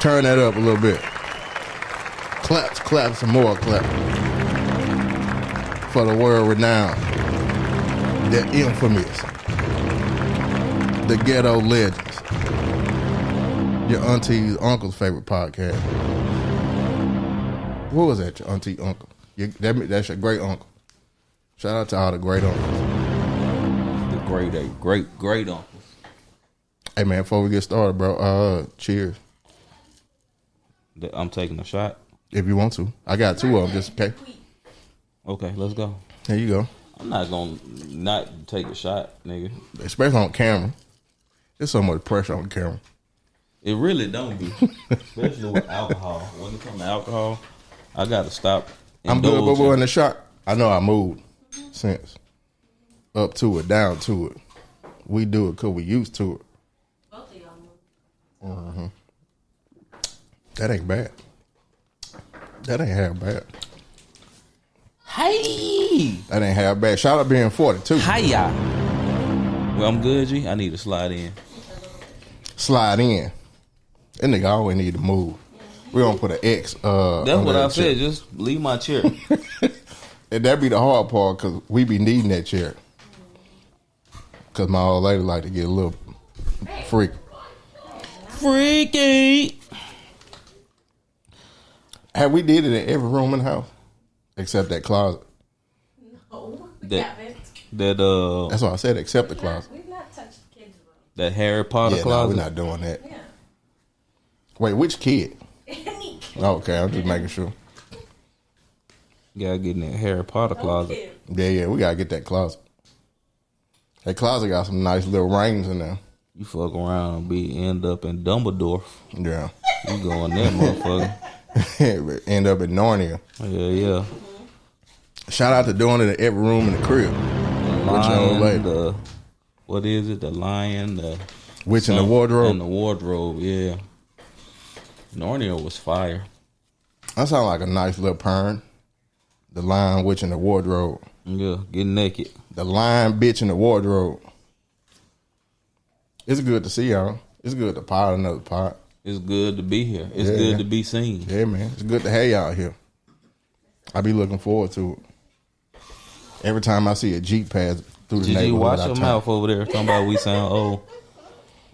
Turn that up a little bit. Clap, some more clap. For the world renowned, the infamous, the ghetto legends, your auntie's uncle's favorite podcast. What was that, your auntie uncle? That's your great uncle. Shout out to all the great uncles. The great uncles. Hey man, before we get started, bro, cheers. I'm taking a shot. If you want to. I got two of them, just okay. Okay, let's go. There you go. I'm not gonna not take a shot, nigga. Especially on camera. There's so much pressure on camera. It really don't be. Especially with alcohol. When it comes to alcohol, I gotta stop. I'm good, but we're in the shot. I know I moved since. Up to it, down to it. We do it because we used to it. Both of y'all moved. Mm-hmm. That ain't bad. That ain't half bad. Hey! That ain't half bad. Shout out being 42. Hiya! Well, I'm good, G. I need to slide in. Slide in. That nigga always need to move. We gonna put an X. That's what I said. Just leave my chair. And that be the hard part because we be needing that chair. Because my old lady like to get a little freaky. Freaky! Have we did it in every room in the house? Except that closet. No, we haven't. That's what I said, except the closet. We've not touched the kids' room. That Harry Potter Yeah, closet? no, we're not doing that. Yeah. Wait, which kid? Any kid. Okay, I'm just making sure. Gotta get in that Harry Potter closet. Yeah, we gotta get that closet. That closet got some nice little rings in there. You fuck around and end up in Dumbledore. Yeah. You go in there, motherfucker. End up in Narnia. Yeah. Shout out to doing it in every room in the crib. The lion, what is it? The lion, the witch in the wardrobe. In the wardrobe, yeah. Narnia was fire. That sounds like a nice little pern. The lion, witch in the wardrobe. Yeah, get naked. The lion, bitch in the wardrobe. It's good to see y'all. It's good to pot another pot. It's good to be here. It's good to be seen. Yeah, man. It's good to have y'all here. I be looking forward to it. Every time I see a Jeep pass through the neighborhood, watch your mouth over there. Talking about we sound old.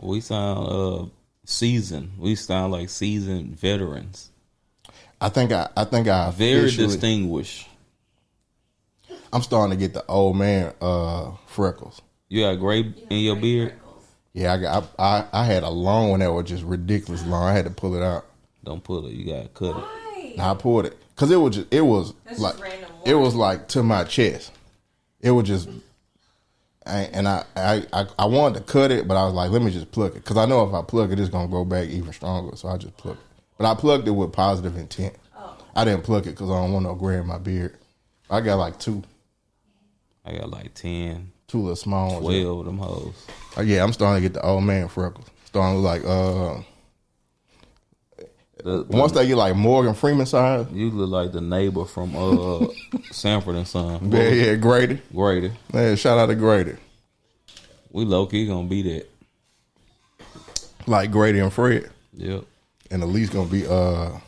We sound seasoned. We sound like seasoned veterans. I think I very distinguished. I'm starting to get the old man freckles. You got gray in your beard? Yeah, I had a long one that was just ridiculous long. I had to pull it out. Don't pull it. You gotta cut it. Nah, I pulled it because it was like to my chest. It was just, and I wanted to cut it, but I was like, let me just pluck it because I know if I plug it, it's gonna go back even stronger. So I just plucked it. But I plugged it with positive intent. Oh. I didn't pluck it because I don't want no gray in my beard. I got like 2. I got like 10. 2 little small ones. 12 of them hoes. Yeah, I'm starting to get the old man freckles. Starting to look like once they get like Morgan Freeman size. You look like the neighbor from Sanford and Son. Yeah, Grady. Man, shout out to Grady. We low key gonna be that. Like Grady and Fred. Yep. And the least gonna be The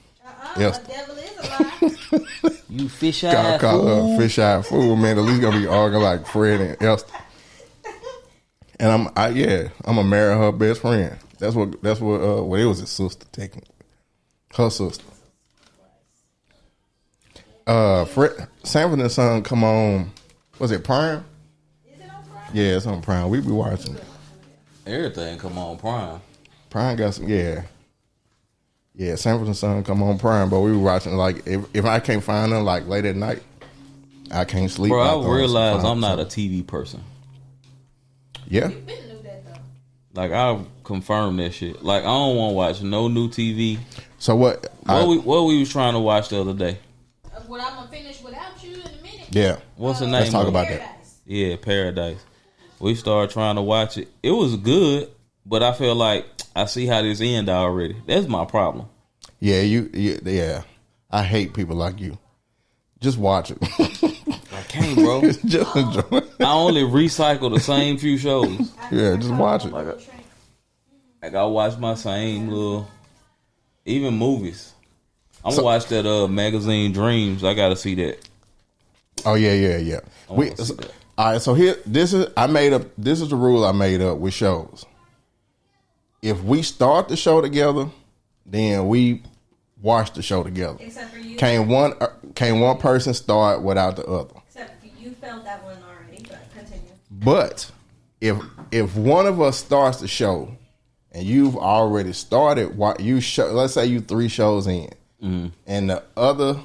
devil is alive. You fish-eyed fool. Fish-eyed fool, man. The least gonna be arguing like Fred and Esther. And I'm gonna marry her best friend. That's what it was his sister taking. Her sister. Fred Sanford and Son come on, was it Prime? Is it on Prime? Yeah, it's on Prime. We be watching it. Everything come on Prime. Prime got some, yeah. Yeah, Sanford and Son come on Prime, but we were watching like if I can't find them like late at night, I can't sleep. Bro, I realize I'm not a TV person. Yeah. You've been knew that though. Like I confirm that shit. Like I don't want to watch no new TV. So what we was trying to watch the other day? What I'm gonna finish without you in a minute. Yeah. What's the name? Let's talk about Paradise. that. Yeah, Paradise. We started trying to watch it. It was good, but I feel like I see how this end already. That's my problem. Yeah, yeah. I hate people like you. Just watch it. I can't, bro. Just enjoy it. I only recycle the same few shows. Yeah, just watch it. Like I watch my same little, even movies. I'm gonna watch that magazine Dreams. I gotta see that. Oh yeah. All right, so here, this is the rule I made up with shows. If we start the show together, then we watch the show together. Except for you. Can't one person start without the other? Except you felt that one already, but continue. But if one of us starts the show and you've already started, let's say you 3 shows in, and the other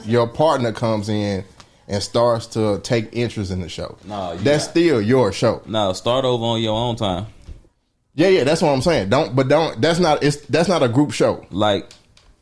your partner comes in and starts to take interest in the show. That's still your show. No, start over on your own time. Yeah, that's what I'm saying. That's not a group show. Like,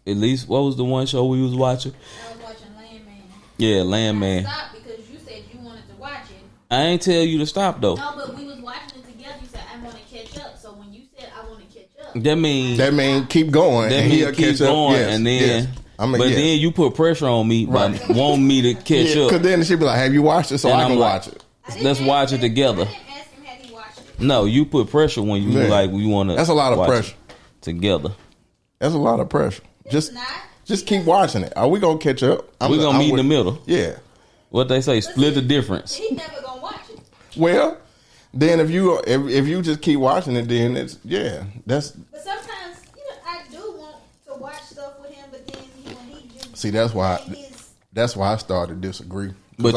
at least, what was the one show we was watching? I was watching Landman. Yeah, Landman. Stop because you said you wanted to watch it. I ain't tell you to stop though. No, but we was watching it together. You said I want to catch up. So when you said I want to catch up, That mean keep going. That mean keep going, and then. Then you put pressure on me by wanting me to catch up. Because then she'd be like, "Have you watched it?" So I can watch it. Let's watch it together. I didn't ask him had he watched it. No, you put pressure when you we want to. That's a lot of pressure together. That's a lot of pressure. Just keep watching it. Are we gonna catch up? We gonna meet in the middle. Yeah. What they say, split the difference. He's never gonna watch it. Well, then if you just keep watching it, then it's that's. But sometimes I do want to watch stuff with him, but then he just See, that's why I started to disagree. But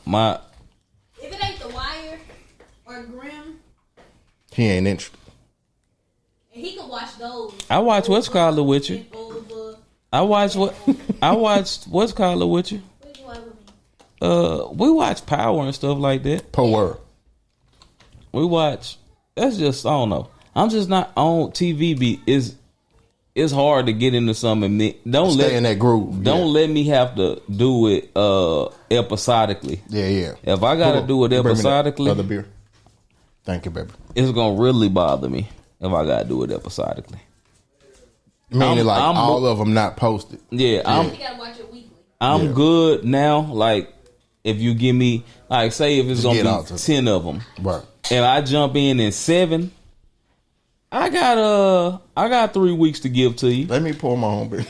my if it ain't The Wire or Grimm, he ain't interested. and he can watch those. I watch What's Called It with you. I watched What's Called It with you. What did you watch with me? We watch Power and stuff like that. Power. We watch. That's just I don't know. I'm just not on TV. It's hard to get into something. Don't stay in that groove. Don't let me have to do it episodically. Yeah. If I got to do it episodically, other beer. Thank you, baby. It's gonna really bother me if I got to do it episodically. Meaning all of them not posted. Yeah, You gotta watch it weekly. I'm good now. Like if you give me say if it's gonna be 10 of them, right? And I jump in 7. I got 3 weeks to give to you. Let me pour my own beer.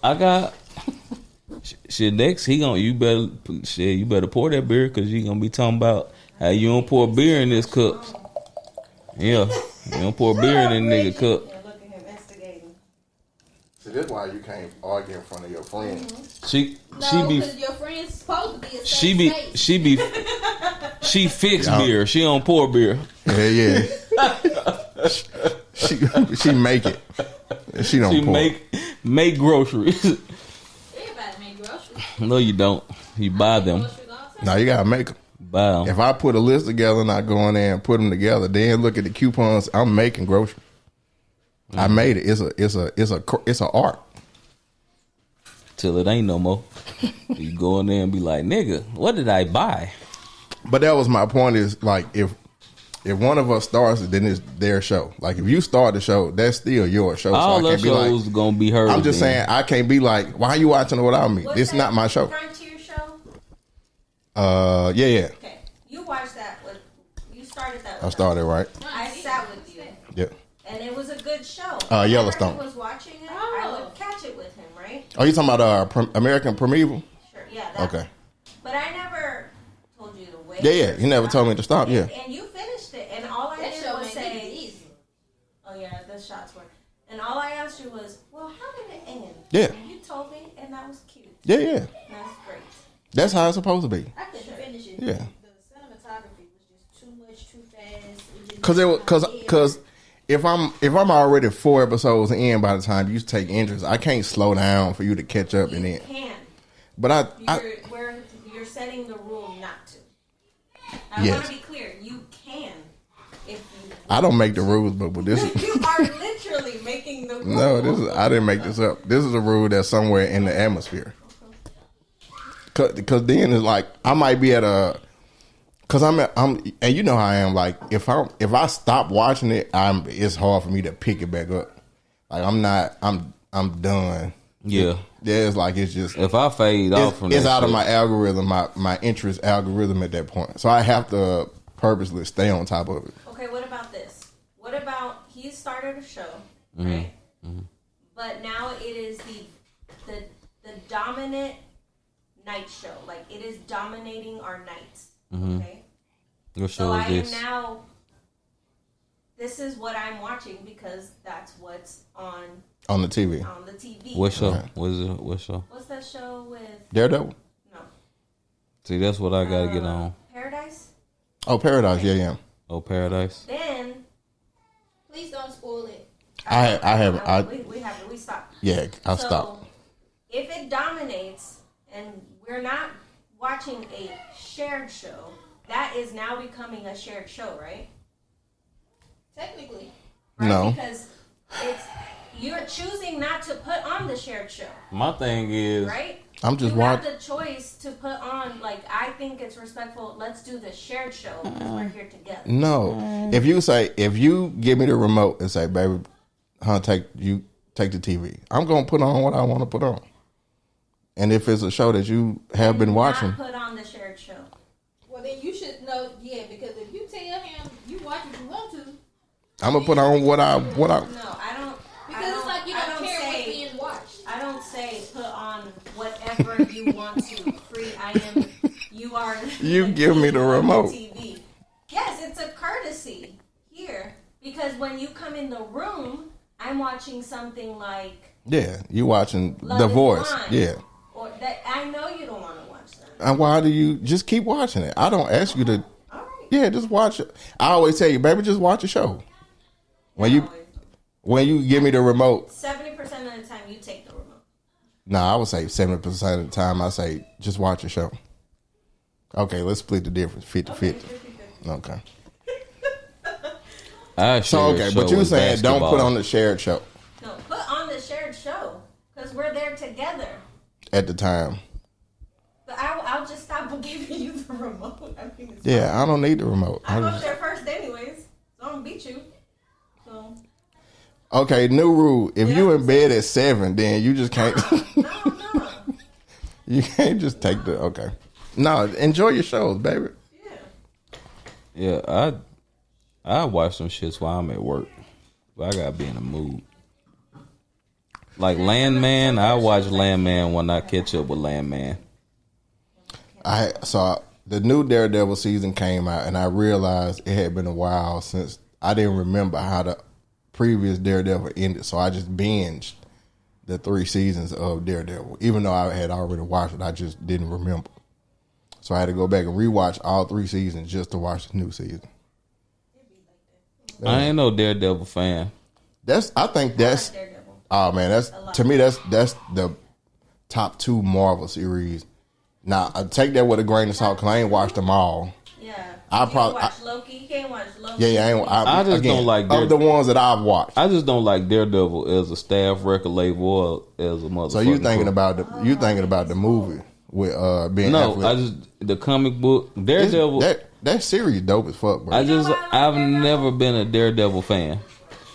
I got shit next. You better pour that beer because you gonna be talking about how you don't pour beer in this cup. Yeah, you don't pour beer in that nigga cup. Look at him instigating. See, that's why you can't argue in front of your friends. Because your friend's supposed to be a she fixed beer. She don't pour beer. Yeah. she make it. She don't pour. Make groceries. Everybody make groceries. No, you don't. You buy them. No, you gotta make them. Buy them. If I put a list together and I go in there and put them together, then look at the coupons. I'm making groceries. I made it. It's a art. Till it ain't no more. You go in there and be like, nigga, what did I buy? But that was my point. Is like if one of us starts it, then it's their show. Like if you start the show, that's still your show. All so I those shows like, gonna be heard. I'm just saying I can't be like, why are you watching it without me? This is not my show. Frontier show. Yeah. Okay, you watched that you started that. I started right. I sat with you. Yep. And it was a good show. Yellowstone. Whenever he was watching it, I would catch it with him, right? Oh, you talking about American Primeval? Sure, yeah. That Okay. But I never told you to wait. Yeah. You never told me to stop. Yeah. And you finished it, and all I That did show was made say, it easy. "Oh yeah, the shots were." And all I asked you was, "Well, how did it end?" Yeah. And you told me, and that was cute. Yeah. And that's great. That's how it's supposed to be. I couldn't finish it. Yeah. The cinematography was just too much, too fast. Because if I'm already 4 episodes in by the time you take interest, I can't slow down for you to catch up and then. You can. But You're setting the rule not to. I Yes. want to be clear. You can. If you. I don't make the rules, but this is You are literally making the rule. no. I didn't make this up. This is a rule that's somewhere in the atmosphere. Because then it's like I might be at a. Cause I'm and you know how I am. Like if I stop watching it, it's hard for me to pick it back up. Like I'm done Yeah. It's like it's just if I fade off from it's that out of shit, my algorithm, my interest algorithm at that point. So I have to purposely stay on top of it. Okay, what about this? What about he started a show, right? Mm-hmm. But now it is the dominant night show. Like it is dominating our nights. Mm-hmm. Okay. What show so is I this? am now. This is what I'm watching because that's what's on the TV. On the TV. What show? Right. What is it? What show? What's that show with Daredevil? No. See, that's what I gotta get on. Paradise? Oh, Paradise, yeah. Oh, Paradise. Then Please don't spoil it. We stopped. Yeah, I stopped. If it dominates and we're not watching a shared show, that is now becoming a shared show, right? Technically. Right? No. Because you're choosing not to put on the shared show. My thing is, right? I'm just you watching. have the choice to put on, like, I think it's respectful. Let's do the shared show because we're here together. No. If you give me the remote and say, baby, take the TV, I'm going to put on what I want to put on. And if it's a show that you have been watching. Not put on the shared show. Well, then you should know, because if you tell him you watch what you want to. I'm going to put on what I. No, I don't. Because it's like you don't care what's being watched. I don't say put on whatever you want to. Free, you are. You give me the remote. TV. Yes, it's a courtesy here. Because when you come in the room, I'm watching something like. Yeah, you watching Love The is Voice. Blind. Yeah. Or that I know you don't want to watch that. And why do you just keep watching it? I don't ask you to. All right. Yeah, just watch it. I always tell you, baby, just watch a show. When you give me the remote, 70% of the time you take the remote. No, I would say 70% of the time I say just watch a show. Okay, let's split the difference, 50-50. Okay. But you saying don't put on the shared show. No, put on the shared show because we're there together. At the time. But I'll just stop giving you the remote. I mean, I don't need the remote. I'm up there first anyways, so I don't beat you. So. Okay, new rule. If you in bed at 7, then you just can't. No. You can't just take the. Okay. No, enjoy your shows, baby. Yeah, I watch some shits while I'm at work. But I gotta be in the mood. Like Landman, I watch Landman when I catch up with Landman. I saw the new Daredevil season came out, and I realized it had been a while since I didn't remember how the previous Daredevil ended, so I just binged the 3 seasons of Daredevil. Even though I had already watched it, I just didn't remember. So I had to go back and rewatch all 3 seasons just to watch the new season. I ain't no Daredevil fan. I think that's oh man, that's to me that's the top 2 Marvel series. Now I take that with a grain of salt because I ain't watched them all. Yeah, I probably watch Loki. You can't watch Loki. Yeah, I just don't like of the ones that I've watched. I just don't like Daredevil as a staff record label or as a motherfucker. So you thinking about the movie with Ben Affleck? The comic book Daredevil. That series dope as fuck, bro. I've never been a Daredevil fan.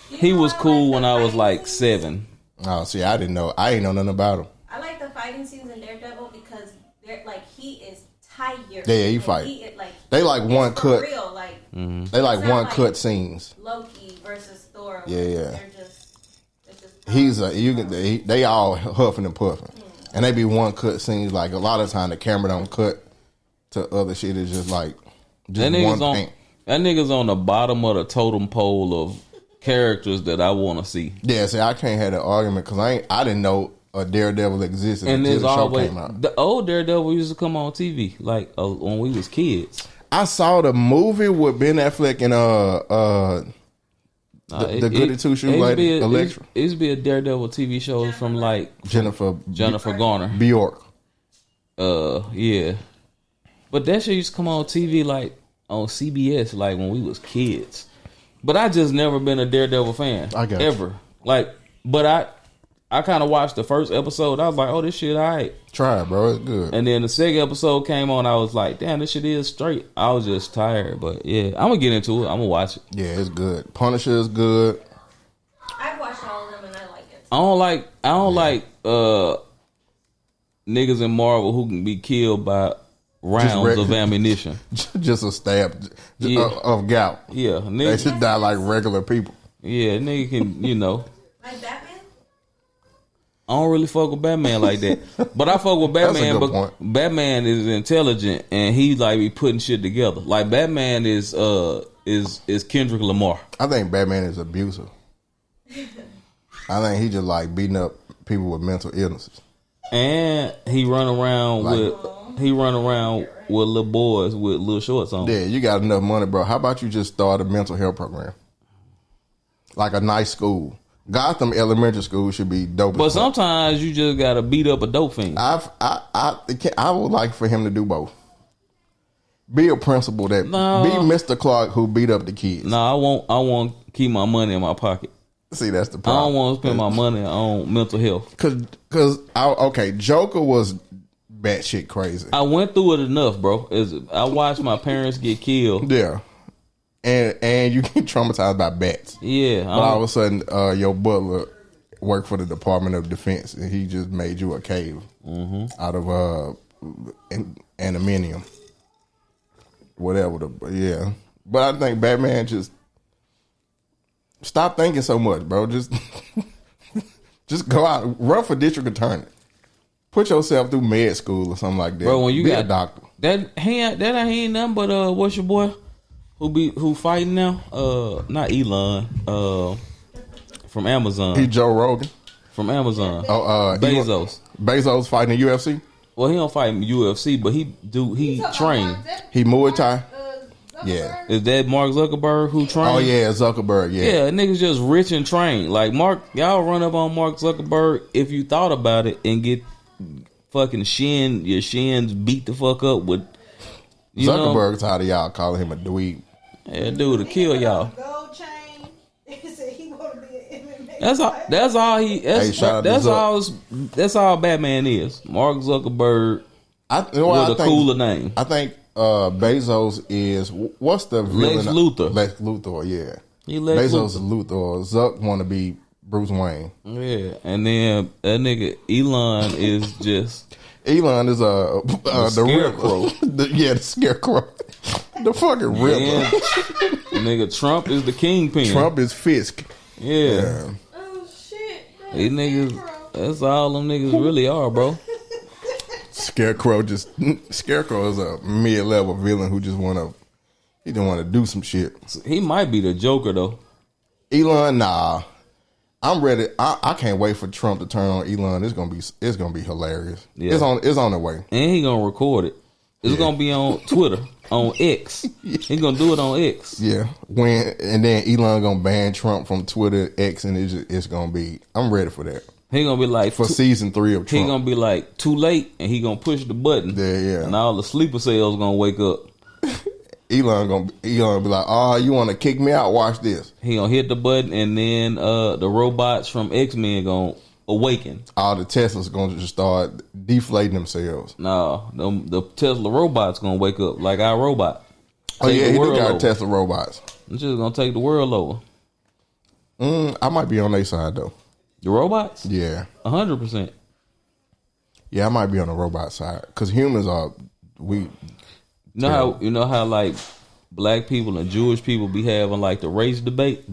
He was cool when I was like 7. Oh, see, I didn't know. I ain't know nothing about him. I like the fighting scenes in Daredevil because they're like he is tired. Yeah, he fight. They like one cut. Real, like they like one cut scenes. Loki versus Thor. Yeah. They're just They all huffing and puffing, and they be one cut scenes. Like a lot of time, the camera don't cut to other shit. It's just like one paint. That nigga's on the bottom of the totem pole of characters that I want to see. Yeah, see, I can't have that argument because I didn't know a Daredevil existed and until the show came out. The old Daredevil used to come on TV like when we was kids. I saw the movie with Ben Affleck and the Goody Two Shoes lady, Electra. It used to be a Daredevil TV show from like Jennifer Garner. Bjork. Yeah. But that shit used to come on TV like on CBS like when we was kids. But I just never been a Daredevil fan. I got ever. You. Like, but I kind of watched the first episode. I was like, oh, this shit all right. Try it, bro. It's good. And then the second episode came on. I was like, damn, this shit is straight. I was just tired. But yeah, I'm going to get into it. I'm going to watch it. Yeah, it's good. Punisher is good. I've watched all of them and I like it. I don't like niggas in Marvel who can be killed by rounds of ammunition. Just a stab of gout. Yeah, they should die like regular people. Yeah, nigga can, Like Batman? I don't really fuck with Batman like that. But I fuck with Batman, but Batman is intelligent and he like be putting shit together. Like Batman is Kendrick Lamar. I think Batman is abusive. I think he just like beating up people with mental illnesses. And he run around with little boys with little shorts on. Yeah, you got enough money, bro. How about you just start a mental health program? Like a nice school. Gotham Elementary School should be dope. But sometimes you just gotta beat up a dope fiend. I would like for him to do both. Be a principal be Mr. Clark who beat up the kids. No, I won't keep my money in my pocket. See, that's the problem. I don't want to spend my money on mental health. Cause Joker was batshit crazy. I went through it enough, bro. I watched my parents get killed. Yeah. And you get traumatized by bats. Yeah. But all of a sudden, your butler worked for the Department of Defense, and he just made you a cave out of aluminium, whatever. Yeah. But I think Batman just stop thinking so much, bro. Just go out, run for district attorney, put yourself through med school or something like that. Bro, when you got a doctor, that ain't nothing but what's your boy? Who fighting now? Not Elon. From Amazon. He Joe Rogan. From Amazon. Bezos. Bezos fighting the UFC. Well, he don't fight in UFC, but he train. He Muay Thai. Yeah. Is that Mark Zuckerberg who trained? Oh yeah, Zuckerberg. Yeah. Yeah, niggas just rich and trained. Like y'all run up on Mark Zuckerberg if you thought about it and get fucking your shins beat the fuck up with. Zuckerberg's tired of y'all calling him a dweeb. Yeah, dude, to kill y'all. Gold chain. He said he want to be an MMA. That's all Batman is. Mark Zuckerberg with a cooler name. I think Bezos is what's the villain? Lex Luthor, yeah. Bezos is Luthor. Zuck want to be Bruce Wayne. Yeah, and then that nigga Elon is just. Elon is the scarecrow. The scarecrow. The fucking Riddler. Nigga, Trump is the kingpin. Trump is Fisk. Yeah. Oh shit. These niggas, that's all them niggas really are, bro. Scarecrow is a mid-level villain who just want to do some shit. He might be the Joker though. Elon, nah. I'm ready. I can't wait for Trump to turn on Elon. It's gonna be hilarious. Yeah. It's on the way. And he gonna record it. It's gonna be on Twitter, on X. He gonna do it on X. Yeah. And then Elon gonna ban Trump from Twitter, X, and it's gonna be. I'm ready for that. He gonna be like for season 3 of Trump. He gonna be like too late, and he gonna push the button. Yeah. And all the sleeper cells gonna wake up. Elon gonna be like, oh, you want to kick me out? Watch this. He gonna hit the button, and then the robots from X-Men gonna awaken. All the Teslas gonna just start deflating themselves. No, the Tesla robots gonna wake up like our robot. Oh yeah, he do got Tesla robots. It's just gonna take the world over. I might be on their side though. The robots? Yeah, 100%. Yeah, I might be on the robot side because humans are we. You know how like black people and Jewish people be having like the race debate,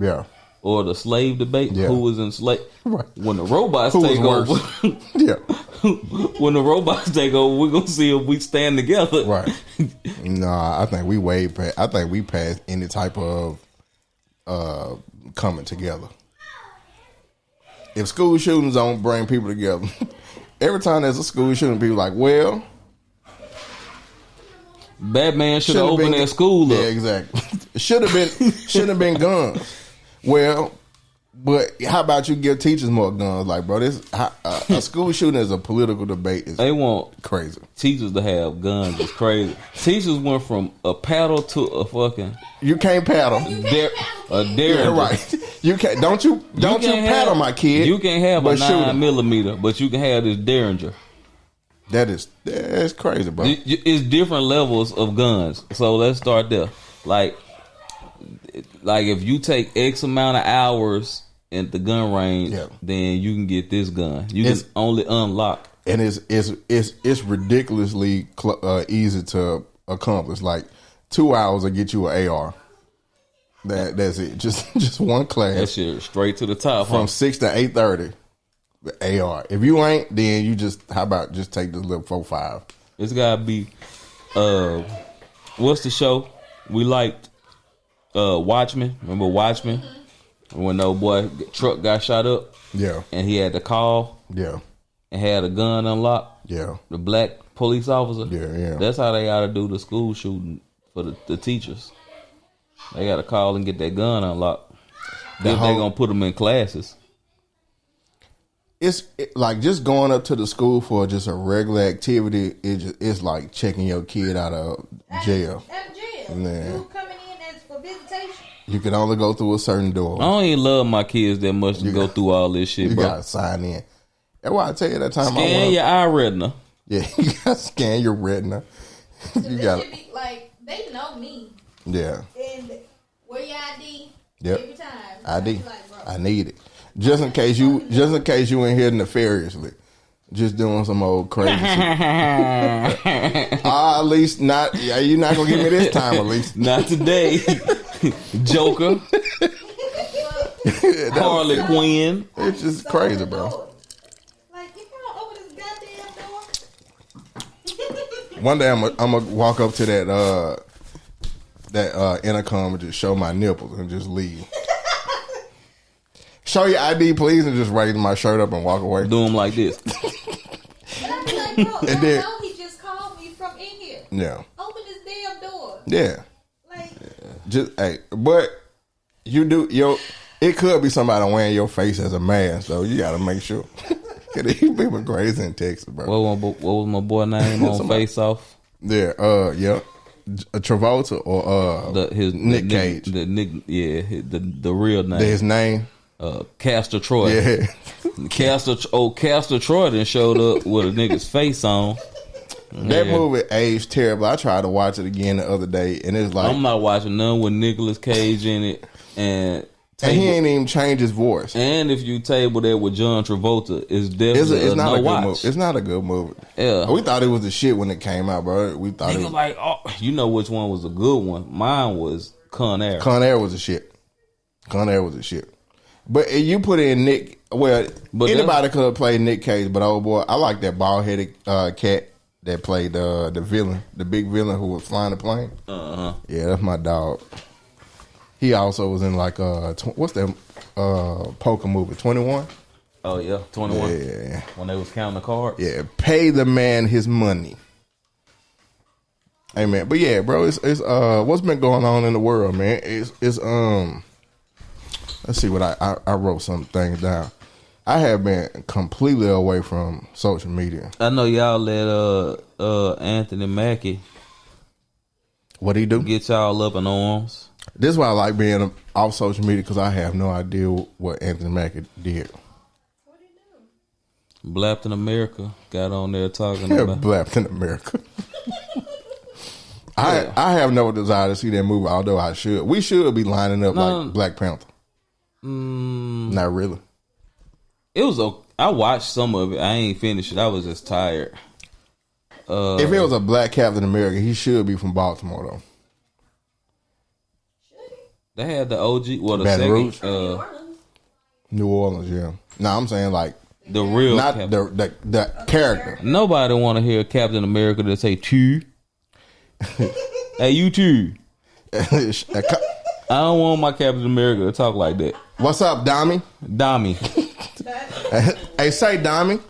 or the slave debate. Who was enslaved? Right. When the robots take over, when the robots take over, we're gonna see if we stand together. Right? Nah, I think we way past. I think we passed any type of coming together. If school shootings don't bring people together, every time there's a school shooting, people like, well. Batman should have opened that school up. Yeah, exactly. Should have been guns. Well, but how about you give teachers more guns? Like, bro, a school shooting is a political debate. They want crazy teachers to have guns. It's crazy. Teachers went from a paddle to a fucking. You can't paddle. A derringer. Yeah, right. You can't. Don't you paddle, my kid. You can have a 9mm, but you can have this derringer. That's crazy, bro. It's different levels of guns. So let's start there. Like if you take X amount of hours at the gun range, then you can get this gun. You can only unlock. And it's ridiculously easy to accomplish. Like 2 hours will get you an AR. That's it. Just one class. That shit straight to the top. From 6 to 8:30. The AR. If you ain't, then you how about just take this little 4.5? It's gotta be. What's the show we liked? Watchmen. Remember Watchmen? When the old boy truck got shot up. Yeah. And he had to call. Yeah. And had a gun unlocked. Yeah. The black police officer. Yeah. That's how they gotta do the school shooting for the teachers. They gotta call and get that gun unlocked. Then they're gonna put them in classes. It's like just going up to the school for just a regular activity. It's like checking your kid out of jail. Out of jail. Yeah. You coming in as for visitation. You can only go through a certain door. I don't even love my kids that much to go through all this shit, bro. You gotta sign in. That's why I tell you that time. Scan your eye retina. Yeah, you gotta scan your retina. You got should be like they know me. Yeah. And where your ID? Yep. Every time. ID. Like, I need it. Just in case you in here nefariously, just doing some old crazy shit. At least not. Yeah, you're not gonna give me this time. At least not today. Joker, Harley Quinn. It's just crazy, bro. Like you can't open this goddamn door. One day I'm gonna walk up to that intercom and just show my nipples and just leave. Show your ID, please, and just raise my shirt up and walk away. Do them like this. And I be like, bro, I know he just called me from in here. Yeah. Open this damn door. Yeah. Like, just but you do it could be somebody wearing your face as a mask, so you got to make sure. These people crazy in Texas, bro. What was my boy name on Face Off? Yeah, Travolta or Nick Cage. The real name. His name. Castor Troy. Yeah. Castor Troy then showed up with a nigga's face on. That movie aged terrible. I tried to watch it again the other day, and it's like I'm not watching none with Nicolas Cage in it, and he ain't even changed his voice. And if you table that with John Travolta, it's definitely it's not a good movie. It's not a good movie. Yeah, we thought it was the shit when it came out, bro. We thought it was like, oh, you know which one was a good one? Mine was Con Air. Con Air was a shit. Con Air was a shit. But you put in Nick, but anybody could have played Nick Cage, but oh boy, I like that bald headed cat that played the villain, the big villain who was flying the plane. Yeah, that's my dog. He also was in like what's that poker movie, 21? Oh yeah, 21. Yeah, when they was counting the cards. Yeah, pay the man his money. Hey man, but yeah, bro, it's what's been going on in the world, man? It's let's see what I wrote some things down. I have been completely away from social media. I know y'all let Anthony Mackie. What he do? Get y'all up in arms. This is why I like being off social media, because I have no idea what Anthony Mackie did. What did he do? Blapped in America got on there talking about Blapped in America. I have no desire to see that movie, although I should. We should be lining up like Black Panther. Not really. It was I watched some of it. I ain't finished it. I was just tired. If it was a black Captain America, he should be from Baltimore though. They had the OG. The Baton second Rouge? New Orleans, yeah. No, I'm saying like the real, not the character. Nobody want to hear Captain America that say "tu." Hey, you too. I don't want my Captain America to talk like that. What's up, Dommy? Hey, say Dommy.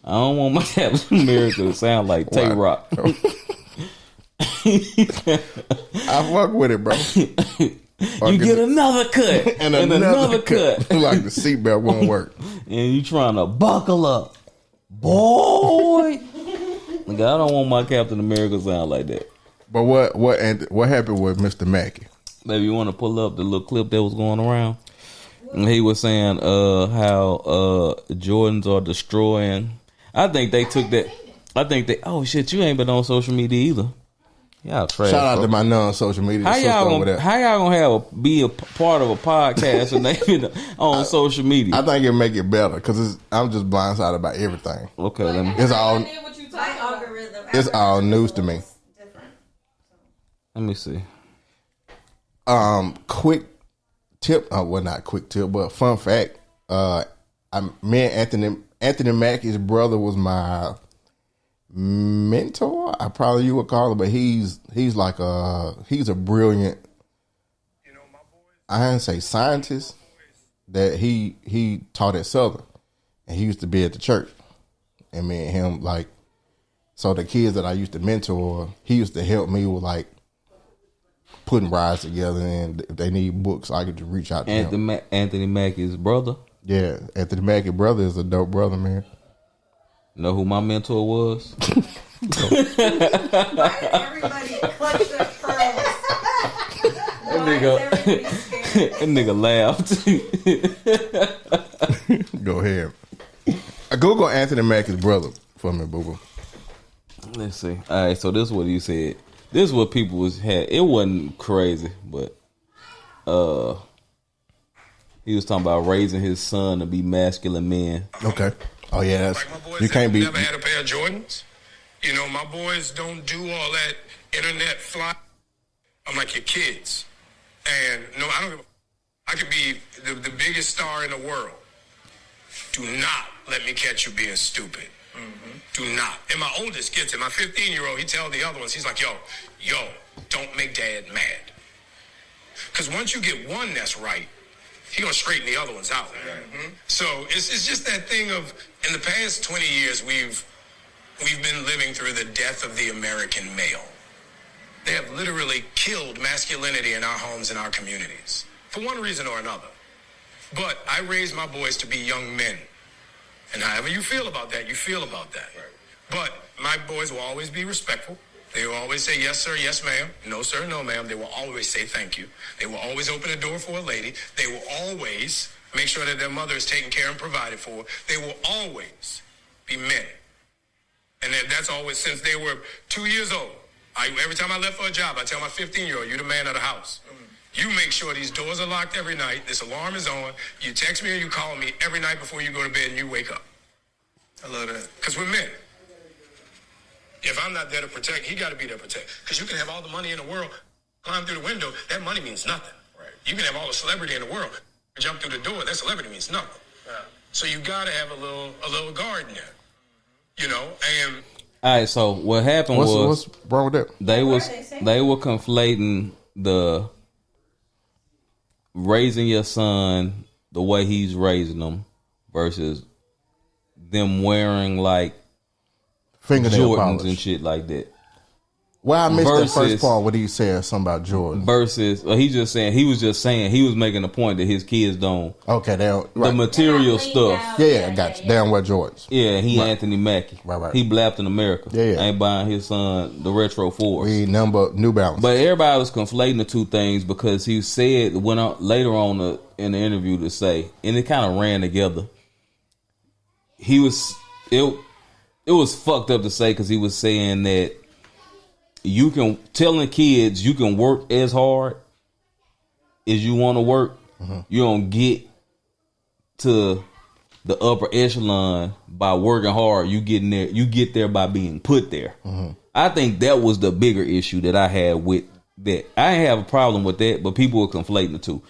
I don't want my Captain America to sound like Tay-Rock. I fuck with it, bro. You get another cut and another cut. Like the seatbelt won't work. And you trying to buckle up. Boy. Like, I don't want my Captain America to sound like that. But what happened with Mr. Mackey? Maybe you want to pull up the little clip that was going around. And he was saying how Jordans are destroying. I think they took that. I think they. Oh shit! You ain't been on social media either. Y'all trash. Shout out bro. to my non-social media. How y'all gonna be a part of a podcast and name it on social media? I think it'll make it better because I'm just blindsided by everything. Okay, let me. It's all. It's all news to me. Let me see. Quick tip. Well, not quick tip, but fun fact. Me and Anthony Mackie's brother was my mentor. I probably you would call it, but he's like he's a brilliant. I didn't say scientist. That he taught at Southern, and he used to be at the church, and me and him like. So the kids that I used to mentor, he used to help me with like putting rides together, and if they need books, I could just reach out to him. Anthony Mackie's brother. Yeah, Anthony Mackie's brother is a dope brother, man. Know who my mentor was? Why did everybody clutch their pearls? That nigga laughed. Go ahead. Google Anthony Mackie's brother for me, boo boo. Let's see. All right, so this is what he said. This is what people had. It wasn't crazy, but he was talking about raising his son to be masculine men. Okay. Oh yeah, that's, like my boys you can't be. Never had a pair of Jordans. You know, my boys don't do all that internet fly. I'm like your kids, and no, I don't give. I could be the biggest star in the world. Do not let me catch you being stupid. Mm-hmm. Do not. And my oldest gets it. My 15-year-old, he tells the other ones, he's like, yo, don't make dad mad. Because once you get one that's right, he gonna straighten the other ones out. Mm-hmm. So it's just that thing of, in the past 20 years, we've been living through the death of the American male. They have literally killed masculinity in our homes and our communities, for one reason or another. But I raised my boys to be young men. And however you feel about that, you feel about that. Right. But my boys will always be respectful. They will always say, yes, sir, yes, ma'am. No, sir, no, ma'am. They will always say thank you. They will always open a door for a lady. They will always make sure that their mother is taken care and provided for. They will always be men. And that's always since they were 2 years old. Every time I left for a job, I tell my 15-year-old, you're the man of the house. You make sure these doors are locked every night. This alarm is on. You text me or you call me every night before you go to bed and you wake up. I love that. Because we're men. If I'm not there to protect, he got to be there to protect. Because you can have all the money in the world, climb through the window, that money means nothing. Right. You can have all the celebrity in the world, jump through the door, that celebrity means nothing. Yeah. So you got to have a little guard in there. You know, and... All right, so what happened what's wrong with that? They were conflating the raising your son the way he's raising them versus them wearing like fingernail Jordans polish and shit like that. Well, I missed the first part when he said something about Jordan. Versus, he was just saying he was making a point that his kids don't. Okay, right. The material stuff. Yeah, I got you. They don't wear Jordans. Yeah, he right. Anthony Mackie. Right. He blapped in America. Yeah. Ain't buying his son the Retro 4s. We number New Balance. But everybody was conflating the two things because he said went on later on in the interview to say, and it kind of ran together. It was fucked up to say because he was saying that. You can telling kids you can work as hard as you want to work. Mm-hmm. You don't get to the upper echelon by working hard. You getting there. You get there by being put there. Mm-hmm. I think that was the bigger issue that I had with that. I didn't have a problem with that, but people were conflating the two.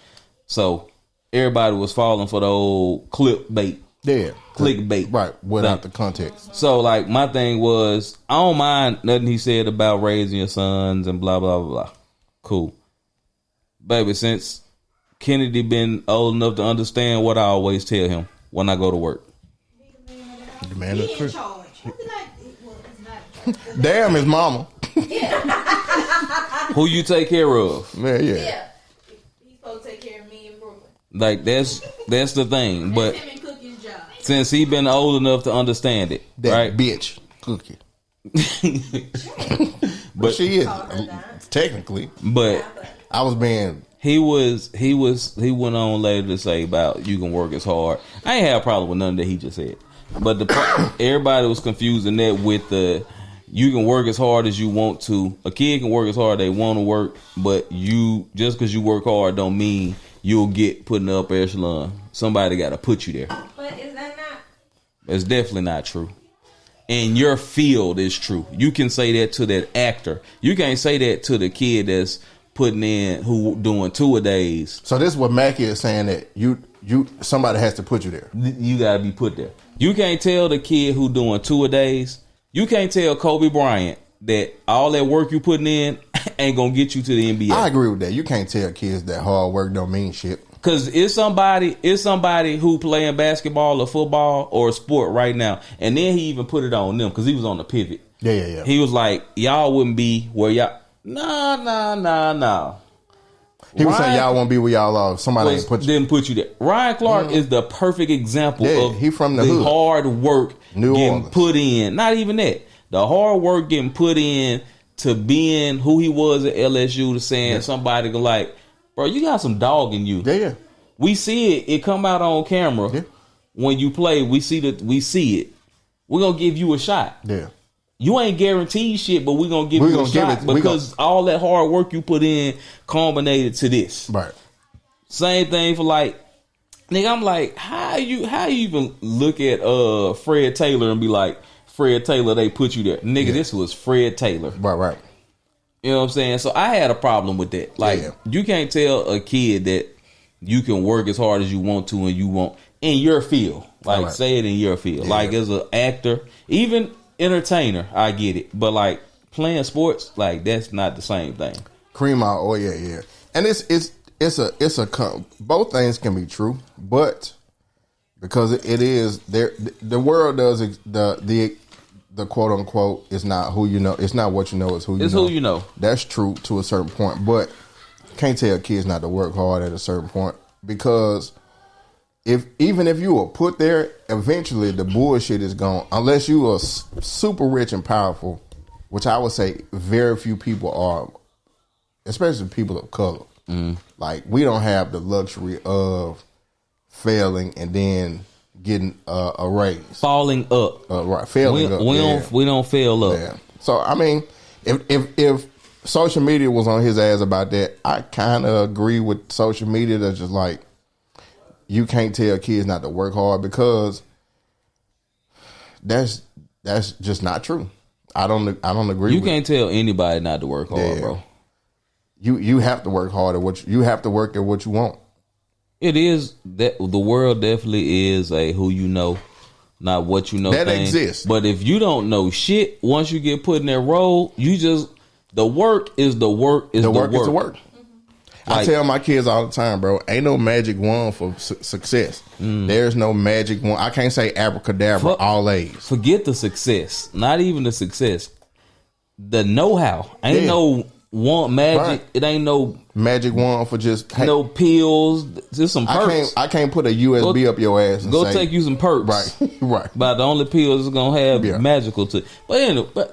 So everybody was falling for the old clickbait. Yeah. Clickbait. Right. Without the context. So, like, my thing was, I don't mind nothing he said about raising your sons and blah, blah, blah, blah. Cool. Baby, since Kennedy been old enough to understand what I always tell him when I go to work. The man is in charge. Damn his mama. Who you take care of? Yeah. He's supposed to take care of me and Brooklyn. Like, that's the thing. But since he been old enough to understand it, that right? Bitch Cookie. But she is technically. But I was being. He went on later to say about you can work as hard. I ain't have a problem with none that he just said. But everybody was confusing that with the You can work as hard as you want to. A kid can work as hard as they want to work, but you just because you work hard don't mean you'll get put in the upper echelon. Somebody got to put you there. But is that not? It's definitely not true. In your field is true. You can say that to that actor. You can't say that to the kid that's putting in who doing 2-a-days. So this is what Mackie is saying, that you somebody has to put you there. You got to be put there. You can't tell the kid who doing 2-a-days. You can't tell Kobe Bryant that all that work you putting in ain't gonna get you to the NBA. I agree with that. You can't tell kids that hard work don't mean shit. Cause it's somebody who playing basketball or football or a sport right now, and then he even put it on them because he was on the pivot. Yeah. He was like, y'all wouldn't be where y'all. Nah. He was saying y'all won't be where y'all are. Somebody didn't put you there. Ryan Clark is the perfect example of he from the hood. Hard work New getting Orleans. put in. Not even that. The hard work getting put in to being who he was at LSU, to saying somebody go like, bro, you got some dog in you. Yeah. We see it. It come out on camera. Yeah. When you play, we see it. We're gonna give you a shot. Yeah. You ain't guaranteed shit, but we're gonna give you a shot because all that hard work you put in culminated to this. Right. Same thing for like, nigga, I'm like, how you even look at Fred Taylor and be like, Fred Taylor, they put you there. Nigga, this was Fred Taylor. Right. You know what I'm saying? So I had a problem with that. Like, you can't tell a kid that you can work as hard as you want to and you won't in your field. Like, say it in your field. Like, as an actor, even entertainer, I get it. But like playing sports, like that's not the same thing. Cream out. Oh yeah. And it's a both things can be true, but because it is there, the world does the quote unquote is not who you know. It's not what you know. It's who you know. It's who you know. That's true to a certain point, but can't tell kids not to work hard at a certain point, because even if you were put there, eventually the bullshit is gone. Unless you are super rich and powerful, which I would say very few people are, especially people of color. Like, we don't have the luxury of failing and then getting a raise. Falling up. Right, failing up. We don't fail up. Yeah. So, I mean, if social media was on his ass about that, I kind of agree with social media that's just like, you can't tell kids not to work hard, because that's just not true. I don't agree. You can't tell anybody not to work hard, bro. You have to work hard at you have to work at what you want. It is that the world definitely is a who you know, not what you know. That thing. exists. But if you don't know shit, once you get put in that role, the work is the work is the work. Is the work. I tell my kids all the time, bro, ain't no magic wand for success. There's no magic wand. I can't say abracadabra all A's. Forget the success. Not even the success. The know-how. Ain't no magic. Right. It ain't no magic wand for just no pills. Just some perks. I can't put a USB up your ass and go take you some perks. Right. But the only pills is gonna have magical to it. But anyway,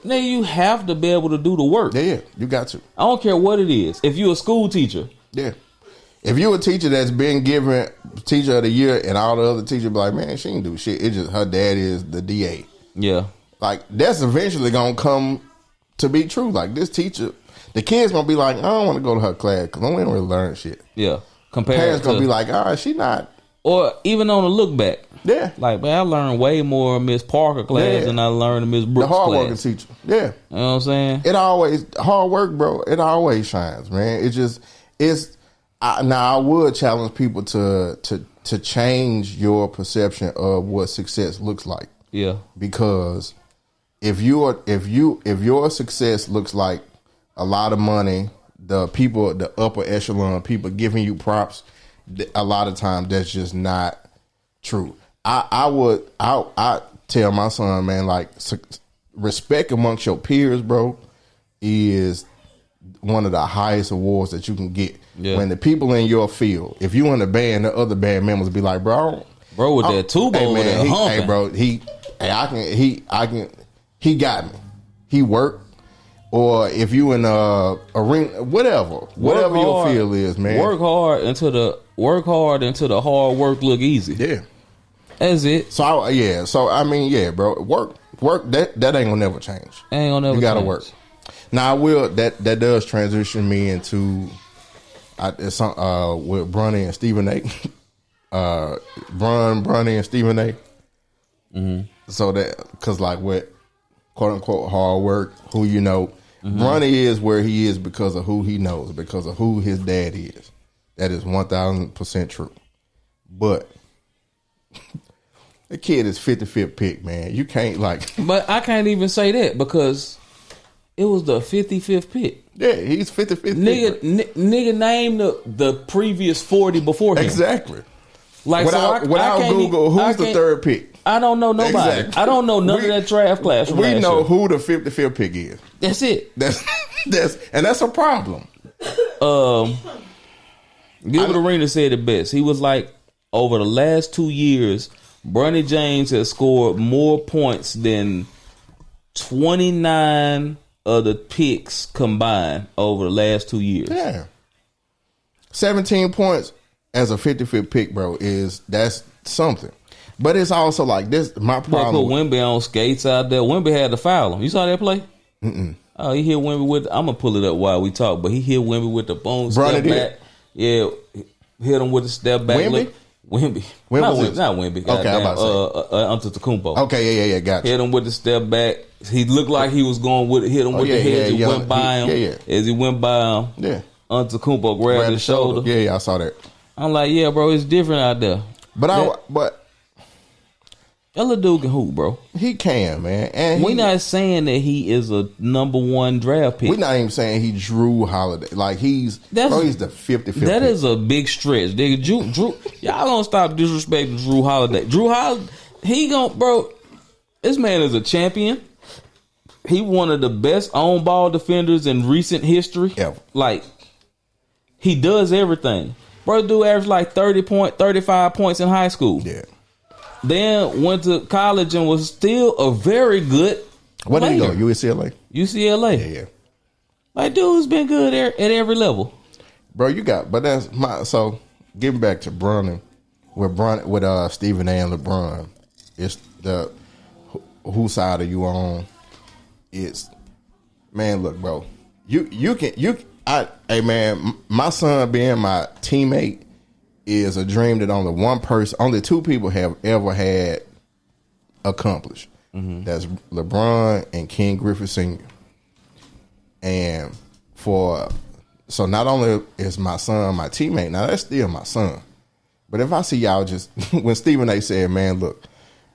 now you have to be able to do the work. Yeah, you got to. I don't care what it is. If you're a school teacher. Yeah. If you're a teacher that's been given teacher of the year and all the other teachers be like, man, she ain't do shit. It's just her dad is the DA. Yeah. Like, that's eventually going to come to be true. Like, this teacher, the kids going to be like, I don't want to go to her class because we don't really learn shit. Yeah. Parents going to be like, she not. Or even on a look back. Yeah. Like, man, I learned way more in Miss Parker class than I learned in Miss Brooks class. The hard working teacher. Yeah. You know what I'm saying? It always, hard work, bro, it always shines, man. Now I would challenge people to change your perception of what success looks like. Yeah. Because if your success looks like a lot of money, the upper echelon people giving you props, a lot of times that's just not true. I tell my son, man, like, respect amongst your peers, bro, is one of the highest awards that you can get. Yeah. When the people in your field, if you in the band, the other band members be like, bro with that tuba over there, hey bro, he got me. He worked. Or if you in a ring, whatever your field is, man. Work hard until the hard work look easy. Yeah. That's it. So I mean, yeah, bro. Work. That ain't gonna never change. Ain't gonna never. You gotta change. work. Now I will. That does transition me into with Bronny and Stephen A. Bronny and Stephen A. Mm-hmm. So that because like with quote unquote hard work, who you know, Bronny is where he is because of who he knows, because of who his dad is. That is 1000% true. But the kid is 55th pick, man. You can't like. But I can't even say that because it was the 55th pick. Yeah, he's 55th nigga named the previous 40 before him. Exactly. Like without Google, who's the third pick? I don't know nobody. Exactly. I don't know none of that draft class. We know who the 55th pick is. That's it. That's a problem. Gilbert Arenas said it best. He was like, over the last 2 years, Bronny James has scored more points than 29 of the picks combined over the last 2 years. Yeah. 17 points as a 55th pick, bro, that's something. But it's also like this. My problem. Put Wemby on skates out there. Wemby had to foul him. You saw that play? Mm-mm. Oh, he hit Wemby with. I'm gonna pull it up while we talk. But he hit Wemby with the boom step back. Yeah, hit him with a step back. Wemby. Not Wemby. Okay, I'm about to say. Antetokounmpo. Okay, yeah, gotcha. Hit him with the step back. He looked like he was going with hit him with the head. He went by him. As he went by him, Antetokounmpo grabbed his shoulder. Yeah, I saw that. I'm like, yeah, bro, it's different out there. But that little dude can hoop, bro. He can, man. And we not saying that he is a number one draft pick. We're not even saying he Drew Holiday. Like he's the 55th pick. That is a big stretch. Nigga, Drew, y'all gonna stop disrespecting Drew Holiday. Drew Holiday, bro, this man is a champion. He one of the best on ball defenders in recent history. Ever. Like, he does everything. Bro, dude averaged like 35 points in high school. Yeah. Then went to college and was still a very good What player. did he go? UCLA? UCLA. Yeah. Like, dude's been good at every level. Bro, so getting back to Bron with Stephen A and LeBron, it's the whose side are you on? It's, man, look, bro. Hey man, my son being my teammate is a dream that only two people have ever had accomplished. Mm-hmm. That's LeBron and Ken Griffey Sr. And so not only is my son my teammate, now that's still my son. But if I see y'all just, when Stephen A said, man, look,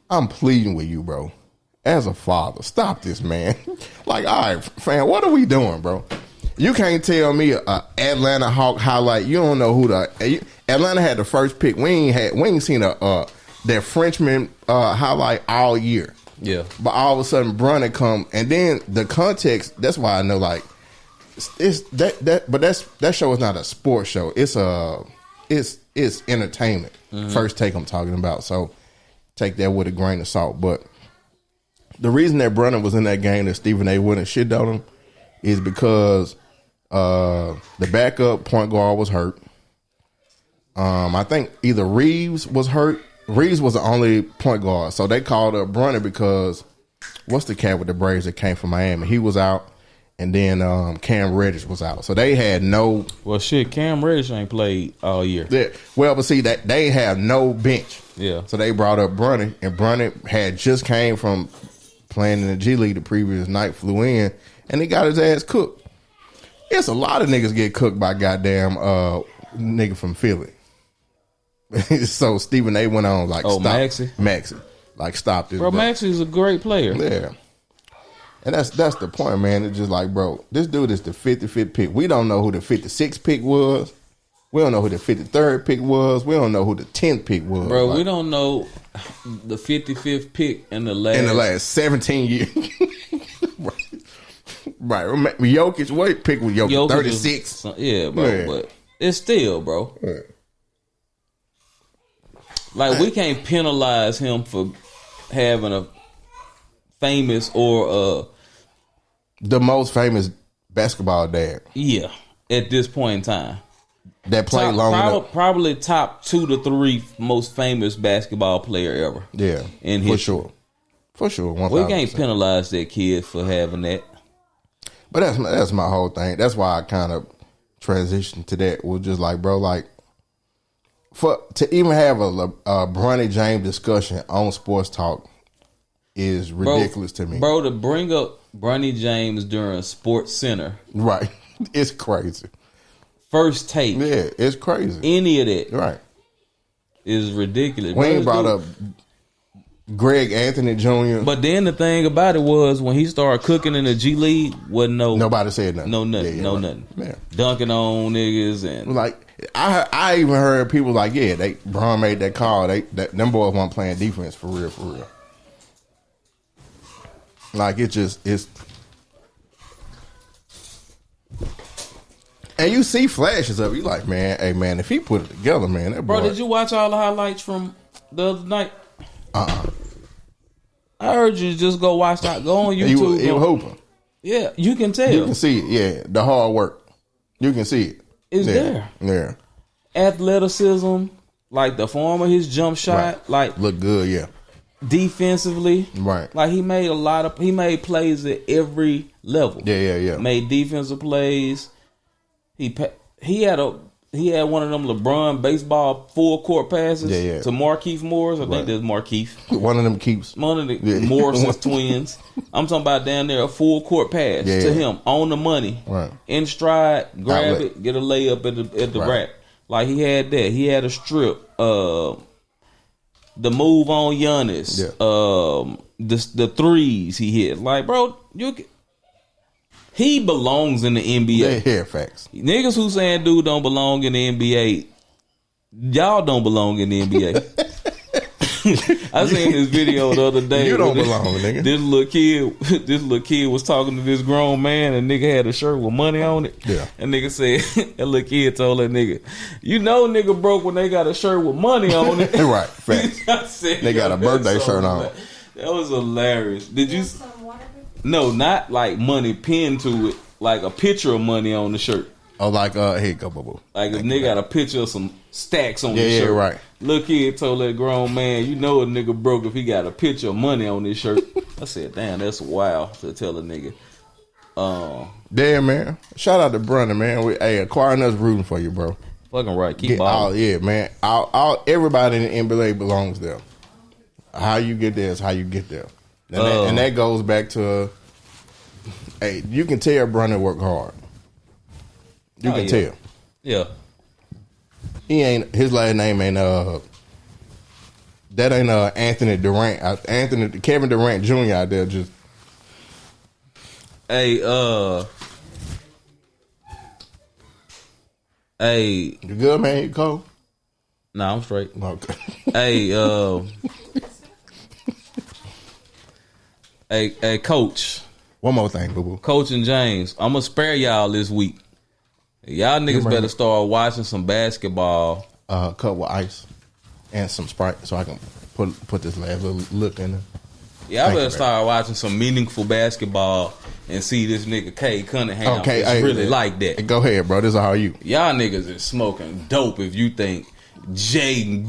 I'm pleading with you, bro. As a father, stop this, man. Like, all right, fam, what are we doing, bro? You can't tell me a Atlanta Hawk highlight. You don't know who Atlanta had the first pick. We ain't seen that Frenchman highlight all year. Yeah. But all of a sudden, Bron come, and then the context. That's why I know, like, it's that. But that show is not a sports show. It's entertainment. Mm-hmm. First take I'm talking about. So take that with a grain of salt. But the reason that Bron was in that game that Stephen A wouldn't shit on him is because the backup point guard was hurt. I think either Reeves was hurt. Reeves was the only point guard, so they called up Bronny because what's the cat with the Braves that came from Miami? He was out, and then Cam Reddish was out. So they had no. Well, shit, Cam Reddish ain't played all year. Yeah. Well, but see that they have no bench. Yeah. So they brought up Bronny, and Bronny had just came from playing in the G League the previous night, flew in, and he got his ass cooked. It's a lot of niggas get cooked by goddamn nigga from Philly. So Stephen A went on like, stop. Maxey. Like, stop this. Bro, Maxey's a great player. Yeah. And that's the point, man. It's just like, bro, this dude is the 55th pick. We don't know who the 56th pick was. We don't know who the 53rd pick was. We don't know who the 10th pick was. Bro, like, we don't know the 55th pick in the last 17 years. Right. Jokic, what pick was Jokic? 36? Yeah, bro. Yeah. But it's still, bro. Yeah. Like, we can't penalize him for having a famous or the most famous basketball dad. Yeah, at this point in time. that played long enough. Probably top 2 to 3 most famous basketball player ever. Yeah, in for history. sure. We can't penalize that kid for having that. But that's my whole thing. That's why I kind of transitioned to that. Was just like, bro, like to even have a Bronny James discussion on Sports Talk is ridiculous to me, bro. To bring up Bronny James during Sports Center, right? It's crazy. First Take, yeah, it's crazy. Any of that, right, is ridiculous. We ain't brought up Greg Anthony Jr. But then the thing about it was when he started cooking in the G League, nobody said nothing. Nothing. Right. Yeah. Dunking on niggas and like I even heard people like, yeah, Bron made that call. Them boys weren't playing defense for real. Like it's. And you see flashes of it. You like, man, hey man, if he put it together, man, that boy. Bro, did you watch all the highlights from the other night? I urge you to just go watch that. Go on YouTube. He was hooping. Yeah, you can tell. You can see it. Yeah, the hard work. You can see it. It's there. Yeah. Athleticism, like the form of his jump shot, like look good. Yeah. Defensively, right. Like he made plays at every level. Yeah. Made defensive plays. He had one of them LeBron baseball full court passes to Markieff Morris. I think that's Markieff. One of them keeps. One of the Morrison's twins. I'm talking about down there, a full court pass to him on the money. Right. In stride, grab it, get a layup at the rack. Like he had that. He had a strip. The move on Giannis. Yeah. The threes he hit. Like, bro, he belongs in the NBA. Yeah, facts. Niggas who saying dude don't belong in the NBA, y'all don't belong in the NBA. I seen this video the other day. You don't belong, nigga. This little kid was talking to this grown man, and nigga had a shirt with money on it. Yeah. And nigga said, that little kid told that nigga, you know nigga broke when they got a shirt with money on it. Right, facts. They got a birthday shirt on. That was hilarious. Did you? No, not like money pinned to it, like a picture of money on the shirt. Oh, like here you go, boo boo. Like a nigga got a picture of some stacks on his shirt. Yeah, right. Little kid told that grown man, you know a nigga broke if he got a picture of money on his shirt. I said, damn, that's wild to tell a nigga. Damn, man. Shout out to Brandon, man. Acquiring us rooting for you, bro. Fucking right. Keep balling. Yeah, man. Everybody in the NBA belongs there. How you get there is how you get there. And that goes back to, hey, you can tell Brandon work hard. You can tell. Yeah. His last name ain't that ain't Anthony Durant. Kevin Durant Jr. out there just. Hey, you good, man? You cold? Nah, I'm straight. Okay. Hey, Coach. One more thing, boo boo. Coach and James, I'm gonna spare y'all this week. Y'all niggas better start watching some basketball. Cut with ice and some Sprite, so I can put this last little look in there. Y'all better start watching some meaningful basketball and see this nigga K Cunningham is really like that. Go ahead, bro. This is how you. Y'all niggas is smoking dope if you think Jalen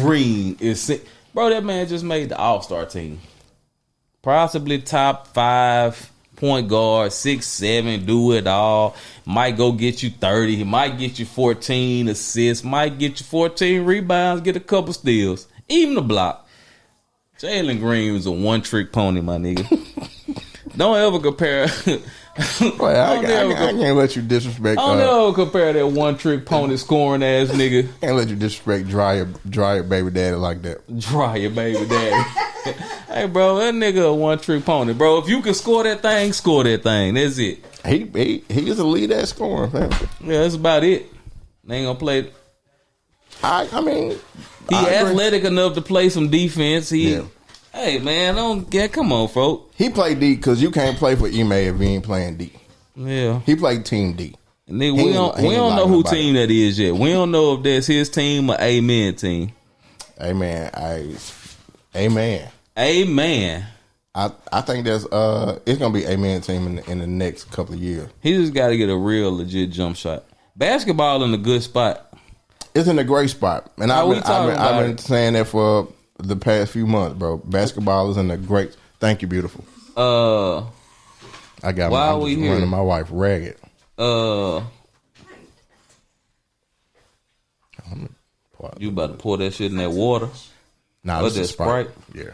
Green is. Bro, that man just made the All-Star team. Possibly top 5 point guard, 6'7", do it all. Might go get you 30. He might get you 14 assists. Might get you 14 rebounds. Get a couple steals. Even a block. Jalen Green is a one-trick pony, my nigga. Don't ever compare. I can't let you disrespect. Don't ever compare that one-trick pony scoring ass nigga. Can't let you disrespect dry your baby daddy like that. Dry your baby daddy. Hey, bro, that nigga a one-trick pony, bro. If you can score that thing, score that thing. That's it. He is a lead at scoring, man. Yeah, that's about it. They ain't gonna play. I mean, he athletic enough to play some defense. Hey, man, come on, folks. He played D because you can't play for Ime if he ain't playing D. Yeah. He played team D. Nigga, we don't know who team that is yet. We don't know if that's his team or Amen team. Amen. I think that's it's gonna be Amen team in the next couple of years. He just got to get a real legit jump shot. Basketball in a good spot. It's in a great spot, and I've been saying that for the past few months, bro. Basketball is in a great. Thank you, beautiful. I got running my wife ragged. You about to pour that shit in that water? Nah, this is Sprite. Yeah.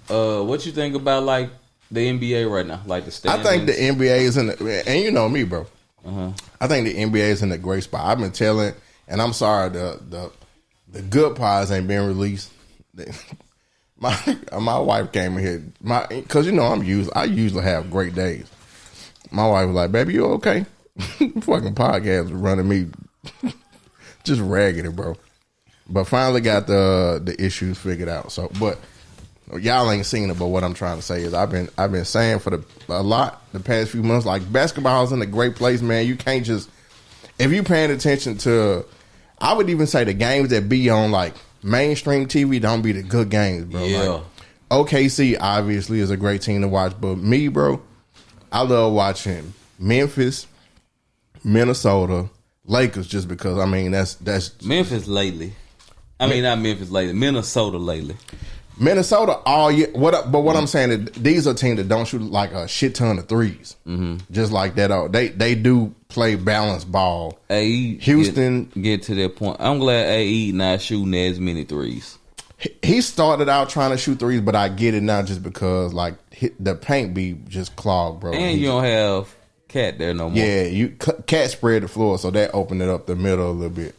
What you think about like the NBA right now? Like the standings? I think the NBA is in the, and you know me, bro. I think the NBA is in a great spot. I've been telling, and I'm sorry, the good pies ain't been released. My wife came in here, because you know I usually have great days. My wife was like, "Baby, you okay?" Fucking podcast was running me just raggedy, bro. But finally got the issues figured out. So, but y'all ain't seen it. But what I'm trying to say is I've been saying for the past few months, like basketball's in a great place, man. You can't just, if you paying attention to, I would even say the games that be on like mainstream TV don't be the good games, bro. Yeah. Like, OKC obviously is a great team to watch, but me, bro, I love watching Memphis, Minnesota, Lakers, just because I mean that's Memphis lately. I mean not Memphis lately, Minnesota lately. Minnesota all year. What I'm saying is these are teams that don't shoot like a shit ton of threes. Just like that. They do play balanced ball. AE Houston get to that point. I'm glad AE not shooting as many threes. He started out trying to shoot threes, but I get it now just because like the paint be just clogged, bro. And you don't have Cat there no more. Yeah, Cat spread the floor, so that opened it up the middle a little bit.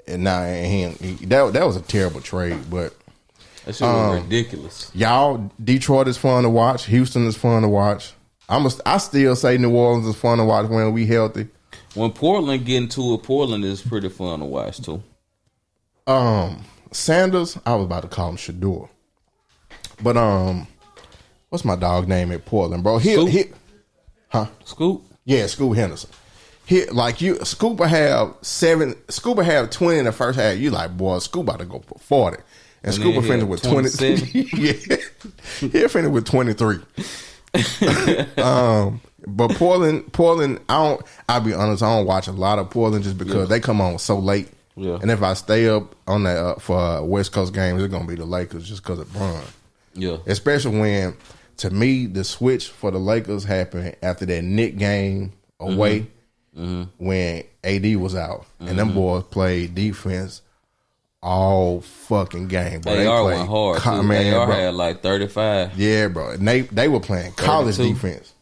And now that was a terrible trade, but that shit was ridiculous. Y'all, Detroit is fun to watch. Houston is fun to watch. I still say New Orleans is fun to watch when we healthy. When Portland get into it, Portland is pretty fun to watch too. Sanders, I was about to call him Shador. But what's my dog name at Portland, bro? Scoop? Yeah, Scoop Henderson. Scoop will have 20 in the first half. You like, boy, Scoop about to go for 40. And Scoop will finish with 20. Yeah. He'll finish with 23. But Portland, I'll be honest, I don't watch a lot of Portland just because they come on so late. Yeah. And if I stay up on that for West Coast games, it's gonna be the Lakers just because of Bron. Yeah. Especially when, to me, the switch for the Lakers happened after that Knick game away when AD was out, and them boys played defense all fucking game. Bro. AR went hard. AR had like 35. Yeah, bro. And they were playing college defense.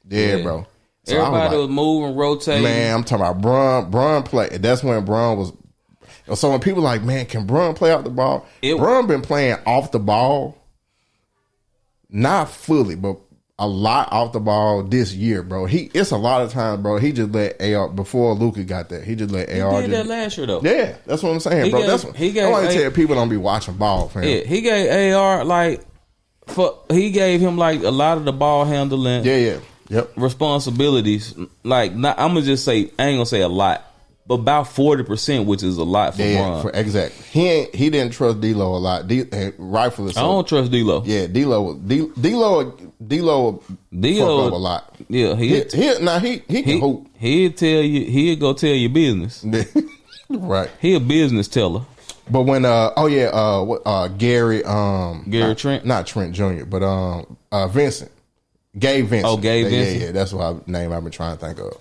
Yeah, bro. So everybody was moving, rotating. Man, I'm talking about Bron. Bron played. That's when Bron was. So when people like, man, can Bron play off the ball? Bron been playing off the ball, not fully, but a lot off the ball this year, bro. It's a lot of times, bro. He just let AR before Luka got there. He just let AR. He did that last year though. Yeah, that's what I'm saying, bro. I want to tell people don't be watching ball, fam. Yeah, he gave AR he gave him like a lot of the ball handling. Yeah. Yep. Responsibilities. Like, I'm gonna just say, I ain't gonna say a lot, but about 40%, which is a lot for Bron. Exactly. He didn't trust D'Lo a lot. Rightfully so. I don't trust D'Lo. Yeah, D'Lo fuck up a lot. Yeah, he can hoop. He'll go tell your business. Right. He a business teller. But when Gary Trent, not Trent Jr., but Vincent. Gabe Vincent. Oh, Gabe Vincent. Yeah, that's what name I've been trying to think of.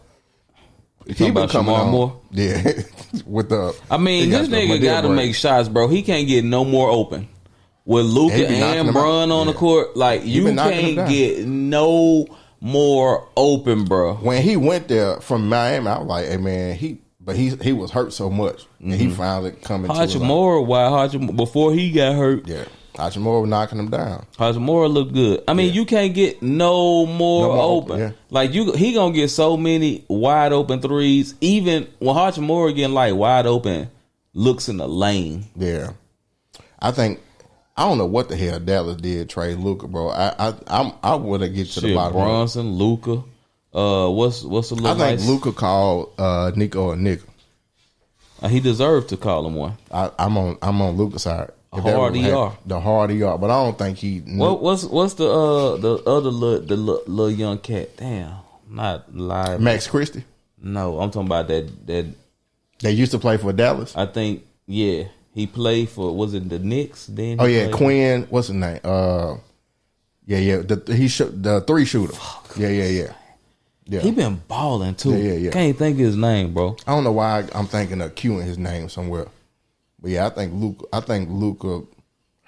He been coming on more. Yeah, with the. I mean, this nigga got to make shots, bro. He can't get no more open. With Luka and Bron on the court, like you can't get no more open, bro. When he went there from Miami, I was like, hey man, he was hurt so much, and he finally coming. Hachimura, before he got hurt, yeah. Hachimura was knocking him down. Hachimura looked good. I mean, you can't get no more open. Yeah. Like he gonna get so many wide open threes. Even when Hachimura getting like wide open looks in the lane. Yeah, I don't know what the hell Dallas did trade Luka, bro. I want to get to the bottom. Bronson, Luka. What's the little? I think Luka called Nico a nigga. He deserved to call him one. I'm on Luka's side. The hard ER. The hard ER, but I don't think he. What's the other little young cat? Damn, not live. Max Christie. No, I'm talking about that. They used to play for Dallas. I think, yeah, he played for, was it the Knicks? Then Quinn. What's his name? The 3-shooter. Yeah. He been balling too. Yeah. Can't think of his name, bro. I don't know why I'm thinking of Q in his name somewhere. But yeah, I think Luka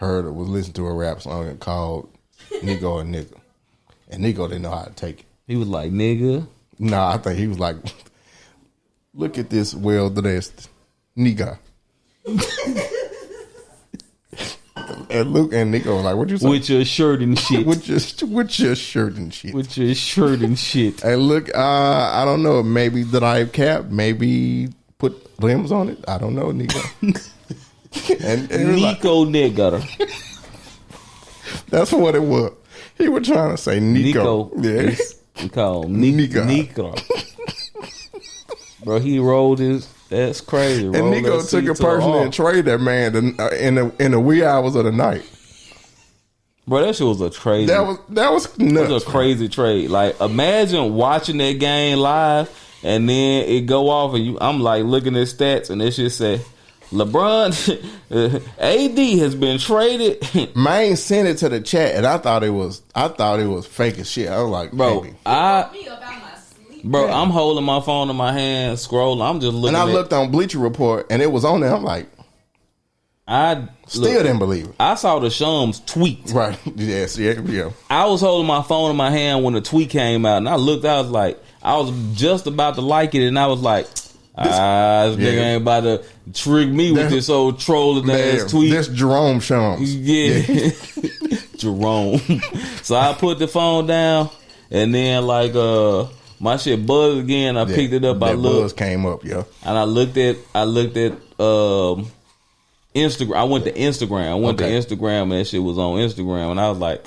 was listening to a rap song called Nico and Nigga. And Nico didn't know how to take it. He was like, nigga. Nah, I think he was like, look at this well-dressed nigga. And Luke and Nico was like, what you say? With your shirt and shit. with your shirt and shit. With your shirt and shit. Hey, look, I don't know. Maybe the dive cap. Maybe put rims on it. I don't know, Nico. and Nico like, nigga. That's what it was. He was trying to say Nico. Yeah. We call him Nico. Bro, he rolled his. That's crazy. And Nico took it personally and traded that man in the wee hours of the night. Bro, that shit was a crazy. That was nuts. It was a crazy trade. Like, imagine watching that game live and then it go off and I'm like looking at stats and it shit say LeBron AD has been traded. Mine sent it to the chat and I thought it was fake as shit. I was like, bro, baby. Bro, I'm holding my phone in my hand, scrolling. I'm just looking. And I looked on Bleacher Report, and it was on there. I'm like, didn't believe it. I saw the Shums tweet. Right? Yes, yeah. I was holding my phone in my hand when the tweet came out, and I looked. I was like, I was just about to like it, and I was like, this nigga ain't about to trick me with this old trolling ass tweet. This Jerome Shums. Yeah. Jerome. So I put the phone down, and then my shit buzzed again. I picked it up. I looked. Buzz came up, yeah. And I looked at Instagram. I went to Instagram. I went to Instagram and that shit was on Instagram. And I was like,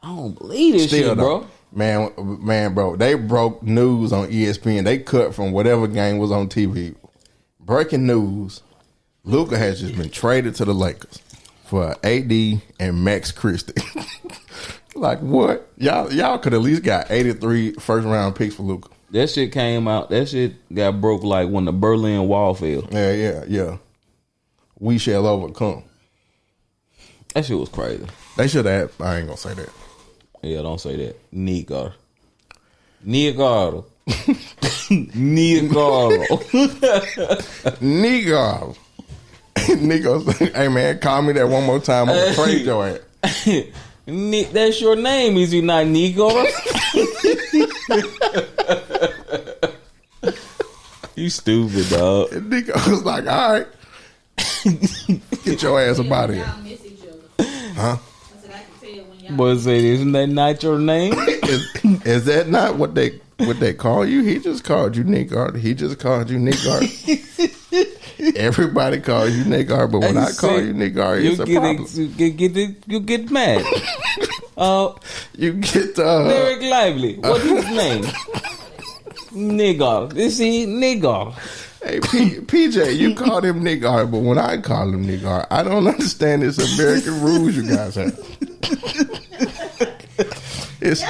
I don't believe this shit, bro. Man, bro. They broke news on ESPN. They cut from whatever game was on TV. Breaking news. Luka has just been traded to the Lakers for AD and Max Christie. Like, what? Y'all could at least got 83 first round picks for Luka. That shit came out. That shit got broke like when the Berlin Wall fell. Yeah. We shall overcome. That shit was crazy. They should have. I ain't gonna say that. Yeah, don't say that. Nico. Nico. Nico, hey man, call me that one more time. I'm gonna trade your ass. That's your name, is you not Nico? You stupid, dog. And Nico was like, all right. Get your ass up out of here. Huh? Boy said, isn't that not your name? Is that not what they call you? He just called you Nick Art. He just called you Nick Art. Everybody calls you Nick Art, but when I call you Nick Art, it's a problem. You get mad. You get Derek Lively. What is his name? Nigger. You see, nigger. Hey, PJ, you call him Nick Art, but when I call him Nick Art, I don't understand this American rules you guys have. It's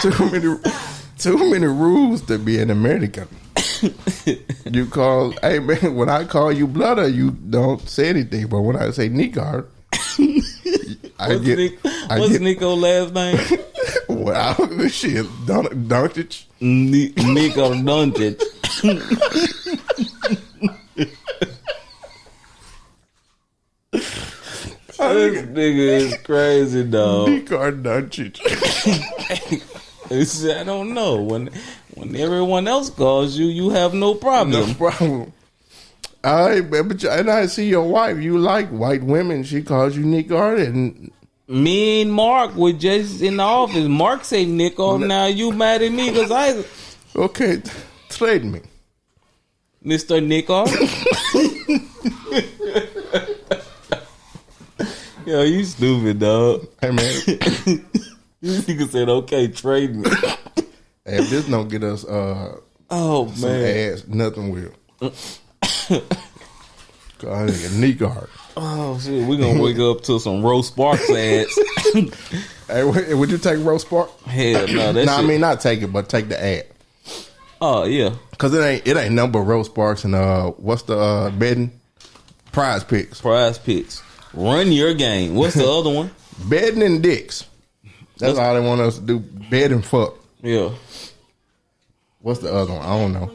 too many rules to be an American. You call, hey man, when I call you Blooder, you don't say anything, but when I say Nick Art, What's Nico's last name? Wow, this shit, Doncic. Nico Doncic. This nigga is crazy, dog. Nico Doncic. I don't know. When everyone else calls you, you have no problem. No problem. All right, and I see your wife. You like white women. She calls you Nick Art, and me and Mark were just in the office. Mark say Nico. Now you mad at me because I... Okay, trade me. Mr. Nico. Yo, you stupid, dog. Hey, man. You nigga said, okay, trade me. Hey, if this don't get us some ads, nothing will. God, Nick Art. Oh, shit. We're going to wake up to some Rose Sparks ads. Hey, would you take Rose Sparks? Hell no. I mean, not take it, but take the ad. Oh yeah, because it ain't nothing but Rose Sparks and what's the betting? Prize Picks. Prize Picks. Run your game. What's the other one? Betting and dicks. That's all they want us to do. Bet and fuck. Yeah. What's the other one? I don't know.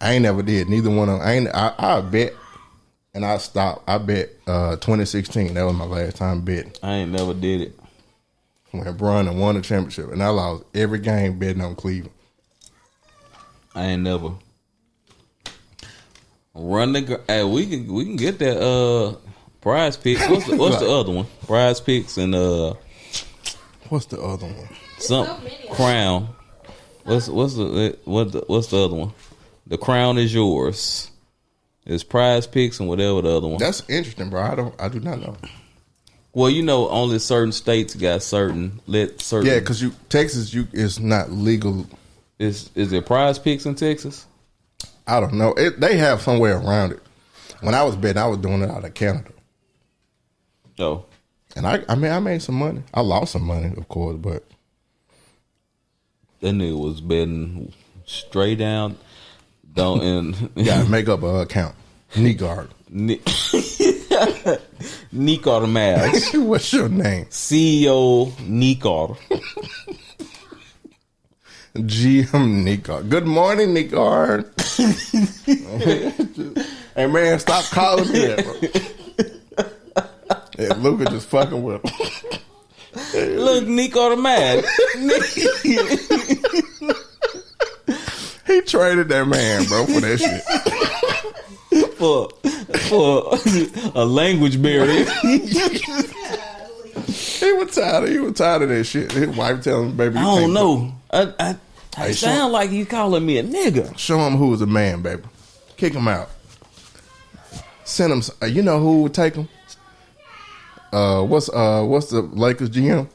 I ain't never did neither one of them. I bet and I stopped. I bet 2016. That was my last time betting. I ain't never did it. When Bron and won the championship, and I lost every game betting on Cleveland. I ain't never run the. Hey, we can get that Prize Picks. What's the other one? Prize Picks and what's the other one? Some Crown. What's the other one? The Crown is yours. It's Prize Picks and whatever the other one. That's interesting, bro. I do not know. Well, only certain states got certain. Yeah, because Texas is not legal. Is it Prize Picks in Texas? I don't know. They have somewhere around it. When I was betting, I was doing it out of Canada. Oh, and I made some money. I lost some money, of course, but that nigga was betting straight down. And gotta make up an account. Nico. Nico Harris. What's your name? CEO Nico. GM Nico. Good morning, Nico. Hey man, stop calling me that, bro. Yeah, Luka just fucking with him. Look, Nico the man. He traded that man, bro, for that shit. for a language barrier. He was tired of that shit. His wife telling him, baby, I don't know. I sound like you calling me a nigga. Show him who is a man, baby. Kick him out. Send him. You know who would take him? What's the Lakers GM?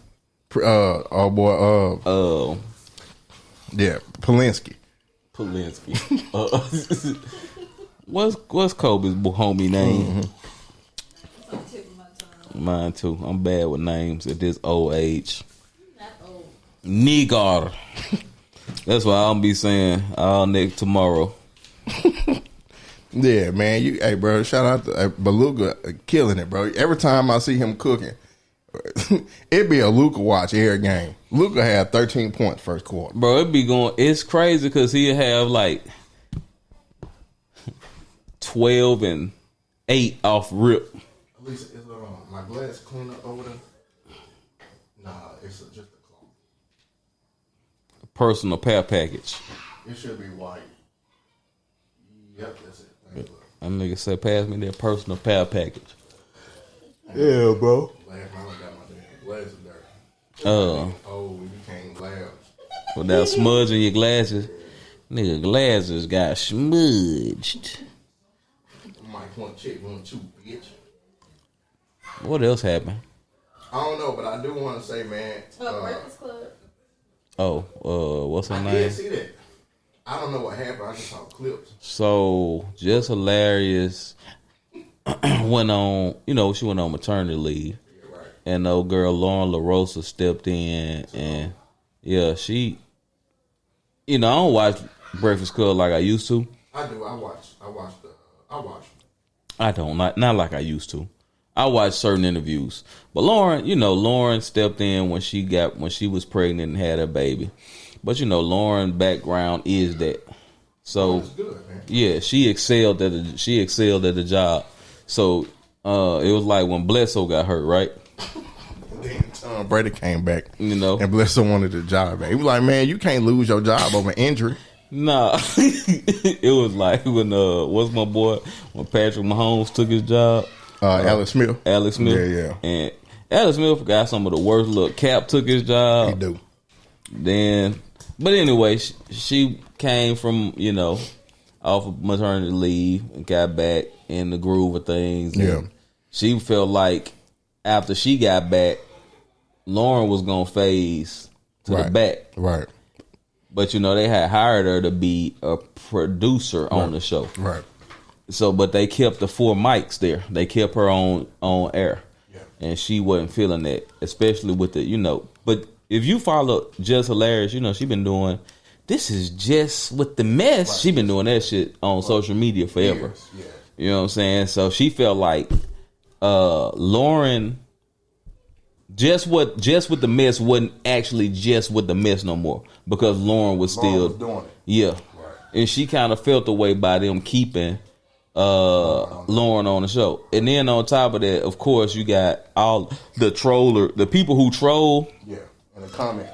Yeah, Polinsky. What's Kobe's homie name? Mine too. I'm bad with names at this old age. Nigar. That's why I'll be saying all next tomorrow. Yeah, man. Hey, bro. Shout out to Beluga, killing it, bro. Every time I see him cooking, it'd be a Luka watch every game. Luka had 13 points first quarter. Bro, it'd be going. It's crazy because he'll have like 12 and 8 off rip. At least is my glass clean up over there? Nah, it's just a cloth. Personal care package. It should be white. Yep, that's it. That nigga said, pass me that personal care package. Yeah, bro. Last night I got my damn glasses dirty. Oh, you can't laugh. Without smudging your glasses. Nigga, glasses got smudged. Might want to check 1, 2, bitch. What else happened? I don't know, but I do want to say, man. Breakfast Club. What's her name? I did see that. I don't know what happened. I just saw clips. So, Jess Hilarious went on, she went on maternity leave. Yeah, right. And the old girl, Lauren LaRosa, stepped in. And, yeah, she, I don't watch Breakfast Club like I used to. I do. I watch. I don't. Not like I used to. I watch certain interviews. But Lauren stepped in when she was pregnant and had her baby. But Lauren's background is that. So good, man. Yeah, she excelled at the job. So it was like when Bledsoe got hurt, right? Then Tom Brady came back, and Bledsoe wanted the job back. He was like, "Man, you can't lose your job over injury." Nah, it was like when what's my boy when Patrick Mahomes took his job. Alex Smith. Yeah. And Alex Smith got some of the worst. Look, Cap took his job. He do. Then, but anyway, she came from off of maternity leave and got back in the groove of things. Yeah. She felt like after she got back, Lauren was gonna phase to the back. Right. But they had hired her to be a producer on the show. Right. So, but they kept the 4 mics there. They kept her on air. Yeah. And she wasn't feeling that, especially with the, but if you follow Jess Hilarious, you know she been doing. This is Jess with the mess. Right. She been doing that shit on social media forever. Yeah. You know what I'm saying? So she felt like Lauren, just with the mess wasn't actually just with the mess no more because Lauren was still doing it. Yeah, right. And she kind of felt the way by them keeping Lauren on the show. And then on top of that, of course, you got all the people who troll. Yeah, in the comments.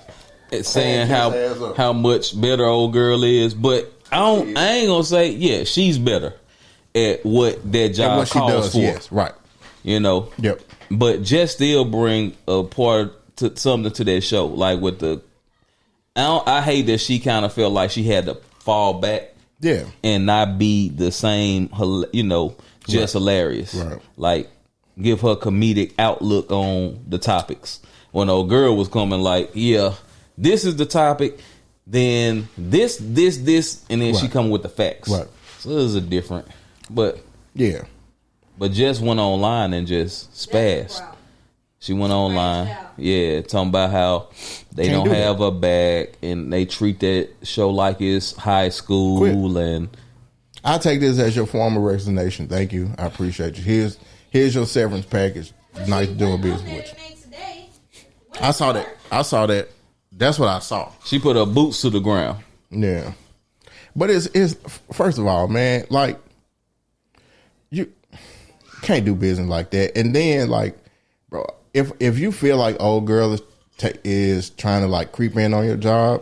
Saying how much better old girl is, but I ain't gonna say she's better at what that job what calls for. Yes, right. You know. Yep. But just still bring a part to something to that show, like with the. I hate that she kind of felt like she had to fall back. Yeah. And not be the same, just hilarious. Right. Like give her comedic outlook on the topics. When old girl was coming, like this is the topic, then this, and then she come with the facts. Right. So this is a different, but Jess went online and just spazzed. She went online, talking about how they don't have her back and they treat that show like it's high school. And I take this as your formal resignation. Thank you, I appreciate you. Here's your severance package. Nice doing business with you. I saw that. That's what I saw. She put her boots to the ground. Yeah. But it's first of all, man, like you can't do business like that. And then like, bro, if you feel like old girl is trying to like creep in on your job,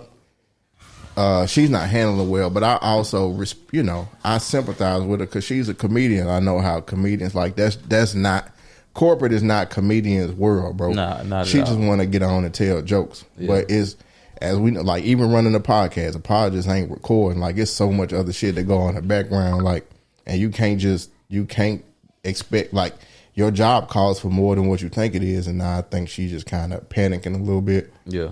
she's not handling it well. But I also, I sympathize with her because she's a comedian. I know how comedians like that's not. Corporate is not comedians' world, bro. Nah, not she at just want to get on and tell jokes. Yeah. But it's, as we know, like even running a podcast just ain't recording. Like it's so much other shit that go on in the background. Like, and you can't expect, like your job calls for more than what you think it is. And now I think she's just kind of panicking a little bit. Yeah.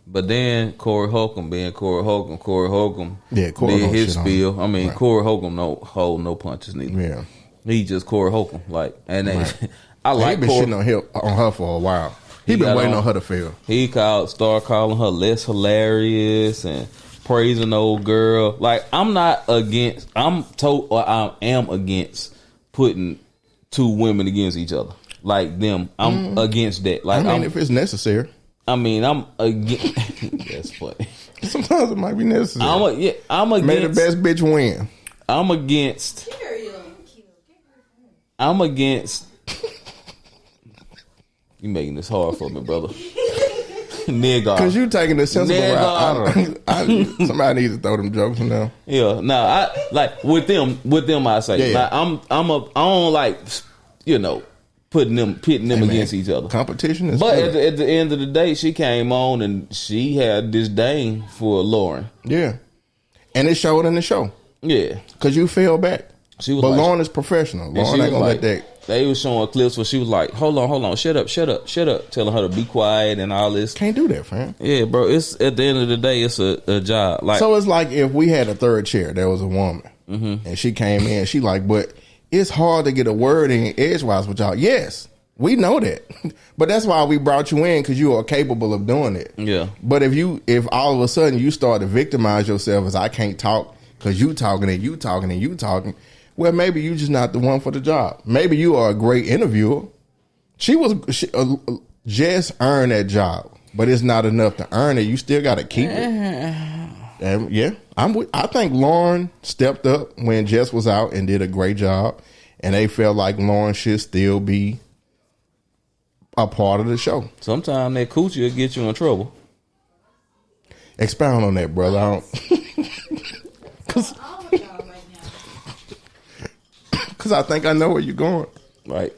But then Corey Holcomb being Corey Holcomb Corey did his spiel. I mean, right. Corey Holcomb no punches neither. Yeah. He just Corey Holcomb, like, and they, right. I like. He been shitting on her for a while. He been waiting on her to fail. He started calling her less hilarious and praising old girl. Like I am against putting two women against each other. Like them, I'm against that. Like I mean, if it's necessary. I mean, I'm against. That's funny. Sometimes it might be necessary. I'm against. May the best bitch win. I'm against. You making this hard for me, brother. Nigga. Because you taking the sensible route. Somebody needs to throw them jokes in there. Yeah, no, I like with them. I say, like, I don't like, pitting them against each other. Competition is. But at the end of the day, she came on and she had disdain for Lauren. Yeah, and it showed in the show. Yeah, because you fell back. She was but Lauren is professional. Lauren ain't gonna let that. They was showing clips where she was like, hold on, shut up, telling her to be quiet and all this. Can't do that, fam. Yeah, bro, it's at the end of the day, it's a job. Like, so it's like if we had a third chair, there was a woman, and she came in, she like, but it's hard to get a word in edgewise with y'all. Yes, we know that. But that's why we brought you in, because you are capable of doing it. Yeah. But if all of a sudden you start to victimize yourself as I can't talk because you talking and you talking and you talking, well, maybe you just not the one for the job. Maybe you are a great interviewer. Jess earned that job, but it's not enough to earn it. You still got to keep it. And I think Lauren stepped up when Jess was out and did a great job, and they felt like Lauren should still be a part of the show. Sometimes that coochie will get you in trouble. Expound on that, brother. I don't. Because I think I know where you're going. Right.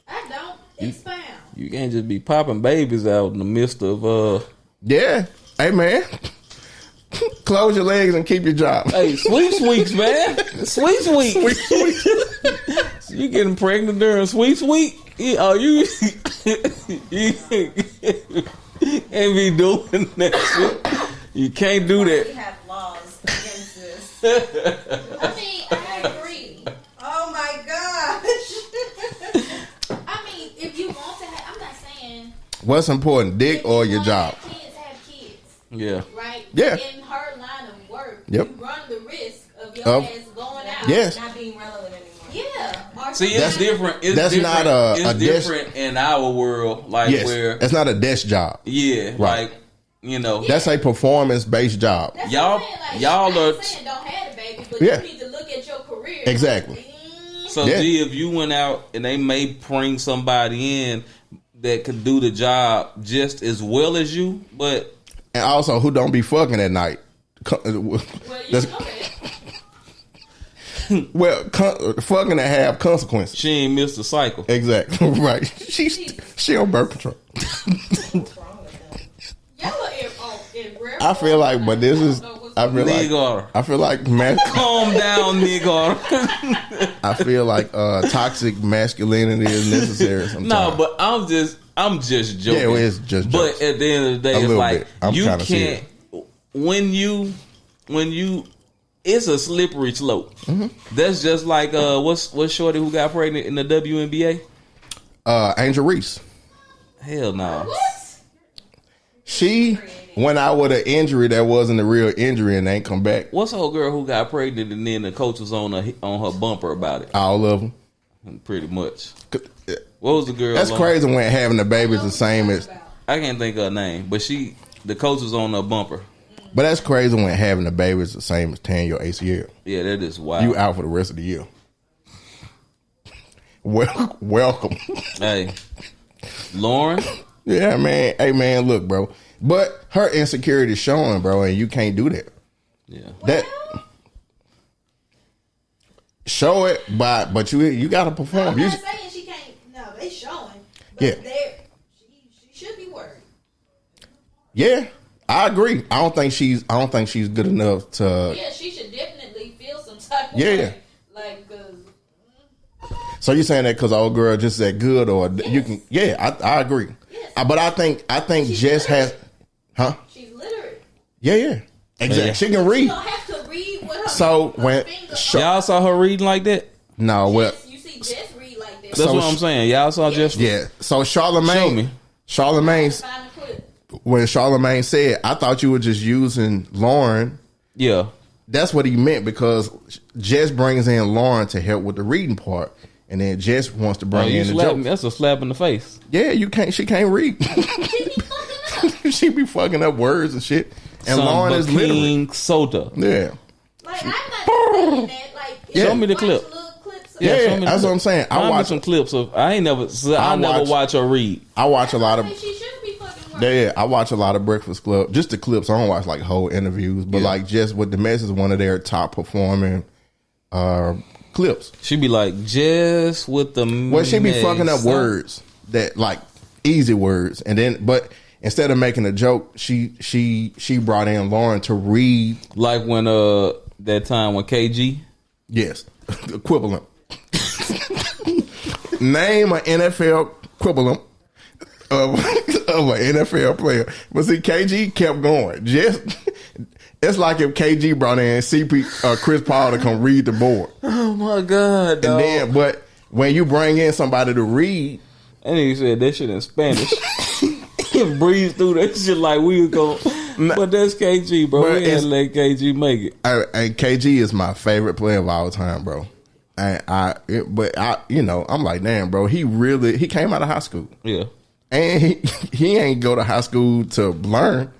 I don't. Expound. You can't just be popping babies out in the midst of... Yeah. Hey, man. Close your legs and keep your job. Hey, sweet man. Sweet. You getting pregnant during sweet? Oh, you can't be doing that shit. You can't do that. We have laws against this. I mean, I agree. Oh my gosh. I mean, if you want to have, I'm not saying What's important, dick or your job? Kids have kids. Yeah. Right? Yeah. In her line of work, Yep. you run the risk of your ass going out. Yes. Not being relevant anymore. Yeah. See, it's different. It's that's different. not a It's desk. different in our world, like Yes, where it's not a desk job. yeah, Right. like you know, That's a performance-based job. That's Y'all- what I'm saying. Like, y'all I ain't are- saying don't have a baby, but Yeah. you need to look at your career. Exactly. so Yeah. G, if you went out and they may bring somebody in that could do the job just as well as you, but And also, who don't be fucking at night? Well, you That's- know that. Well, fucking to have consequences. she ain't missed the cycle. Exactly. Right. She on birth control. Y'all are in rare I feel like, but this is. I feel like. Nigga. I feel like. Calm down, nigga. I feel like toxic masculinity is necessary sometimes. No, but I'm just joking. Yeah, well, it's just But jokes. at the end of the day, A it's little like bit. I'm you kinda can't when you it's a slippery slope. Mm-hmm. That's just like what's shorty who got pregnant in the WNBA? Angel Reese. Hell no. What? She went out with an injury that wasn't a real injury and ain't come back. What's the old girl who got pregnant and then the coach was on her bumper about it? All of them. Pretty much. What was the girl? That's crazy when having a baby is the same as. I can't think of her name, but the coach was on her bumper. But that's crazy when having a baby is the same as tearing your ACL. Yeah, that is wild. You out for the rest of the year. Welcome. Hey, Lauren. Yeah, man. Hey, man, look, bro. But her insecurity is showing, bro, and you can't do that. Yeah. That show it, but you got to perform. I'm You, not saying she can't. No, they showing. But Yeah. she should be worried. yeah, I agree. I don't think she's good enough to. Yeah, she should definitely feel some type of Yeah. way. Like, So you saying that because old girl just that good, or you Yes. can? Yeah, I agree. Yes. But I think She's Jess has, literate. huh? she's literate. Yeah, exactly. Yeah. She can You read. don't have to read with her. So her when finger. Y'all saw her reading like that? no, well, Yes, you see Jess read like that. That's So what I'm saying. Y'all saw just yeah. So Show me. Charlemagne, Find the clip. when Charlemagne said, I thought you were just using Lauren. Yeah. That's what he meant, because Jess brings in Lauren to help with the reading part, and then Jess wants to bring you in the slap joke. me. That's a slap in the face. Yeah, you can't. She can't read. She be fucking up. She be fucking up words and shit. And Some Lauren is literate. King Soda. Yeah, Like, I'm not saying that. Like, if Show you me the watch clip. little clips of yeah. show me the That's clip. what I'm saying. Find me some clips of. I never watch her read. I watch a lot of. She shouldn't be fucking worried. Yeah, I watch a lot of Breakfast Club. Just the clips. I don't watch like whole interviews, but Yeah. like just with the mess is one of their top performing clips. She be like, just with the. Well, she be fucking up mess. words that like easy words, and then but instead of making a joke, she brought in Lauren to read. Like when that time when KG. Yes, equivalent. Name an NFL equivalent of an NFL player. But see, KG kept going. It's like if KG brought in Chris Paul to come read the board. Oh my god, dog. And then, but when you bring in somebody to read, That nigga said that shit in Spanish. Breeze through that shit like we was going. But that's KG, bro. But We had to let KG make it. and KG is my favorite player of all time, bro. And I'm like, damn, bro, he came out of high school. Yeah. And he ain't go to high school to learn.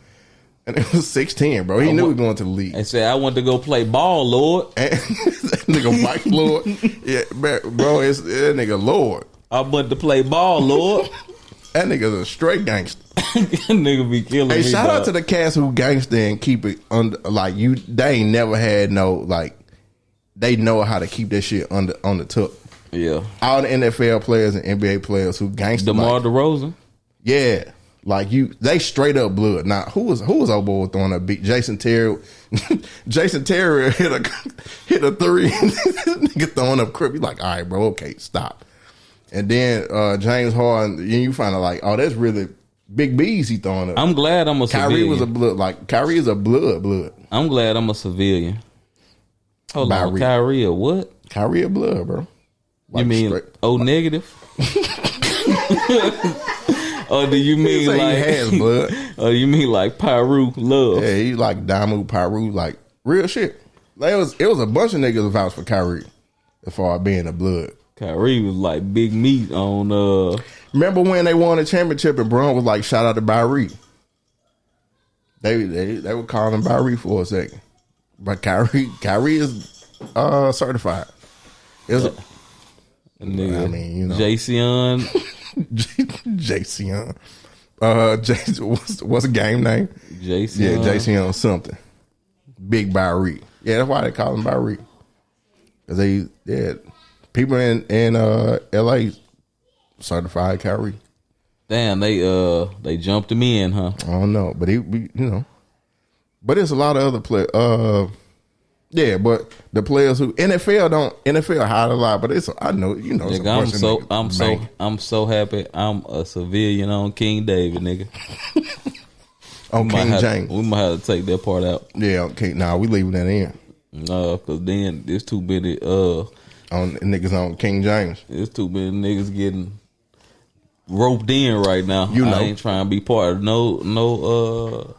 And it was 16, bro. He knew he was going to the league. They said, I went to go play ball, Lord. And that nigga Mike Lord. Yeah, bro, it's that nigga Lord. I went to play ball, Lord. That nigga's a straight gangster. Nigga be killing Hey, me. shout out dog. to the cats who gangster and keep it under, like, they ain't never had no, like, they know how to keep that shit on the tip. Yeah. All the NFL players and NBA players who gangster, DeMar like, DeRozan. yeah, like they straight up blood. Now who was old boy throwing a beat? Jason Terry. Jason Terry hit a 3. Nigga throwing up crip. You like, all right, bro, okay, stop. And then James Harden, and you find out like, oh, that's really big B's he throwing up. I'm glad I'm a Kyrie civilian. was a blood, like Kyrie is a blood. I'm glad I'm a civilian. Hold on, Kyrie. Kyrie a what? Kyrie a blood, bro. Like You mean straight. O negative? Or do you mean He like has blood? Or you mean like Pyru love? Yeah, he like Damu, Pyru, like real shit. Like it was a bunch of niggas vouch for Kyrie as far as being a blood. Kyrie was like big meat on. Remember when they won the championship and Bron was like, shout out to Kyrie. They were calling him Kyrie for a second, but Kyrie is certified. It's nigga, I mean, you know, Jason. Jason. What's the game name? Jason. Yeah, Jason something. Big Kyrie. Yeah, that's why they call him Kyrie. Cause people in LA certified Kyrie. Damn, they jumped him in, huh? I don't know, but but there's a lot of other players. Yeah, but the players who NFL hide a lot, but I know nigga, I'm so happy I'm a civilian on King David, nigga. On King James. We might have to take that part out. Yeah, okay. Nah, we leaving that in. No, cause then there's too many on niggas on King James. There's too many niggas getting roped in right now. You know. I ain't trying to be part of none of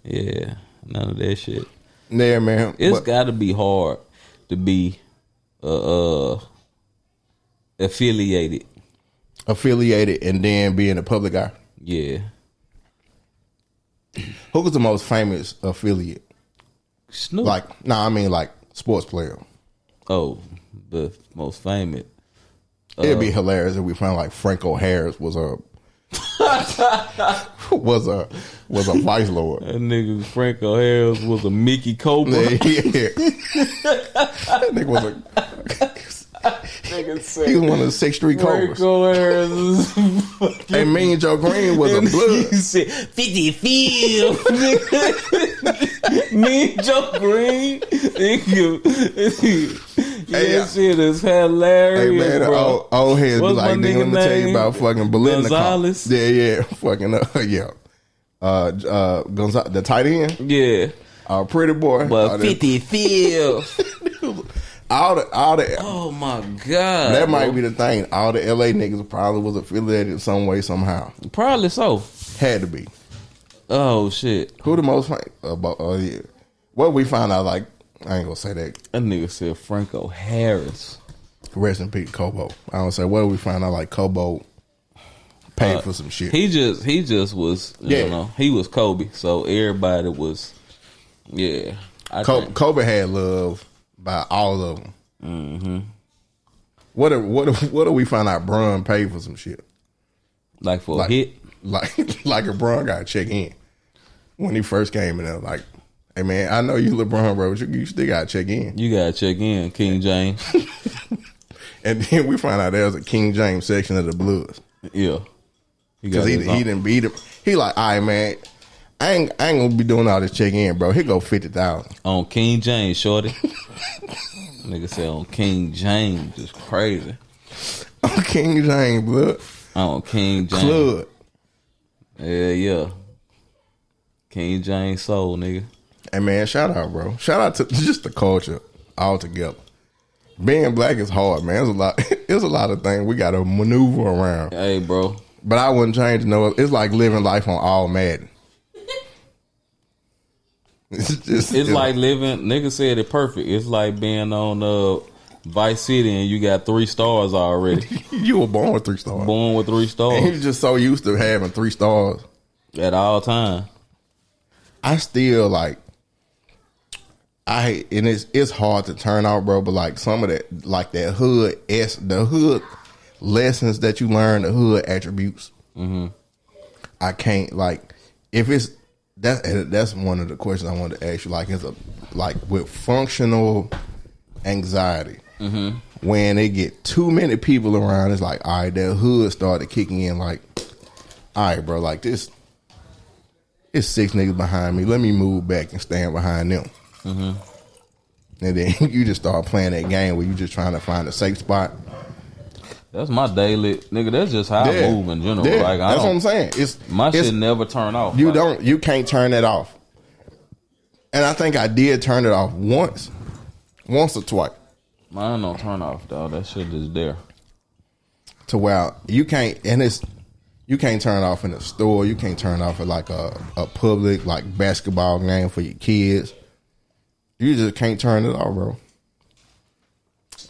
that shit. Yeah, man. It's got to be hard to be affiliated and then being a public eye. Yeah. Who was the most famous affiliate? Snoop. I mean sports player. Oh, the most famous. It'd be hilarious if we found like Franco Harris was a vice lord. That nigga Franco Harris was a Mickey Cobra. Yeah. That nigga was he was one of the 6th Street Cobras. Franco Harris. Hey, Mean Joe Green was a blood. He said 50 field. Mean Joe Green. That shit is hilarious. Hey man, bro. old heads be What's like, my nigga, let me tell you name? about fucking Belinda. Gonzalez? Yeah, fucking Gonzalez, the tight end. Yeah. Pretty boy. But 50 field. all the Oh my god. that might be the thing. All the LA niggas probably was affiliated some way, somehow. Probably so. Had to be. Oh shit. Who the most famous? Yeah. What we found out, like, I ain't gonna say that. That nigga said Franco Harris. Rest in peace, Kobo. I don't say what we find out, like Kobo paid for some shit. He just was, you know, he was Kobe. So everybody was, yeah. Kobe had love by all of them. Mm-hmm. What do we find out? Bron paid for some shit, like for a hit, like a Bron got to check in when he first came in there. Like, hey man, I know you LeBron, bro, but you still got to check in. You got to check in, King James. And then we find out there's a King James section of the Blues. Yeah, because he didn't beat him. He like, all right, man, I ain't gonna be doing all this check in, bro. He go 50,000 on King James, shorty. Nigga said on King James, just crazy. On King James, blood. On King James, Club. Yeah. King James soul, nigga. Hey man, shout out, bro. Shout out to just the culture altogether. Being black is hard, man. There's a lot of things we got to maneuver around. Hey, bro. But I wouldn't change no. It's like living life on all Madden. It's like living. Nigga said it perfect. It's like being on Vice City and you got 3 stars already. You were born with 3 stars. Born with 3 stars. And you're just so used to having 3 stars at all time. I still like. I hate, and it's hard to turn out, bro. But like some of that, like that the hood lessons that you learn, the hood attributes. Mm-hmm. I can't like if it's that's one of the questions I wanted to ask you. Like, with functional anxiety, mm-hmm. when they get too many people around, it's like, all right, that hood started kicking in. Like, all right, bro, like this. It's 6 niggas behind me. Let me move back and stand behind them. Mm-hmm. And then you just start playing that game where you just trying to find a safe spot. That's my daily nigga. That's just how I move in general. Yeah, like that's what I'm saying. Shit never turn off. You can't turn that off. And I think I did turn it off once or twice. Mine don't turn off though. That shit is there. To where you can't, and You can't turn it off in a store. You can't turn it off at like a public like basketball game for your kids. You just can't turn it off, bro.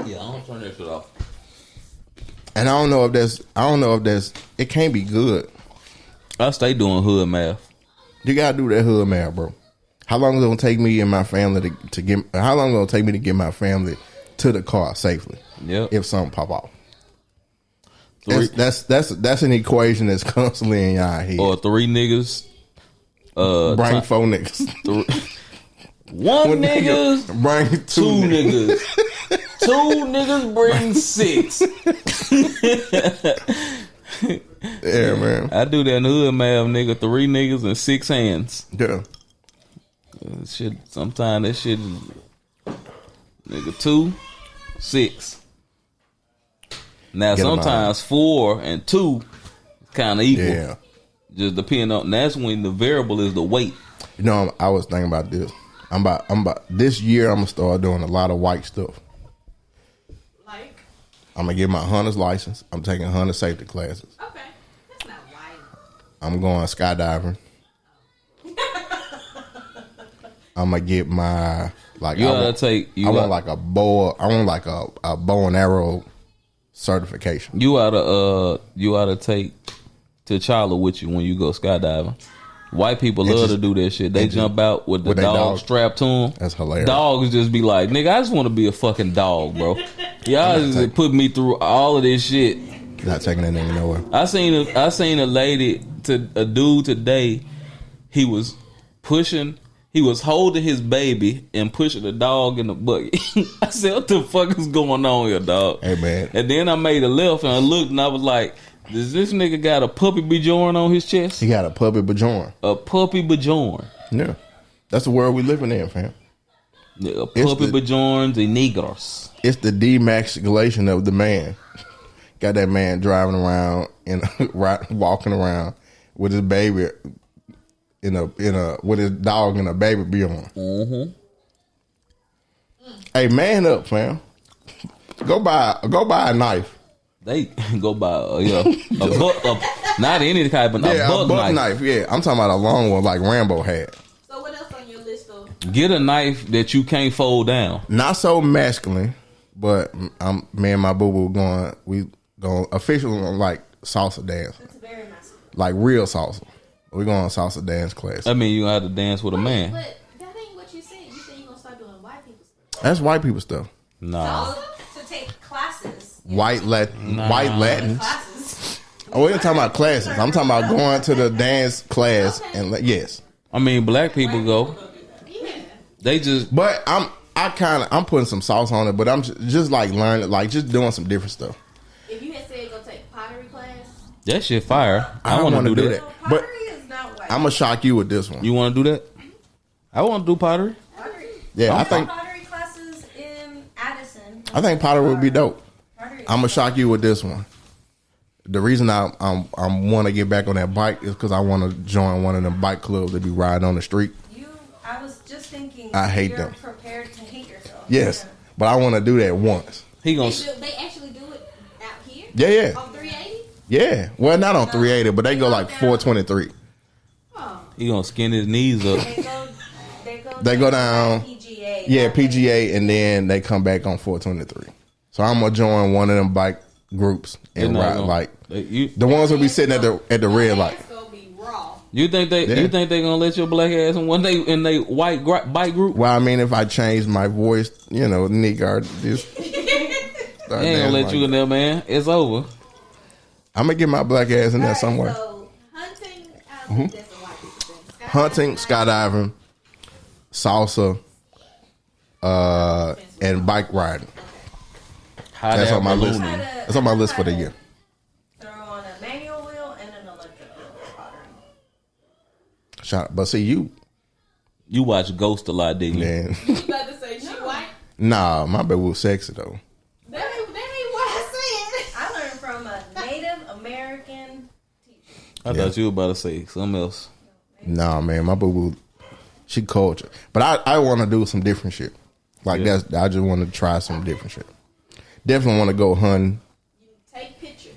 Yeah, I don't turn that shit off. And I don't know if that's. It can't be good. I stay doing hood math. You gotta do that hood math, bro. How long is it gonna take me and my family to get? How long is it gonna take me to get my family to the car safely? Yep. If something pop off. That's an equation that's constantly in y'all head. Or 3 niggas. Bring 4 niggas. 1 niggas. Bring 2 niggas. 2 niggas bring 6. Yeah, man. I do that in the hood math, nigga. 3 niggas and 6 hands. Yeah. Shit. Sometimes that shit is nigga 2, 6. Now sometimes 4 and 2 kind of equal. Yeah. Just depending on. That's when the variable is the weight. You know, I was thinking about this. I'm about this year. I'm gonna start doing a lot of white stuff. Like, I'm gonna get my hunter's license. I'm taking hunter safety classes. okay, that's not white. I'm going skydiving. I'm gonna get my like. You I gotta want, take. I want like a bow. I want like a bow and arrow certification. You oughta take T'Challa with you when you go skydiving. White people love to do that shit. They jump out with the dog strapped to them. That's hilarious. Dogs just be like, nigga, I just want to be a fucking dog, bro. Y'all just put me through all of this shit. Not taking that nigga nowhere. I seen a dude today. He was holding his baby and pushing the dog in the bucket. I said, what the fuck is going on here, dog? Hey, man. And then I made a left and I looked and I was like, does this nigga got a puppy bajorn on his chest? He got a puppy bajorn. A puppy bajorn. Yeah. That's the world we living in, fam. A puppy bajorns and negros. It's the demasculation of the man. Got that man driving around and walking around with his baby with his dog and a baby bjorn. Mm-hmm. Hey, man up, fam. Go buy a knife. They go buy a buck, not any type of a buck knife. Yeah, I'm talking about a long one like Rambo had. So what else on your list of? Get a knife that you can't fold down. Not so masculine, but me and my boo boo we going officially on like salsa dance. That's very masculine. Like real salsa. We going on salsa dance class. I mean, you gonna have to dance with a man. But that ain't what you said. You said you gonna start doing white people stuff. That's white people stuff. Nah. To take classes. White Latin. Classes. Oh, we ain't talking about classes. I'm talking about going to the dance class and yes. I mean, black people go. Yeah. They just. But I'm putting some sauce on it, but I'm just like learning, like just doing some different stuff. If you had said go take pottery class, That shit fire. I don't want to do that. But Pottery is not white. I'm gonna shock you with this one. You want to do that? I want to do pottery. Yeah, I think pottery classes in Addison. pottery would be dope. Pottery is I'm gonna shock you with this one. The reason I want to get back on that bike is because I want to join one of them bike clubs that be riding on the street. I was just thinking. I hate you're them. Prepared to hate yourself. Yes, but I want to do that once. He gonna. they actually do it out here. Yeah. On 380. Yeah. Well, not on 380, but they go like 423. Oh. He gonna skin his knees up. They go down. PGA. Yeah, PGA, and then they come back on 423. So I'm gonna join one of them bike groups and ride like the ones who be sitting at the red light. That's gonna be raw. You think they gonna let your black ass in they white bike group? Well, I mean, if I change my voice, Nico, just They ain't gonna let you in there, man. It's over. I'm gonna get my black ass in there somewhere. So hunting, I don't think that's a white people thing. Hunting, skydiving, salsa, and bike riding. That's on my list. That's on my list for the year. Throw on a manual wheel and an electric wheel for pottery. But see, you watch Ghost a lot, didn't you? man. You about to say she white? Nah, my baby was sexy though. That ain't what I said. I learned from a Native American teacher. I thought you were about to say something else. Nah, man, my boo, she culture. But I want to do some different shit. Like I just want to try some different shit. Definitely want to go hunting. You take pictures.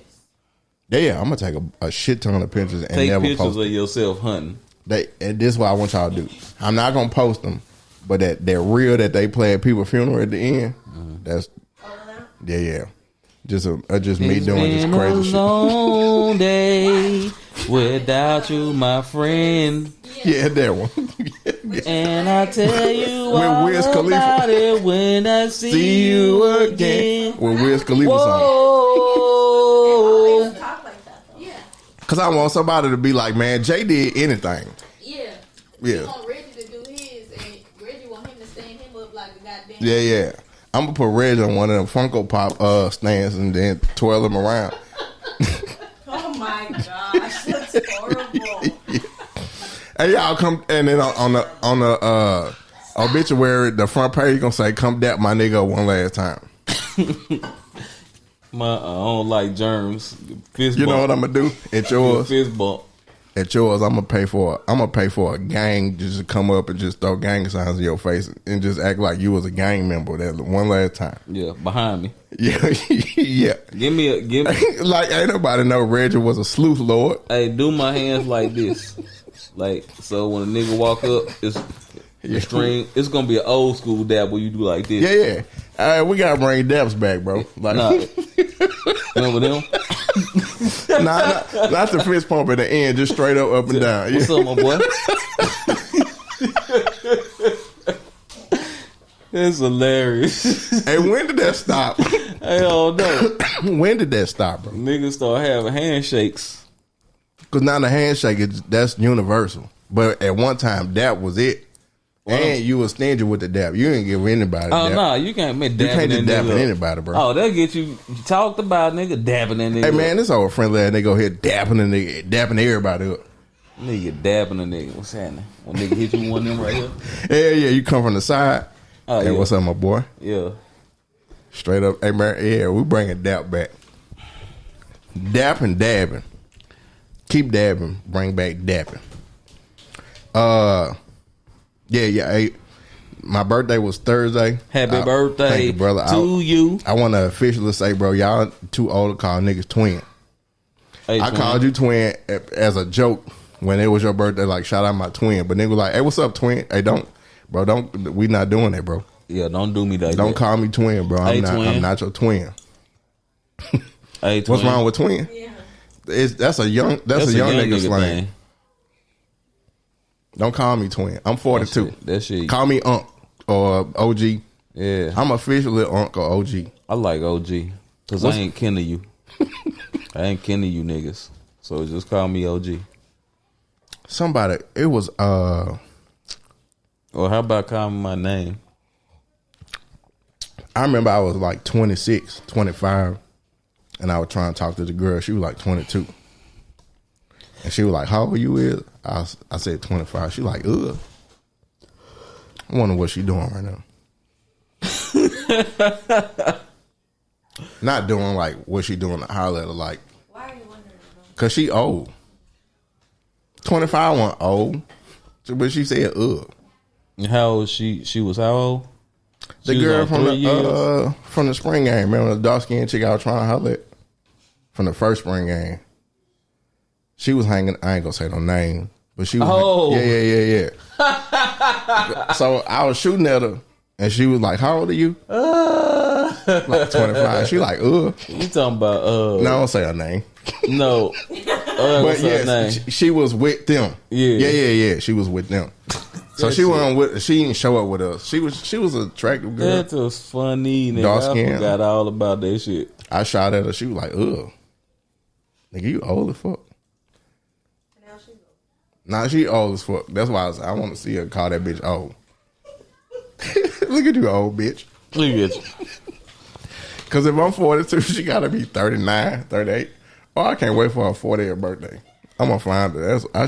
Yeah, I'm gonna take a shit ton of pictures and Take never pictures post of yourself hunting. And this is what I want y'all to do. I'm not gonna post them, but that reel that they play at people's funeral at the end, that's yeah. Just me doing just crazy shit. Long day without you, my friend. Yeah, that one. And I tell you When all Wiz Khalifa- about it when I see you again. When Wiz Khalifa song. Whoa. Talk like that though. Yeah. Cause I want somebody to be like, man, Jay did anything. Yeah. Yeah. You want Reggie to do his, and Reggie want him to stand him up like a goddamn. Yeah. I'm gonna put Reggie on one of them Funko Pop stands and then twirl him around. Oh my gosh, that's horrible. Hey, y'all come and then on the obituary, the front page gonna say, "Come dap my nigga one last time." I don't like germs. Fist You bump. know what I'm gonna do at yours? Fist bump. At yours, I'm gonna pay for a gang just to come up and just throw gang signs in your face and just act like you was a gang member that one last time. Yeah, behind me. Yeah, yeah. Give me. Like ain't nobody know Reggie was a sleuth lord. Hey, do my hands like this. Like, so when a nigga walk up, it's the string. It's gonna be an old school dab where you do like this. Yeah. All right, we gotta bring dabs back, bro. Like, Nah. Remember them? not the fist pump at the end, just straight up and down. What's up, my boy? It's hilarious. Hey, when did that stop? Hell no. When did that stop, bro? Niggas start having handshakes. Because now the handshake that's universal. But at one time, that was it. Wow. And you was stingy with the dap. You didn't give anybody. Oh dap. no, you can't make dabbing. You can't just dap nigga. anybody, bro. Oh, they'll get you talked about, nigga. Dabbing that nigga. Hey man, this old friendly ass nigga here dapping the nigga, dapping everybody up. Nigga dabbing a nigga. What's happening? When nigga hit you with one of them right here. Yeah, you come from the side. Oh, Hey, yeah. what's up, my boy? Yeah. Straight up. Hey man, yeah, we bringing dap back. Dap and dabbing. Keep dabbing. Bring back dapping. Yeah. Hey, my birthday was Thursday. Happy birthday thank you, brother. to you. I want to officially say, bro, y'all too old to call niggas twin. Hey, I twin. called you twin as a joke when it was your birthday. Like, shout out my twin. But nigga was like, hey, what's up, twin? Hey, don't. We not doing that, bro. Yeah, don't do me that. Don't call me twin, bro. Hey, I'm twin. not your twin. Hey, twin. What's wrong with twin? Yeah. That's a young nigga slang. thing. Don't call me twin. I'm 42. That shit. Call me Unc or OG. Yeah. I'm officially Unc or OG. I like OG. Because I ain't kin to you. I ain't kin to you niggas. So just call me OG. Somebody, it was, Or how about calling me my name? I remember I was like 26, 25, and I was trying to talk to the girl. She was like 22. And she was like, how old you is? I said 25. She like, ugh. I wonder what she doing right now. Not doing like what she doing to holler at her, like, Why are you wondering? because she old. 25 wasn't old. But she said, ugh. And how old she was how old? The She was girl on from 3 years? from the spring game. Remember the dark skinned chick I was trying to holler at? From the first spring game. She was hanging, I ain't gonna say no name, but she was yeah. So I was shooting at her and she was like, how old are you? Like 25. She like, You talking about no, I don't say her name. No. But yes, she was with them. Yeah. She was with them. So she wasn't with. She didn't show up with us. She was an attractive girl. That was funny, nigga. Dark I skin. forgot all about that shit. I shot at her. She was like, ugh. Nigga, you old as fuck. Now she's old. Nah, she old as fuck. That's why I want to see her call that bitch old. Look at you, old bitch. Look at you. Because if I'm 42, she got to be 39, 38. Oh, I can't wait for her 40th birthday. I'm gonna find her. I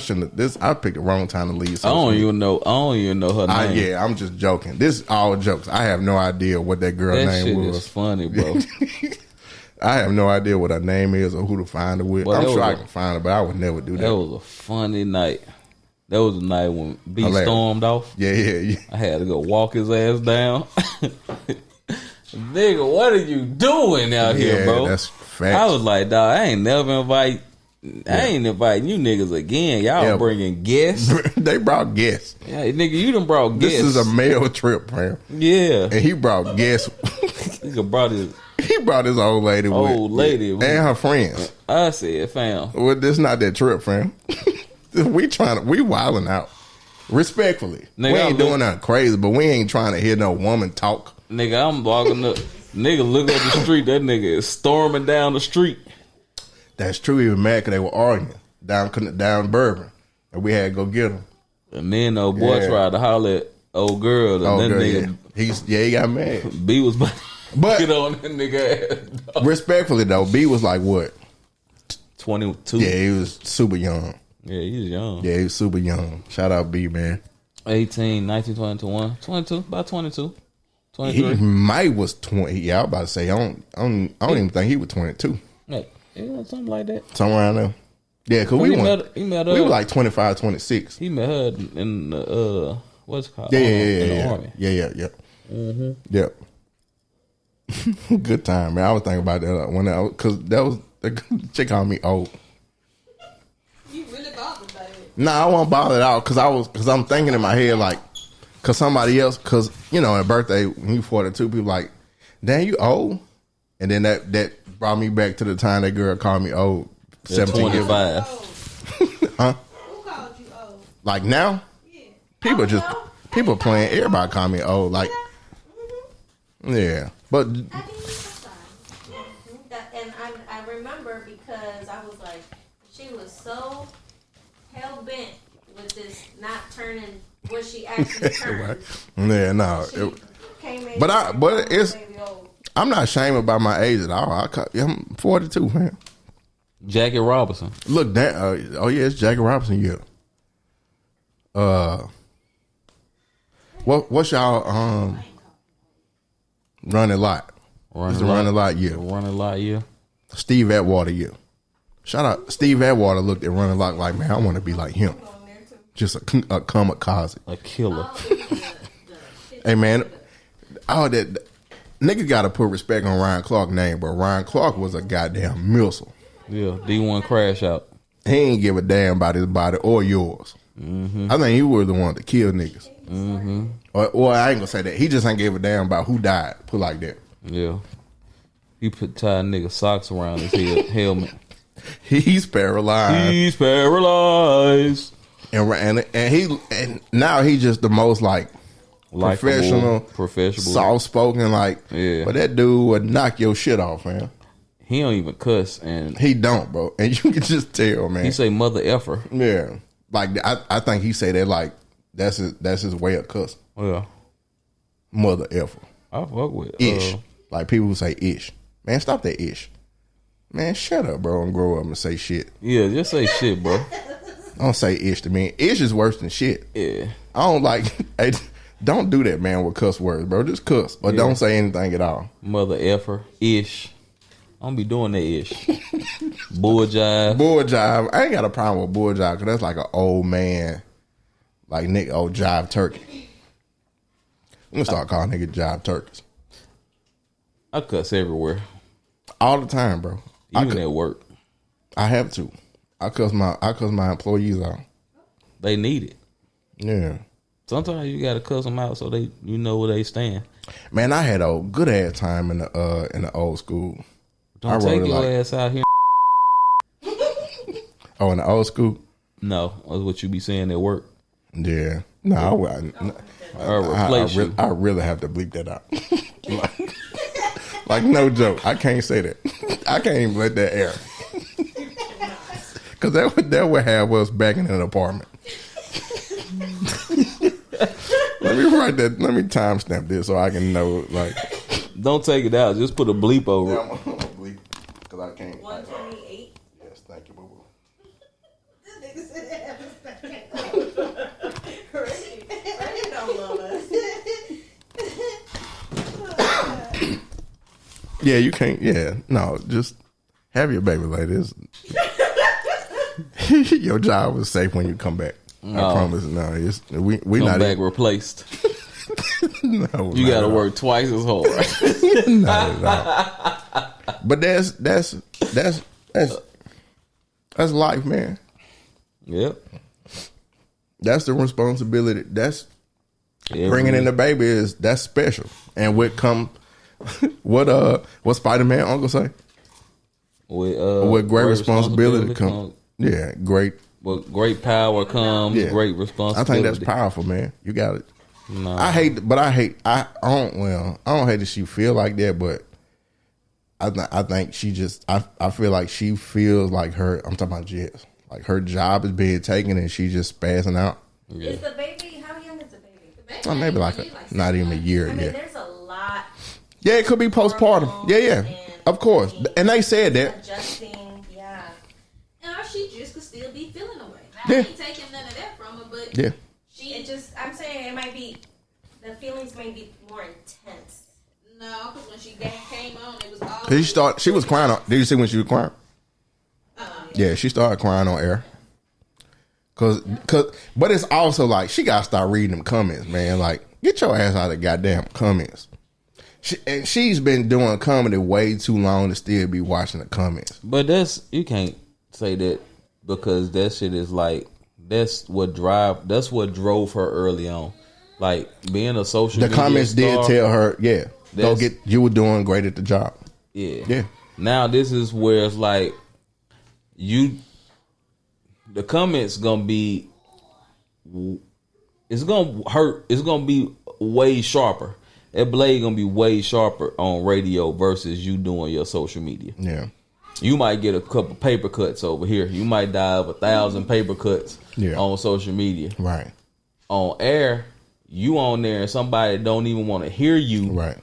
picked the wrong time to leave. I don't even know her name. Yeah, I'm just joking. This is all jokes. I have no idea what that girl's That name shit was. is funny, bro. I have no idea what her name is or who to find her with. Well, I'm sure I can find her, but I would never do that. That was a funny night. That was the night when B Hilarious. stormed off. Yeah. I had to go walk his ass down. Nigga, what are you doing out here, bro? That's facts. I was like, dog, I ain't inviting you niggas again. Y'all bringing guests. They brought guests. Yeah, nigga, you done brought guests. This is a male trip, man. Yeah. And he brought guests. Nigga brought his old lady and her friends. I said, fam. Well, this not that trip, fam. we wilding out. Respectfully. Nigga, we ain't doing nothing crazy, but we ain't trying to hear no woman talk. Nigga, I'm walking up. Nigga, look up the street. That nigga is storming down the street. That's true. He was mad because they were arguing down Bourbon. And we had to go get him. And then the old boy tried to holler at old girl. And then nigga, he got mad. B was about to get on that nigga ass. Dog. Respectfully, though, B was like what? 22. Yeah, he was super young. Yeah, he was young. Yeah, he was super young. Shout out B, man. 18, 19, 21. 22, about 22. 23. He might was 20. Yeah, I was about to say, I don't even think he was 22. Yeah, something like that. Somewhere around there. Yeah, because we were like 25, 26. He met her in the, what's it called? In the Army. Yeah. Mm-hmm. Yep. Good time, man. I was thinking about that because that was the chick called me old. You really bothered by it? Nah, I wasn't bothered out because I'm thinking in my head like, because somebody else, because at birthday when you 42, people like, damn, you old, and then that brought me back to the time that girl called me old. 17 25. Huh? Who called you old? Like now? Yeah. People playing. Everybody call me old. Like, yeah, but. And I remember because I was like, she was so hell bent with this not turning what she actually turned. Right. Yeah, no. But I'm not ashamed about my age at all. I'm 42, man. Jackie Robinson. Look, it's Jackie Robinson. Yeah. What's y'all running lot? It's the running lot year. Running lot year. Steve Atwater year. Shout out Steve Atwater looked at running lot like, man, I want to be like him. Just a kamikaze, a killer. Hey man, that nigga got to put respect on Ryan Clark's name, but Ryan Clark was a goddamn missile. Yeah, D1 crash out. He ain't give a damn about his body or yours. Mm-hmm. I think he was the one to kill niggas. Mm-hmm. Or I ain't gonna say that. He just ain't give a damn about who died. Put like that. Yeah. He tied nigga socks around his helmet. He's paralyzed. And now he's just the most like professional, soft spoken. Like, yeah. But that dude would knock your shit off, man. He don't even cuss, and he don't, bro. And you can just tell, man. He say mother effer. Yeah, like I think he say that like that's his way of cussing. Yeah, mother effer. I fuck with ish. Like people who say ish. Man, stop that ish. Man, shut up, bro, and grow up and say shit. Yeah, just say shit, bro. Don't say ish to me. Ish is worse than shit. Yeah, I don't like. Hey, don't do that, man, with cuss words, bro. Just cuss, or don't say anything at all. Mother effer, ish. I don't be doing that ish. Bull jive. Bull jive. I ain't got a problem with bull jive because that's like an old man, like nigga, old jive turkey. I'm gonna start calling niggas jive turkeys. I cuss everywhere. All the time, bro. Even at work. I have to. I cuss my employees out. They need it. Yeah. Sometimes you gotta cuss them out so you know where they stand. Man, I had a good ass time in the old school. Don't take your ass out here. Oh, in the old school? No, that's what you be saying at work. Yeah. No, I really have to bleep that out. like no joke. I can't say that. I can't even let that air. Because that would have us back in an apartment. Let me write that. Let me timestamp this so I can know. Like, don't take it out. Just put a bleep over it. I'm gonna bleep because I can't. 128. Yes, thank you, boo boo. Randy don't love us. Yeah, you can't. Yeah, no, just have your baby like this. Your job was safe when you come back. No. I promise. No, we come not back replaced. No, you got to work twice as hard. No. But that's life, man. Yep. That's the responsibility. That's bringing in the baby that's special. And what Spider-Man uncle say? With great responsibility come. Yeah, great. With great power comes great responsibility. I think that's powerful, man. You got it. No. I don't hate that she feel like that, but I think she just I feel like she feels like I'm talking about Jess. Like her job is being taken and she's just spazzing out. Yeah. Is the baby, how young is the baby? Maybe like not even a year yet. There's a lot. Yeah, it could be postpartum. Yeah. Of course. And they said that. Adjusting, yeah. And she just could still be feeling away. I Yeah. ain't taking none of that from her, but Yeah. I'm saying it might be, the feelings may be more intense. No, because when she came on, it was all. She was crying. Did you see when she was crying? Yeah, she started crying on air. But it's also like she gotta start reading them comments, man. Like, get your ass out of the goddamn comments. She's been doing comedy way too long to still be watching the comments. But you can't say that because that shit is like that's what drove her early on. Like being a social media comments star, did tell her, you were doing great at the job. Yeah. Now this is where it's like the comments gonna be, it's gonna hurt. It's gonna be way sharper. That blade gonna be way sharper on radio versus you doing your social media. Yeah. You might get a couple paper cuts over here. You might die of 1,000 paper cuts on social media. Right. On air, you on there and somebody don't even want to hear you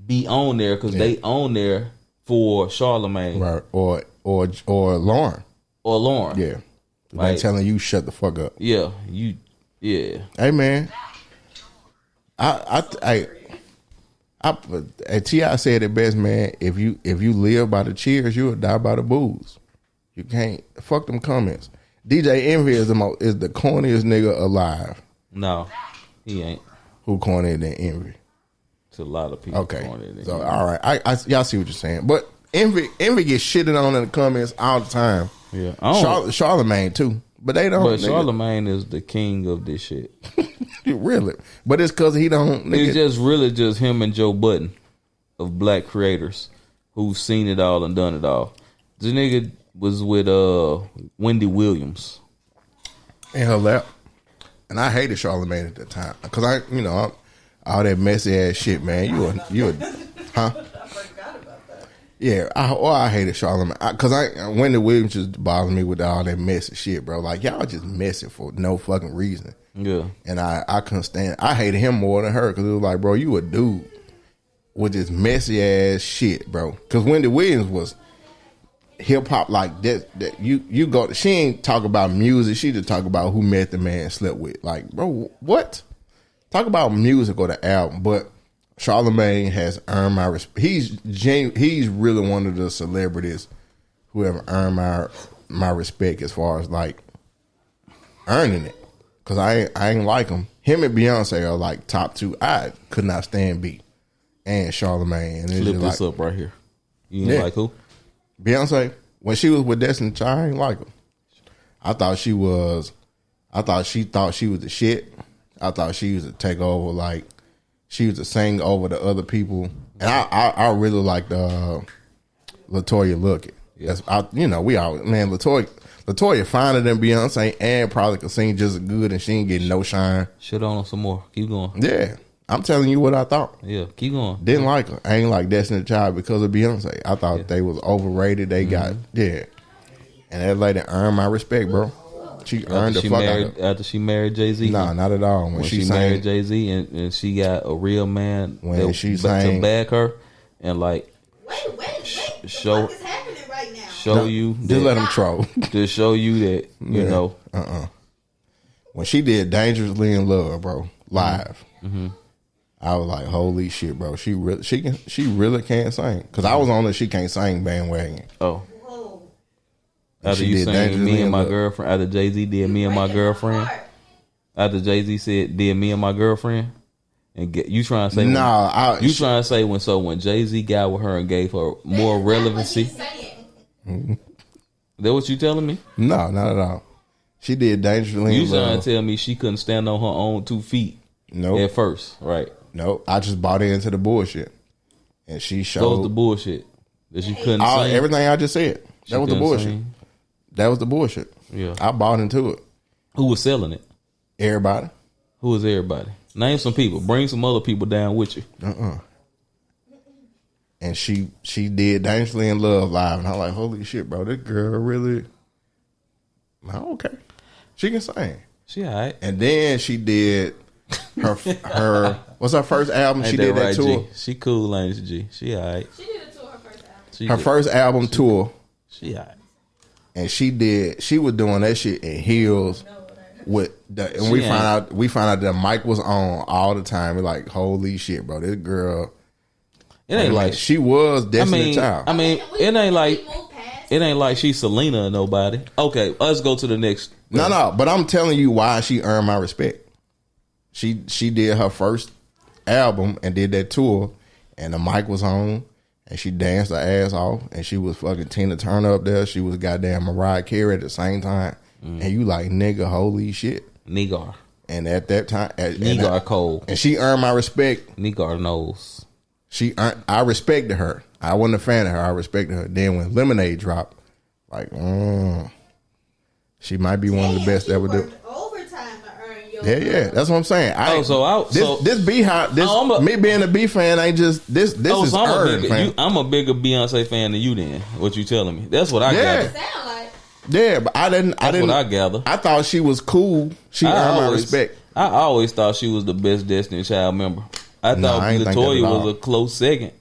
be on there because they on there for Charlemagne. Right. Or Lauren. Or Lauren. Yeah. Like, they telling you shut the fuck up. Yeah. Hey man. T.I. said it best, man. If you live by the cheers, you'll die by the booze. You can't fuck them comments. DJ Envy is the corniest nigga alive. No, he ain't. Who cornier than Envy? It's a lot of people. Okay, so all right, y'all see what you're saying, but Envy gets shitted on in the comments all the time. Yeah, Charlemagne too, but they don't. But Charlemagne is the king of this shit. Really, but it's because he don't. It's just really just him and Joe Budden of black creators who've seen it all and done it all. This nigga was with Wendy Williams in her lap, and I hated Charlemagne at the time because all that messy ass shit, man. You a huh? I forgot about that. Yeah, I hated Charlemagne because Wendy Williams just bothered me with all that messy shit, bro. Like y'all just messy for no fucking reason. Yeah, and I couldn't stand. I hated him more than her because it was like, bro, you a dude with this messy ass shit, bro. Because Wendy Williams was hip hop like that. You go. She ain't talk about music. She just talk about who Method Man slept with. Like, bro, what? Talk about music or the album. But Charlemagne has earned my respect. He's really one of the celebrities who have earned my respect as far as like earning it. Cause I ain't like him. Him and Beyonce are like top two. I could not stand B and Charlemagne. And flip this up right here. You ain't like who? Beyonce. When she was with Destiny Child, I ain't like her. I thought she thought she was the shit. I thought she was to take over, like she was to sing over the other people. And I really liked LaToya Luckett. Yes, we all LaToya finer than Beyonce and probably could sing just as good, and she ain't getting no shine. Shit on her some more. Keep going. Yeah, I'm telling you what I thought. Yeah, keep going. Didn't like her. I ain't like Destiny Child because of Beyonce. I thought they was overrated. They got and that lady earned my respect, bro. She earned the fuck out of it. After she married Jay-Z? Nah, not at all. When she married Jay-Z and she got a real man when she sang to back her and like show what is happening right now? Show you just that, let them troll. To show you that you know. When she did Dangerously in Love, bro, live, I was like, holy shit, bro. She really can't sing. Cause I was on the she can't sing bandwagon. Oh. After you sang Me and My Girlfriend, after Jay-Z did Me and My Girlfriend, after Jay-Z said did Me and My Girlfriend, And you trying to say trying to say when Jay-Z got with her and gave her more relevancy? That what you telling me? No, not at all. She did Dangerously You in Love. trying to tell me she couldn't stand on her own 2 feet? Nope. At first, right? Nope. I just bought into the bullshit, and she showed That was the bullshit that she couldn't sing. Everything I just said. That was the bullshit. Sing. That was the bullshit. Yeah, I bought into it. Who was selling it? Everybody. Who was everybody? Name some people. Bring some other people down with you. And she did Dangerously in Love live, and I'm like, holy shit, bro, this girl really. Okay, she can sing. She alright. And then she did her what's her first album? Ain't She did that right, tour. G? She cool, ain't she, G? She alright. She did a tour her first album. Her first album tour, She alright. and she was doing that shit in heels. With the, and we found out that mic was on all the time. We're like, holy shit, bro, this girl. It ain't like she was Destiny's Child. I mean, it ain't like she's Selena or nobody. Okay, let's go to the next. No, but I'm telling you why she earned my respect. She did her first album and did that tour, and the mic was on, and she danced her ass off, and she was fucking Tina Turner up there. She was goddamn Mariah Carey at the same time, and you like, nigga, holy shit. Nigar. And at that time, Nigar Cole. And she earned my respect. Nigar knows. I respected her. I wasn't a fan of her. I respected her. Then when Lemonade dropped, like, she might be one of the best to ever do. Overtime to earn your Yeah. That's what I'm saying. Me being a B fan ain't just this. This is earned, man. I'm a bigger Beyonce fan than you. Then what you telling me? That's what I gather. sound like. Yeah, but I didn't. What I gather. I thought she was cool. She earned my respect. I always thought she was the best Destiny Child member. I thought Latoya was a close second.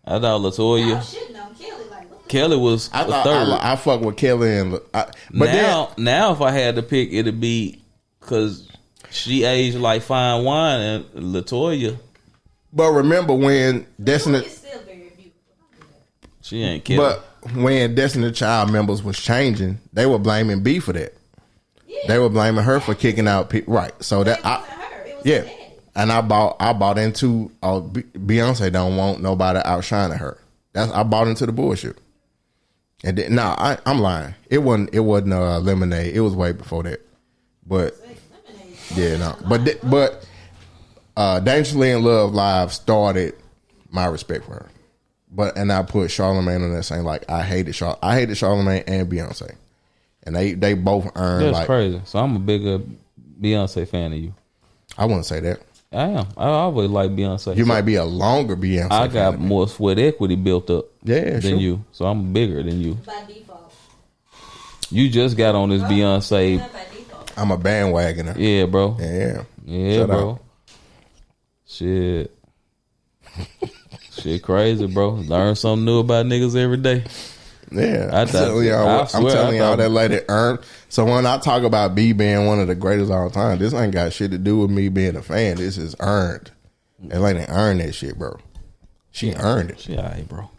I thought Latoya. Kelly was a third. I fuck with Kelly and. Now, if I had to pick, it'd be because she aged like fine wine and Latoya. But remember when Destiny. Still very beautiful. She ain't Kelly. But when Destiny Child members was changing, they were blaming B for that. Yeah. They were blaming her for kicking out people. Right. So that yeah. And I bought into Beyonce don't want nobody outshining her. I bought into the bullshit. And then, I'm lying. It wasn't Lemonade. It was way before that. But yeah, no. But Dangerously in Love live started my respect for her. And I put Charlamagne on that saying like I hated Charlamagne and Beyonce, and they both earned. That's crazy. So I'm a bigger Beyonce fan than you. I wouldn't say that. I am. I always like Beyonce. You might be a longer Beyonce. I got more sweat equity built up. Than you, so I'm bigger than you. By default. You just got on this Beyonce. I'm a bandwagoner. Yeah, bro. Yeah, Shut bro. Up. Shit, crazy, bro. Learn something new about niggas every day. Yeah, I'm telling y'all that lady earned. So when I talk about B being one of the greatest of all time, this ain't got shit to do with me being a fan. This is earned. That lady earned that shit, bro. She earned it. She alright, bro.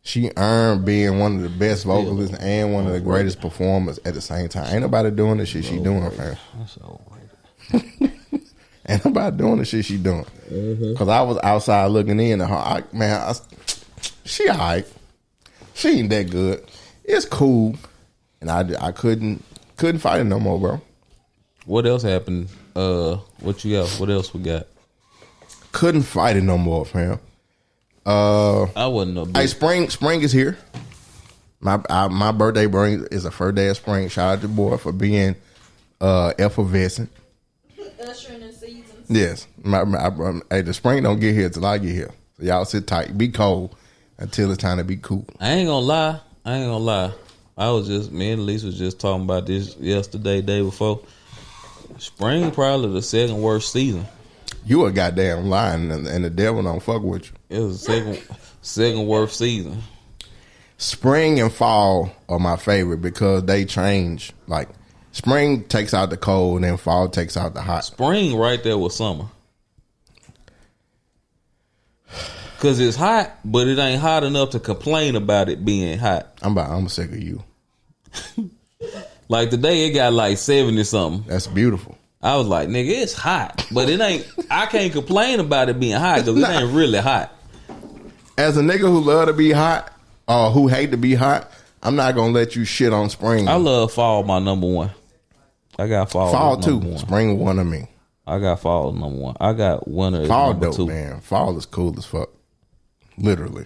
She earned being one of the best vocalists and one of the greatest performers at the same time. Ain't nobody doing the shit she doing, fam. That's overrated. Ain't nobody doing the shit she doing. Because I was outside looking in at her. She alright. She ain't that good. It's cool. And I couldn't fight it no more, bro. What else happened? What you got? What else we got? Couldn't fight it no more, fam. I wasn't no big. Hey, spring is here. My birthday is the first day of spring. Shout out to boy for being effervescent. Ushering the seasons. Yes. Hey, the spring don't get here till I get here. So y'all sit tight. Be cold until it's time to be cool. I ain't gonna lie. Me and Lisa was just talking about this yesterday, day before. Spring probably the second worst season. You a goddamn lying, and the devil don't fuck with you. It was the second worst season. Spring and fall are my favorite because they change. Like spring takes out the cold, and then fall takes out the hot. Spring right there with summer. Cause it's hot, but it ain't hot enough to complain about it being hot. I'm sick of you. Like today, it got like 70 something. That's beautiful. I was like, nigga, it's hot, but it ain't. I can't complain about it being hot because it ain't really hot. As a nigga who love to be hot or who hate to be hot, I'm not gonna let you shit on spring. I love fall. My number one. I got fall. Fall two. One. Spring one of me. I got fall number one. I got winter. Fall number dope, two. man. Fall is cool as fuck. Literally.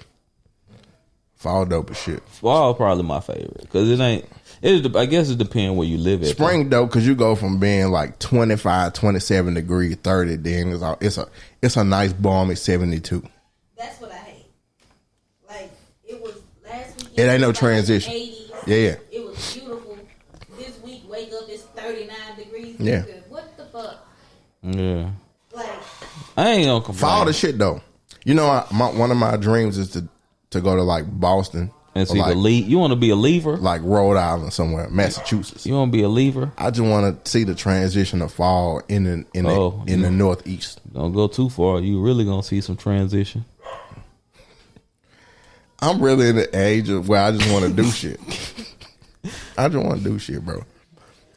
Fall dope as shit. Fall probably my favorite because it ain't. I guess it depends where you live at. Spring dope because you go from being like 25, 27 degrees, 30. Then it's a nice balmy 72. That's what I hate. Like it was last week. It ain't no transition. 80s. Yeah. It was beautiful. This week, wake up, it's 39 degrees. Yeah. What the fuck? Yeah. Like I ain't gonna complain. Fall the shit though. You know, one of my dreams is to go to like Boston. And see like, the lead. You want to be a lever? like Rhode Island somewhere, Massachusetts. You want to be a lever? I just want to see the transition of fall in the Northeast. Don't go too far. You really gonna see some transition. I'm really in the age of where I just want to do shit. I just want to do shit, bro.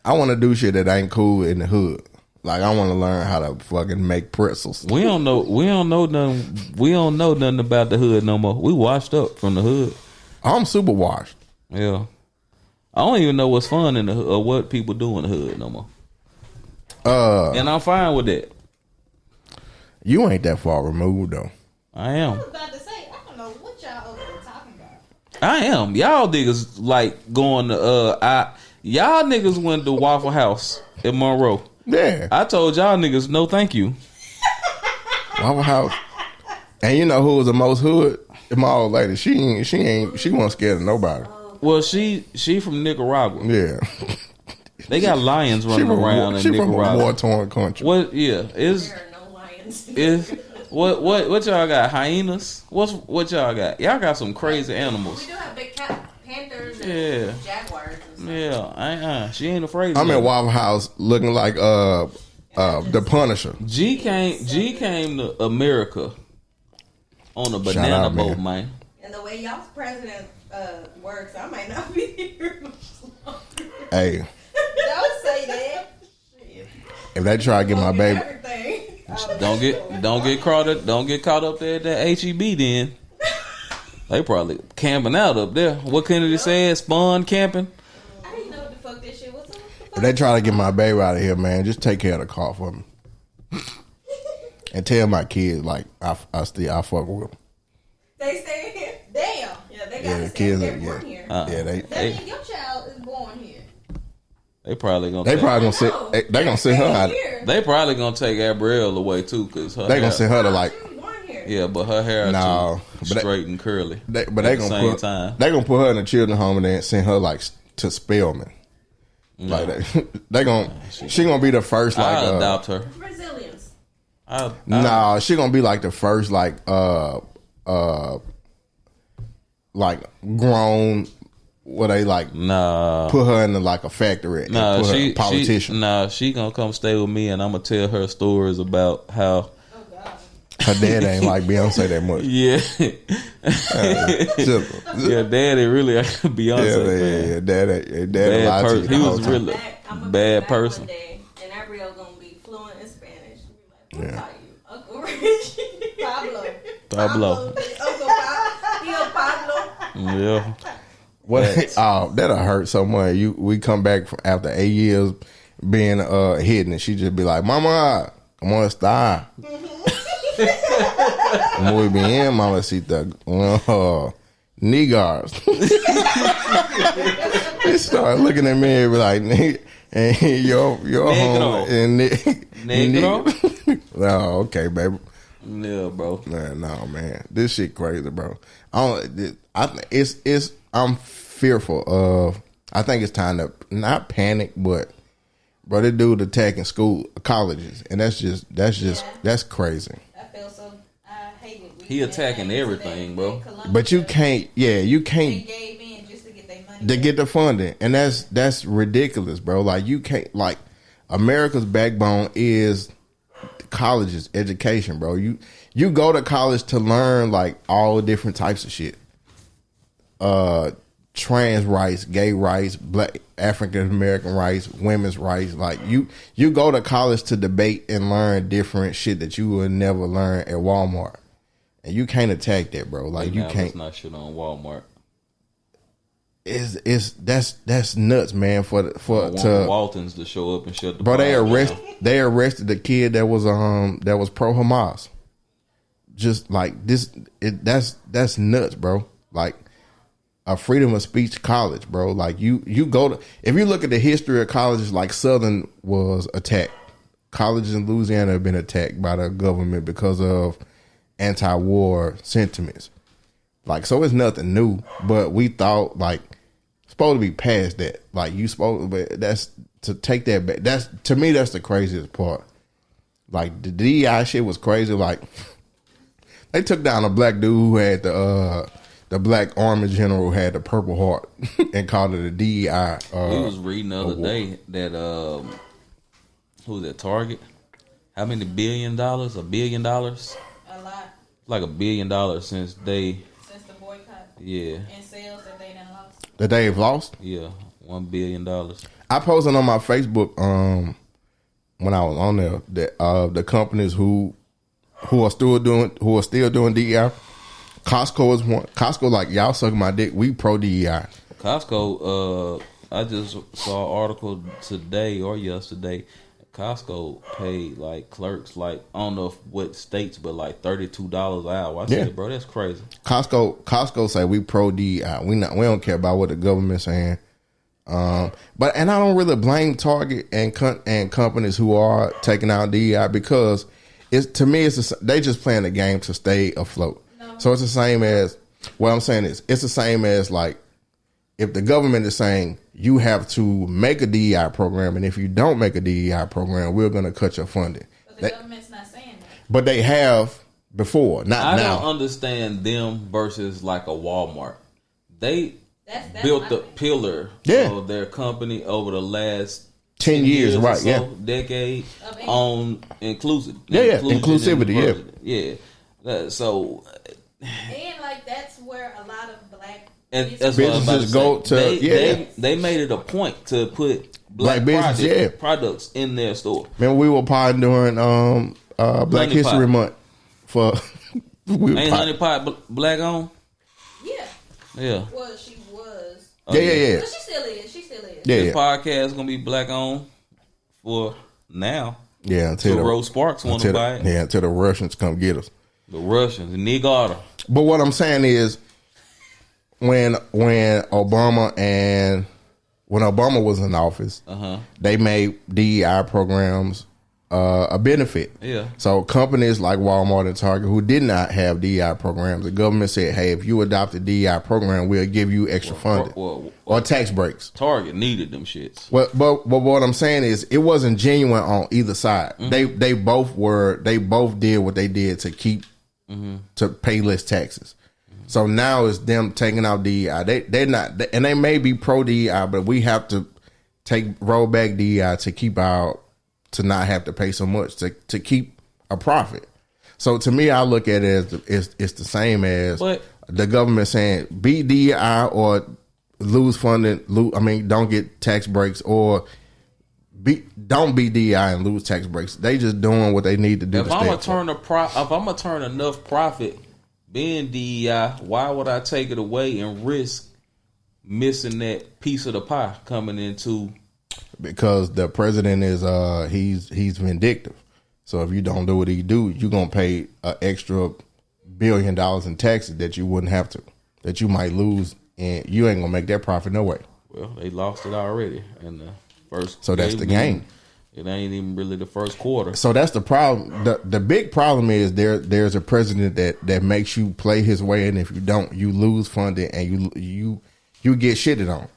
I want to do shit that ain't cool in the hood. Like I want to learn how to fucking make pretzels. We don't know nothing. We don't know nothing about the hood no more. We washed up from the hood. I'm super washed. Yeah, I don't even know what's fun in the hood or what people do in the hood no more. And I'm fine with that. You ain't that far removed though. I am. I was about to say, I don't know what y'all over there talking about. I am. Y'all niggas like going to y'all niggas went to Waffle House in Monroe. Yeah. I told y'all niggas no thank you. Waffle House. And you know who was the most hood? My old lady. She wasn't scared of nobody. Well, she from Nicaragua. Yeah. They got lions running around in Nicaragua. From a war-torn country. What? Yeah, There are no lions. What y'all got? Hyenas? What y'all got? Y'all got some crazy animals. We do have big panthers and jaguars and stuff. Yeah, she ain't afraid. I'm at Waffle House looking like the Punisher. G came to America on a banana out, boat, man. man. And the way y'all's president works, I might not be here much longer. Hey, Don't say that. if they try to get my baby, Everything. Don't get caught up there at that HEB then. They probably camping out up there. What Kennedy said, spawn camping. I didn't know what the fuck this shit was. if they try to get my baby out of here, man, just take care of the car for me. And tell my kids like I fuck with them. They stay here. Damn. Yeah, they got Yeah, to the stay kids here. are- Born yeah. here. Yeah, That means your child is born here. They probably gonna. they probably gonna send her out. Here. They probably gonna take Gabrielle away too, cause her They hair, gonna send her to like. She was born here. Yeah, but her hair No, too but they- straight and curly. They at the same time. They gonna put her in a children's home and then send her like to Spelman. Like they gonna she gonna be the first like I'll adopt her. Brazilians. Nah, she gonna be like the first like grown where they like Nah, put her in like a factory and nah, put her she a politician. she gonna come stay with me, and I'm gonna tell her stories about how. Her dad ain't like Beyonce that much. Yeah, Simple. yeah, daddy really Beyonce, man. Yeah, dad Bad lied to person. you He the whole was time. really I'm gonna bad be back person. One day, and that real gonna be fluent in Spanish. Be like, Yeah. what are you, Uncle Rich? Pablo. Uncle Pablo. Yeah, What? Oh, that'll hurt so much. We come back from after 8 years being hidden, and she just be like, "Mama, come on, está." Muy bien, mamacita. Niggas. He started looking at me and be like, and your home and Negro. Oh, okay, baby. Yeah, bro. No, man, this shit crazy, bro. I'm fearful of. I think it's time to not panic, but they do attacking colleges, and that's crazy. I feel so. I hate it. He attacking everything, bro. But you can't. Yeah, you can't. They gave in just to get their money. To get the funding, and that's ridiculous, bro. Like you can't. Like America's backbone is colleges, education, bro. You go to college to learn like all different types of shit. trans rights, gay rights, black African American rights, women's rights. Like you go to college to debate and learn different shit that you would never learn at Walmart, and you can't attack that, bro. Like you can't. It's not shit on Walmart. That's nuts, man. For Waltons to show up and shut the bro. down. They arrested the kid that was pro Hamas. Just like this, that's nuts, bro. Like a freedom of speech college, bro. Like you go to, if you look at the history of colleges, like Southern was attacked. Colleges in Louisiana have been attacked by the government because of anti-war sentiments. Like, so it's nothing new, but we thought like supposed to be past that. Like you supposed, but that's to take that back. That's, to me, that's the craziest part. Like the DEI shit was crazy. Like they took down a black dude who had the black army general who had the Purple Heart and called it a DEI. We was reading the other day that who was that, Target? How many $1 billion? $1 billion? A lot. Like $1 billion since the boycott. Yeah. And sales that they done lost. That they've lost? Yeah, $1 billion. I posted on my Facebook when I was on there that the companies who are still doing DEI. Costco is one. Costco, like, y'all suck my dick. We pro DEI. Costco, I just saw an article today or yesterday. Costco paid like clerks, like, I don't know what states, but like $32 an hour. I said, bro, that's crazy. Costco say we pro DEI. We don't care about what the government's saying. But I don't really blame Target and companies who are taking out DEI, because to me they just playing the game to stay afloat. No. So it's the same as, what I'm saying is, it's the same as like if the government is saying you have to make a DEI program, and if you don't make a DEI program, we're going to cut your funding. But the government's not saying that. But they have before, not now. I don't understand them versus like a Walmart. They that's built the pillar of their company over the last 10 years, right? So, yeah, decade on inclusivity. Yeah. So, and like that's where a lot of black and that's what I'm about to go say. to. They made it a point to put black business, products in their store. Remember, we were potting during Black History Month for. Ain't Honey Pot black on? Yeah. Well, she was. Yeah. But she still is. Yeah. This podcast gonna be black on for now. Yeah, until Rose Sparks want to buy it. Yeah, until the Russians come get us. The Russians, Nico. But what I'm saying is, when Obama was in office, they made DEI programs a benefit. Yeah. So companies like Walmart and Target who did not have DEI programs, the government said, "Hey, if you adopt a DEI program, we'll give you extra funding or tax breaks." Target needed them shits. But what I'm saying is, it wasn't genuine on either side. Mm-hmm. They both did what they did to keep to pay less taxes. So now it's them taking out DEI. They're not, and they may be pro DEI, but we have to roll back DEI to not have to pay so much to keep a profit. So to me, I look at it as it's the same as the government saying be DEI or lose funding. Don't get tax breaks, or don't be DEI and lose tax breaks. They just doing what they need to do. If I'm gonna turn enough profit being DEI, why would I take it away and risk missing that piece of the pie coming into? Because the president is he's vindictive. So if you don't do what he do, you're gonna pay an extra $1 billion in taxes that you wouldn't have to, that you might lose, and you ain't gonna make that profit no way. Well, they lost it already in the first. So that's the game. It ain't even really the first quarter. So that's the problem. The big problem is there's a president that makes you play his way, and if you don't, you lose funding and you get shitted on.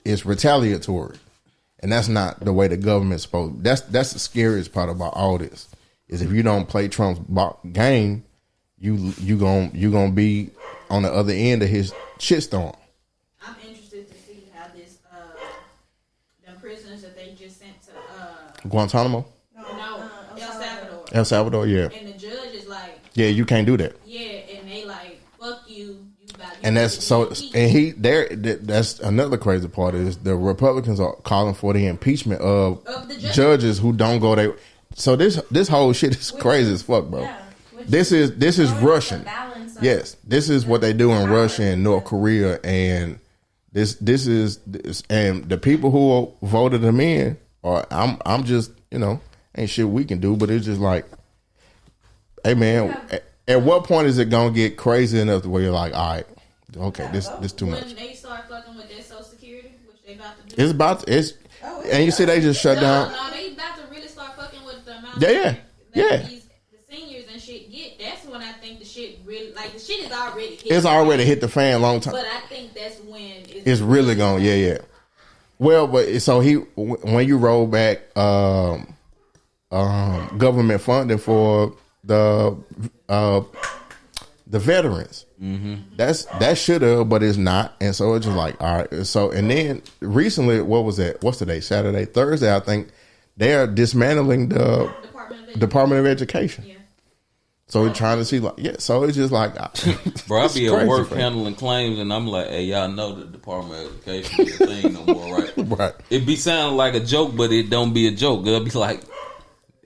It's retaliatory, and that's not the way the government's supposed. That's the scariest part about all this, is if you don't play Trump's game, you gonna be on the other end of his shitstorm. I'm interested to see how this the prisoners that they just sent to Guantanamo. No, El Salvador. El Salvador, yeah. And the judge is like, yeah, you can't do that. Yeah, and they like, fuck you. And that's so. And he there. That's another crazy part is the Republicans are calling for the impeachment of the judges who don't go there. So this whole shit is crazy as fuck, bro. Yeah, this is Russian. Yes, this is what they do in Russia and North Korea, and this is and the people who voted them in. Or I'm just ain't shit we can do, but it's just like, hey man, at what point is it gonna get crazy enough to where you're like, all right, okay, this too much. When they start fucking with their Social Security, which they about to do, and you see they just shut down. No, they about to really start fucking with the amount. Yeah. The seniors and shit get. That's when I think the shit really, like the shit is already hit. It's already hit the fan long time. But I think that's when it's really going. Yeah. Well, but so when you roll back government funding for the veterans, that should have, but it's not, and so it's just like, all right. So and then recently, what was that? What's today? Saturday, Thursday, I think they are dismantling the Department of Education. Yeah. So we're trying to see, like, so it's just like, bro, I be at work handling claims, and I'm like, hey, y'all know the Department of Education is a thing no more, right? Right. It be sounding like a joke, but it don't be a joke. It'll be like,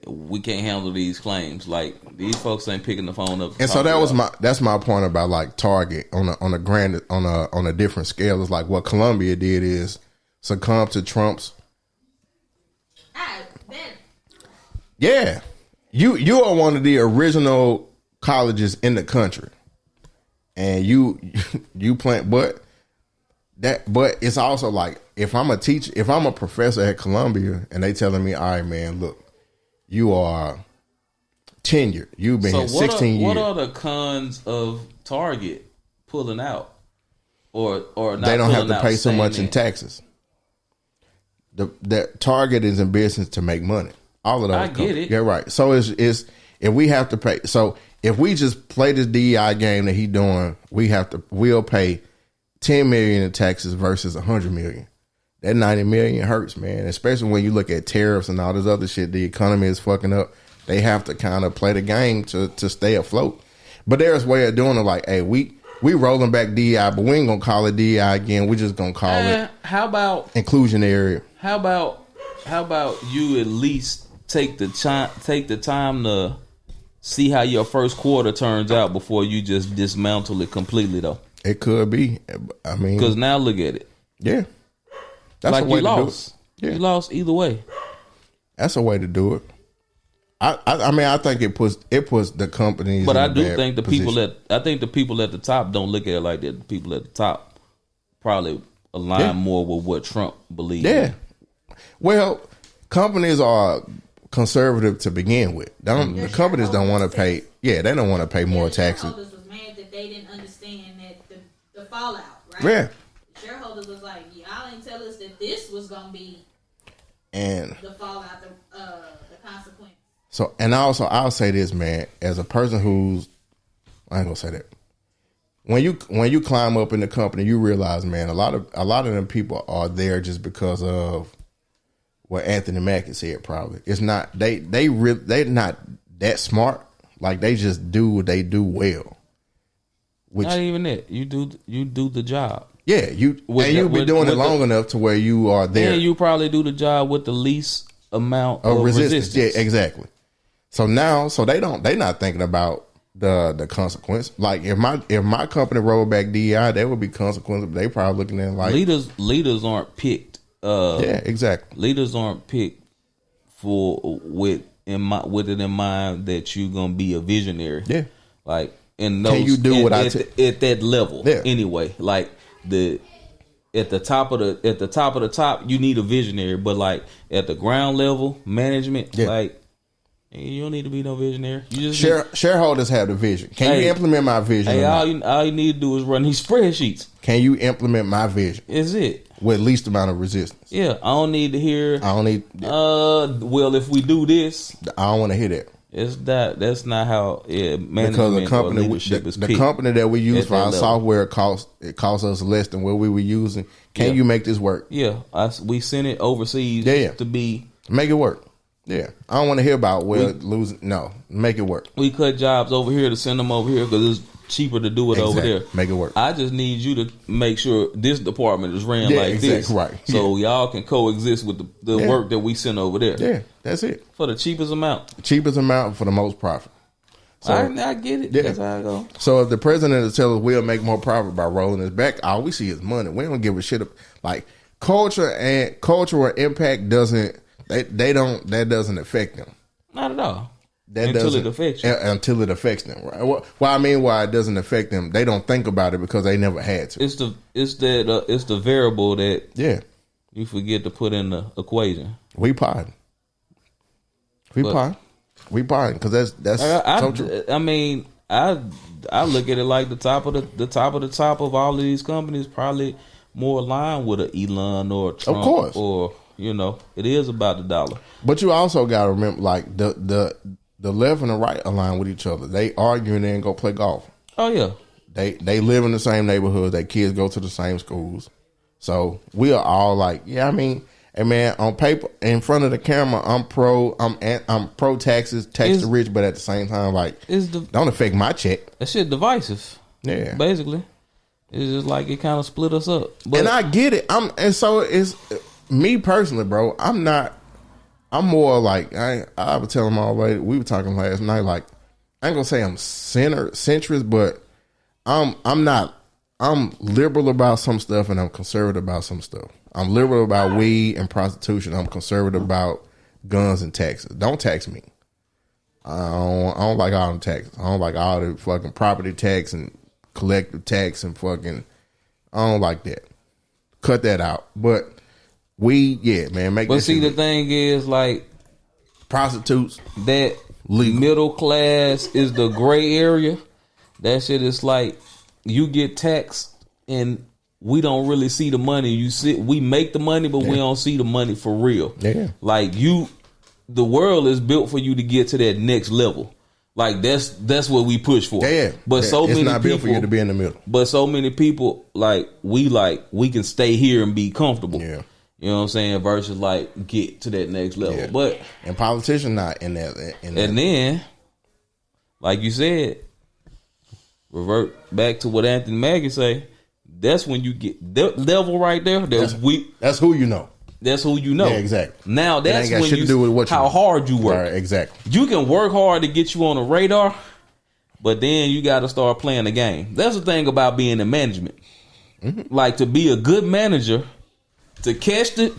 we can't handle these claims. Like, these folks ain't picking the phone up. And so that's my point about like Target on a different scale. It's like what Columbia did is succumb to Trump's. Yeah. You are one of the original colleges in the country, and you plan, but it's also like if I'm a teacher, if I'm a professor at Columbia, and they telling me, all right, man, look, you are tenured, you've been here 16 years. What are the cons of Target pulling out, or not? They don't have to pay so much in taxes. The Target is in business to make money. All of those. I get it. Yeah, right. So it's if we have to pay. So if we just play this DEI game that he doing, we'll pay $10 million in taxes versus $100 million. That $90 million hurts, man. Especially when you look at tariffs and all this other shit. The economy is fucking up. They have to kind of play the game to stay afloat. But there's a way of doing it. Like, hey, we rolling back DEI, but we ain't gonna call it DEI again. We're just gonna call it. How about inclusionary? How about you at least take the time to see how your first quarter turns out before you just dismantle it completely, though? It could be. I mean, because now look at it. Yeah, that's like a way you lost. To do it. Yeah. You lost either way. That's a way to do it. I mean, I think it puts the companies. But I do think the people at the top don't look at it like that. The people at the top probably align more with what Trump believes. Yeah. Well, companies are conservative to begin with. The companies don't want to pay. Yeah, they don't want to pay more taxes. Shareholders was mad that they didn't understand that the fallout. Right. Yeah. The shareholders was like, y'all didn't tell us that this was gonna be and the fallout, the consequence. So, and also, I'll say this, man, as a person who's, I ain't gonna say that. When you climb up in the company, you realize, man, a lot of them people are there just because of what Anthony Mackie said. Probably it's not they're not that smart. Like they just do what they do well. Which, not even that. You do the job. Yeah, you've been doing it long enough to where you are there. And you probably do the job with the least amount of resistance. Yeah, exactly. So now, they're not thinking about the consequence. Like if my company rolled back DEI, there would be consequences. They probably looking at like leaders aren't picked. Yeah, exactly. Leaders aren't picked with it in mind that you're gonna be a visionary. Yeah, like in those, can you do what at that level? Yeah. Anyway, like at the top of the top, you need a visionary, but like at the ground level, management, like. You don't need to be no visionary. You just shareholders have the vision. Can you implement my vision? Hey, all you need to do is run these spreadsheets. Can you implement my vision? Is it with least amount of resistance? Yeah, I don't need to hear. I don't need. Well, if we do this, I don't want to hear that. It's that's not how management because the company, or leadership is the company that we use for our software costs us less than what we were using. Can you make this work? Yeah, we sent it overseas to be make it work. Yeah, I don't want to hear about losing. No, make it work. We cut jobs over here to send them over here because it's cheaper to do it over there. Make it work. I just need you to make sure this department is ran like this. Right. So y'all can coexist with the work that we send over there. Yeah, that's it. For the cheapest amount. Cheapest amount for the most profit. So, I get it. Yeah. That's how I go. So if the president is telling us we'll make more profit by rolling this back, all we see is money. We don't give a shit. Like culture and cultural impact doesn't doesn't affect them. Not at all. Until it affects you. Until it affects them. Right? Well, I mean, why it doesn't affect them? They don't think about it because they never had to. It's the variable that you forget to put in the equation. We potting. We potting because that's so true. I mean, I look at it like the top of the top of all of these companies probably more aligned with an Elon or Trump, of course, or it is about the dollar. But you also got to remember, like the left and the right align with each other. They argue and then go play golf. Oh yeah, they live in the same neighborhood. Their kids go to the same schools. So we are all like, yeah. I mean, hey man, on paper, in front of the camera, I'm pro taxes, tax the rich, but at the same time, like, don't affect my check. That shit divisive. Yeah, basically, it's just like it kind of split us up. But, and I get it. So it's me personally, bro. I'm more like I was telling my lady, we were talking last night. Like, I ain't gonna say I'm centrist, but I'm not. I'm liberal about some stuff and I'm conservative about some stuff. I'm liberal about weed and prostitution. I'm conservative about guns and taxes. Don't tax me. I don't like all them taxes. I don't like all the fucking property tax and collective tax and fucking. I don't like that. Cut that out. But weed, yeah, man. Make. But see, the thing is, like, prostitutes, that legal. Middle class is the gray area. That shit is like, you get taxed and we don't really see the money. We make the money, but we don't see the money for real. Yeah. Like the world is built for you to get to that next level. Like that's what we push for. Yeah. But so many not people, built for you to be in the middle. But so many people we can stay here and be comfortable. Yeah. You know what I'm saying? Versus like get to that next level. Yeah. But and politicians not in that. And then, like you said, revert back to what Anthony Mackie say. That's when you get that level right there. That's who you know. That's who you know. Yeah, exactly. Now that's when you do with what how hard you work. Right, exactly. You can work hard to get you on the radar, but then you got to start playing the game. That's the thing about being in management. Mm-hmm. Like, to be a good manager, to catch the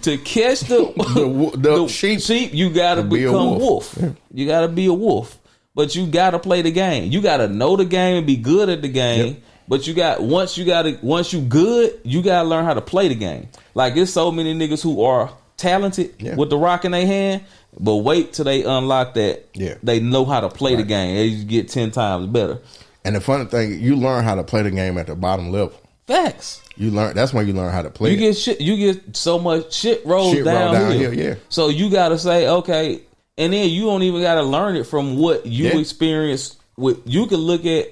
sheep, you got to become wolf. Yeah. You got to be a wolf. But you got to play the game. You got to know the game and be good at the game. Yep. But once you good, you got to learn how to play the game. Like, there's so many niggas who are talented with the rock in their hand, but wait till they unlock that. Yeah. They know how to play the game. They get 10 times better. And the funny thing, you learn how to play the game at the bottom level. Facts. That's when you learn how to play. You get so much shit rolled down here. Yeah. So you got to say, okay, and then you don't even got to learn it from what you experienced with. You can look at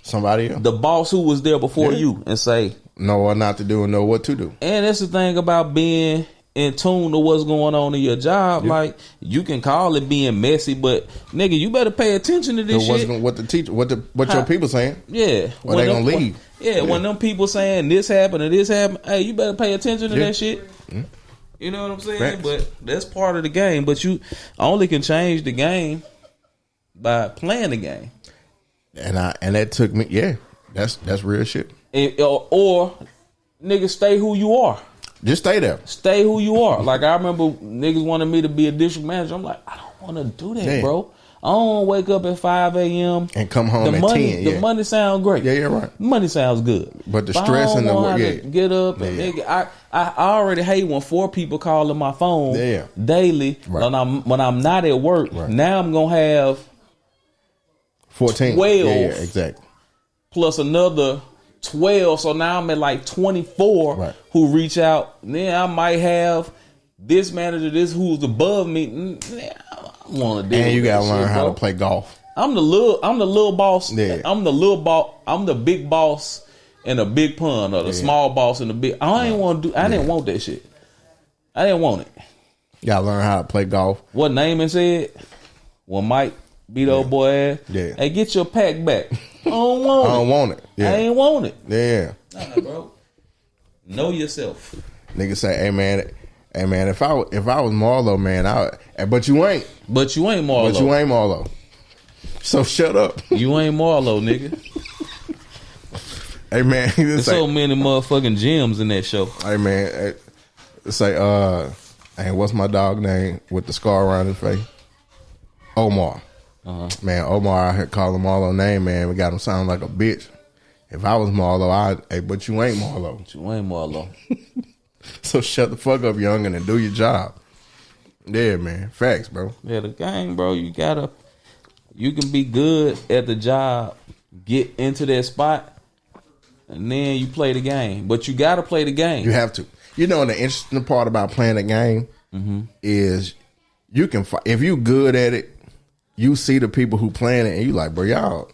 somebody else, the boss who was there before you, and say, know what not to do and know what to do. And that's the thing about being in tune to what's going on in your job. Yeah. Like, you can call it being messy, but nigga, you better pay attention to this shit. What the teacher, what your people saying? Yeah, or they gonna leave. When them people saying this happened or this happened, hey, you better pay attention to that shit. Mm-hmm. You know what I'm saying? Facts. But that's part of the game. But you only can change the game by playing the game. And that took me. Yeah, that's real shit. Or nigga, stay who you are. Just stay there. Stay who you are. Like, I remember niggas wanted me to be a district manager. I'm like, I don't want to do that, bro. I don't want to wake up at 5 a.m. and come home at 10. The money sounds great. Yeah, you're right. Money sounds good. But the stress and the work, get up and nigga, I already hate when 4 people calling my phone daily when I'm not at work. Right. Now I'm gonna have 14. 12. Yeah, exactly. Plus another 12. So now I'm at like 24 who reach out. Then I might have this manager, this who's above me. I want to do. And you gotta learn how to play golf. I'm the little boss. Yeah. I'm the little boss. I'm the big boss in a big pond, or the small boss in the big. I didn't want to do. I didn't want that shit. I didn't want it. You gotta learn how to play golf. What Naaman said? Well, Mike beat old boy ass. Yeah. Hey, get your pack back. don't want it. Yeah. I ain't want it. Yeah. Nah, bro. Know yourself. Nigga say, hey man, if I was Marlo, man, but you ain't. But you ain't Marlo. So shut up. You ain't Marlo, nigga. Hey man, there's so many motherfucking gems in that show. Hey man, say hey, what's my dog name with the scar around his face? Omar. Man, Omar, I heard call him Marlo name, man. We got him sound like a bitch. If I was Marlo, but you ain't Marlo. But you ain't Marlo. So shut the fuck up, youngin, and do your job. Yeah, man. Facts, bro. Yeah, the game, bro. You can be good at the job, get into that spot, and then you play the game. But you got to play the game. You have to. You know, the interesting part about playing the game is you can, if you good at it, you see the people who playing it, and you like, bro, y'all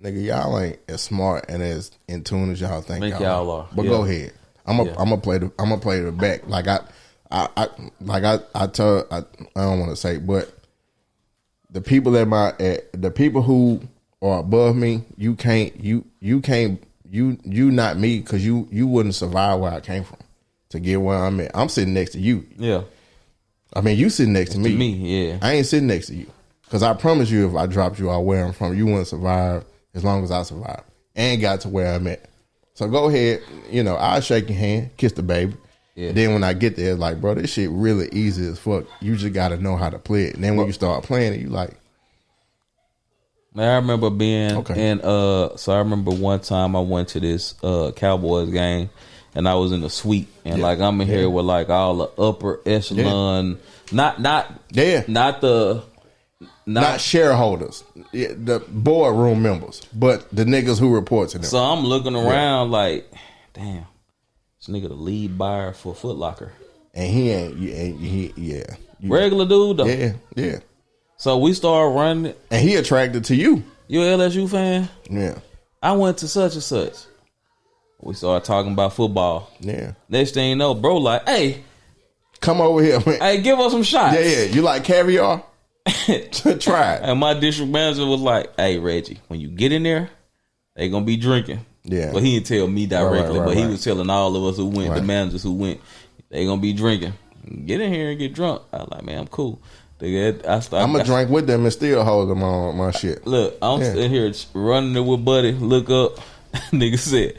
ain't as smart and as in tune as y'all think y'all are. But go ahead. I'm gonna play the back. Like I don't want to say, but the people the people who are above me, you not me, because you wouldn't survive where I came from to get where I'm at. I'm sitting next to you. Yeah. I mean, you sitting next to me. Yeah. I ain't sitting next to you, because I promise you, if I dropped you out where I'm from, you wouldn't survive as long as I survive and got to where I'm at. So go ahead, I'll shake your hand, kiss the baby. Yeah. Then when I get there, it's like, bro, this shit really easy as fuck. You just got to know how to play it. And then when you start playing it, you like. Man, I remember being in, so I remember one time I went to this Cowboys game, and I was in the suite, and like I'm in here with like all the upper echelon, not shareholders, the boardroom members, but the niggas who report to them. So I'm looking around like, damn, this nigga the lead buyer for Foot Locker, and he ain't, regular dude though. Yeah. So we started running, and he attracted to you. You an LSU fan? Yeah. I went to such and such. We started talking about football. Yeah. Next thing you know, bro, like, hey, come over here, man. Hey, give us some shots. Yeah. You like caviar? Try it. And my district manager was like, hey, Reggie, when you get in there, they gonna be drinking. Yeah. But he didn't tell me directly, right. He was telling all of us who went, the managers who went, they gonna be drinking. Get in here and get drunk. I was like, man, I'm cool. I'm gonna drink with them and still hold them on my shit. Look, I'm sitting here running it with Buddy. Look up. Nigga said,